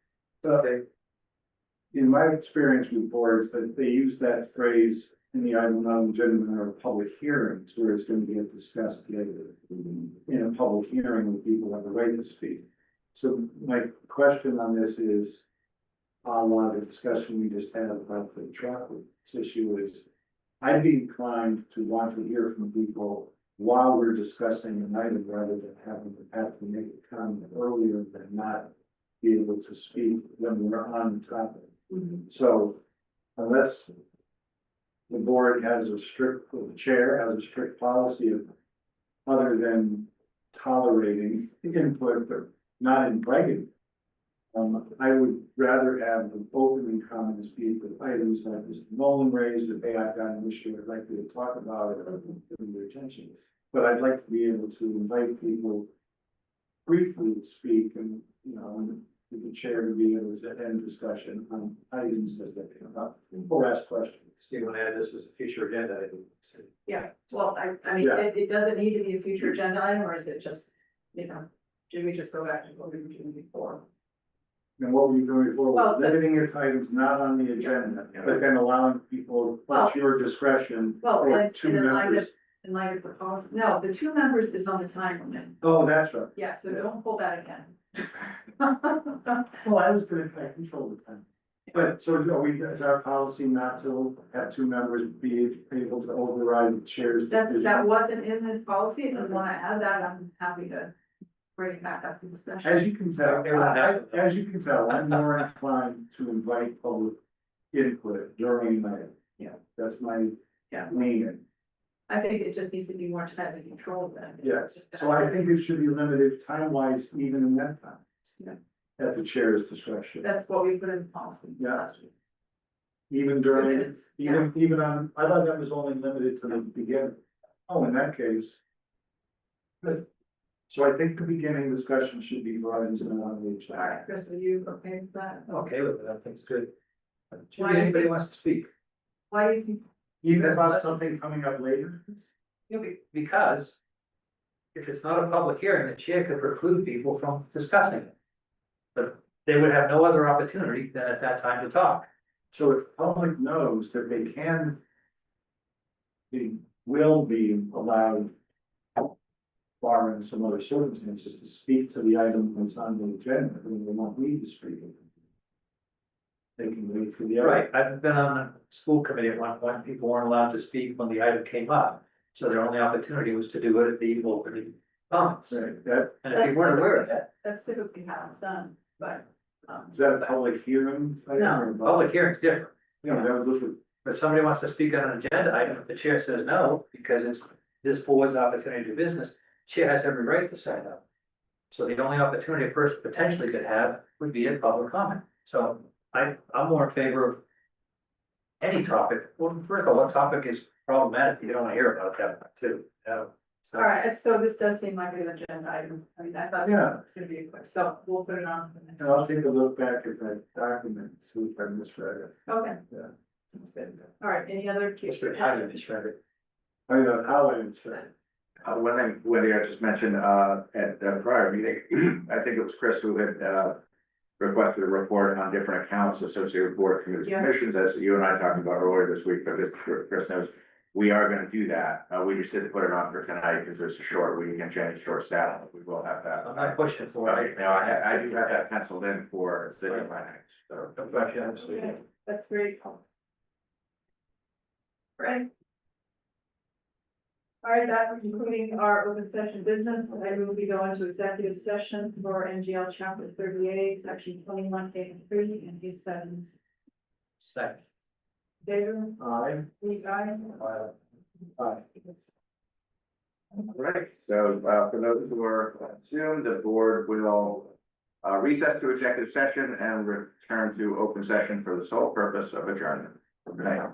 Speaker 4: Okay. In my experience with boards, that they use that phrase in the item on agenda or public hearings where it's going to get discussed later. In a public hearing where people have the right to speak. So my question on this is, a lot of the discussion we just had about the traffic issue is, I'd be inclined to want to hear from people while we're discussing an item rather than having to have to make a comment earlier than not be able to speak when we're on the topic. So unless the board has a strict, the chair has a strict policy of other than tolerating input, but not inviting. I would rather have the opening comments be with items like Mr. Nolan raised, if hey, I've got an issue I'd like you to talk about it, or give your attention. But I'd like to be able to invite people briefly to speak and, you know, and the chair to be able to end discussion on items as they come up or ask questions.
Speaker 5: Steve, want to add this as a future agenda item?
Speaker 2: Yeah, well, I mean,
Speaker 4: Yeah.
Speaker 2: it doesn't need to be a future agenda item, or is it just, you know, should we just go back to what we were doing before?
Speaker 4: And what were you doing before,
Speaker 2: Well,
Speaker 4: limiting your items not on the agenda, but then allowing people, at your discretion,
Speaker 2: Well,
Speaker 4: or
Speaker 2: and
Speaker 4: two
Speaker 2: in light
Speaker 4: members.
Speaker 2: of, in light of the policy, no, the 2 members is on the time limit,
Speaker 4: Oh, that's right.
Speaker 2: yeah, so don't pull that again.
Speaker 4: Well, I was gonna, I control the time. But so are we, is our policy not to have 2 members be able to override the chair's decision?
Speaker 2: That wasn't in the policy, if you wanna add that, I'm happy to bring it back up to discussion.
Speaker 4: As you can tell, as you can tell, I'm more inclined to invite public input during my,
Speaker 2: Yeah.
Speaker 4: that's my
Speaker 2: Yeah.
Speaker 4: leaning.
Speaker 2: I think it just needs to be more tightly controlled then.
Speaker 4: Yes, so I think it should be limited time-wise even in that time.
Speaker 2: Yeah.
Speaker 4: At the chair's discretion,
Speaker 2: That's what we put in the policy
Speaker 4: Yeah.
Speaker 2: last week.
Speaker 4: even during,
Speaker 2: minutes, yeah.
Speaker 4: even on, I thought that was only limited to the beginning. Oh, in that case. Good. So I think the beginning discussion should be brought into the on the
Speaker 2: All
Speaker 4: agenda.
Speaker 2: right, Chris, are you okay with that?
Speaker 5: Okay with it, I think it's good. Should
Speaker 2: Why do you
Speaker 5: anybody
Speaker 2: think-
Speaker 5: wants to speak?
Speaker 2: Why do you think?
Speaker 4: Even about something coming up later?
Speaker 5: Because if it's not a public hearing, the chair could preclude people from discussing it. But they would have no other opportunity than at that time to talk.
Speaker 4: So if public knows that they can. They will be allowed. Barring some other circumstances to speak to the item that's on the agenda, then they won't need to speak. They can wait for the.
Speaker 5: Right, I've been on the school committee at one point, people weren't allowed to speak when the item came up. So their only opportunity was to do it at the opening comments.
Speaker 4: Right, that,
Speaker 5: And if you weren't aware of that,
Speaker 2: That's typically how it's done, but,
Speaker 4: is that a public hearing? item or a
Speaker 5: public hearing's different.
Speaker 4: You know, that was,
Speaker 5: But somebody wants to speak on an agenda item, if the chair says no, because it's this board's opportunity to do business, chair has every right to say no. So the only opportunity a person potentially could have would be a public comment. So I'm more in favor of any topic. Well, first of all, what topic is problematic that you don't want to hear about that too? So-
Speaker 2: all right, so this does seem like an agenda item, I mean, I thought
Speaker 4: Yeah.
Speaker 2: it's gonna be a quick, so we'll put it on for the next.
Speaker 4: and I'll take a look back at that document, and see if I misread it.
Speaker 2: Okay.
Speaker 4: Yeah.
Speaker 2: Sounds good, all right, any other?
Speaker 5: Just how you misread it.
Speaker 4: I don't know how I misread it.
Speaker 1: One thing, Wendy, I just mentioned, at the prior meeting, I think it was Chris who had, requested a report on different accounts associated with board committees and
Speaker 2: Yeah.
Speaker 1: commissions, as you and I talked about earlier this week, but just for Chris knows, we are gonna do that. We just didn't put it on for tonight because it's a short week and Jenny's short staff. We will have that.
Speaker 5: I'm not pushing for
Speaker 1: Okay,
Speaker 5: it.
Speaker 1: now I do have that penciled in for city finance, so.
Speaker 2: Okay, that's great. Right. All right, that concluding our open session business, I move we go into executive session for NGL chapter 38, section 21A3 and A7.
Speaker 5: Second.
Speaker 2: David,
Speaker 5: Aye.
Speaker 2: Lee, aye.
Speaker 1: Right, so, for those who are on Zoom, the board will recess to executive session and return to open session for the sole purpose of adjournment. Good night.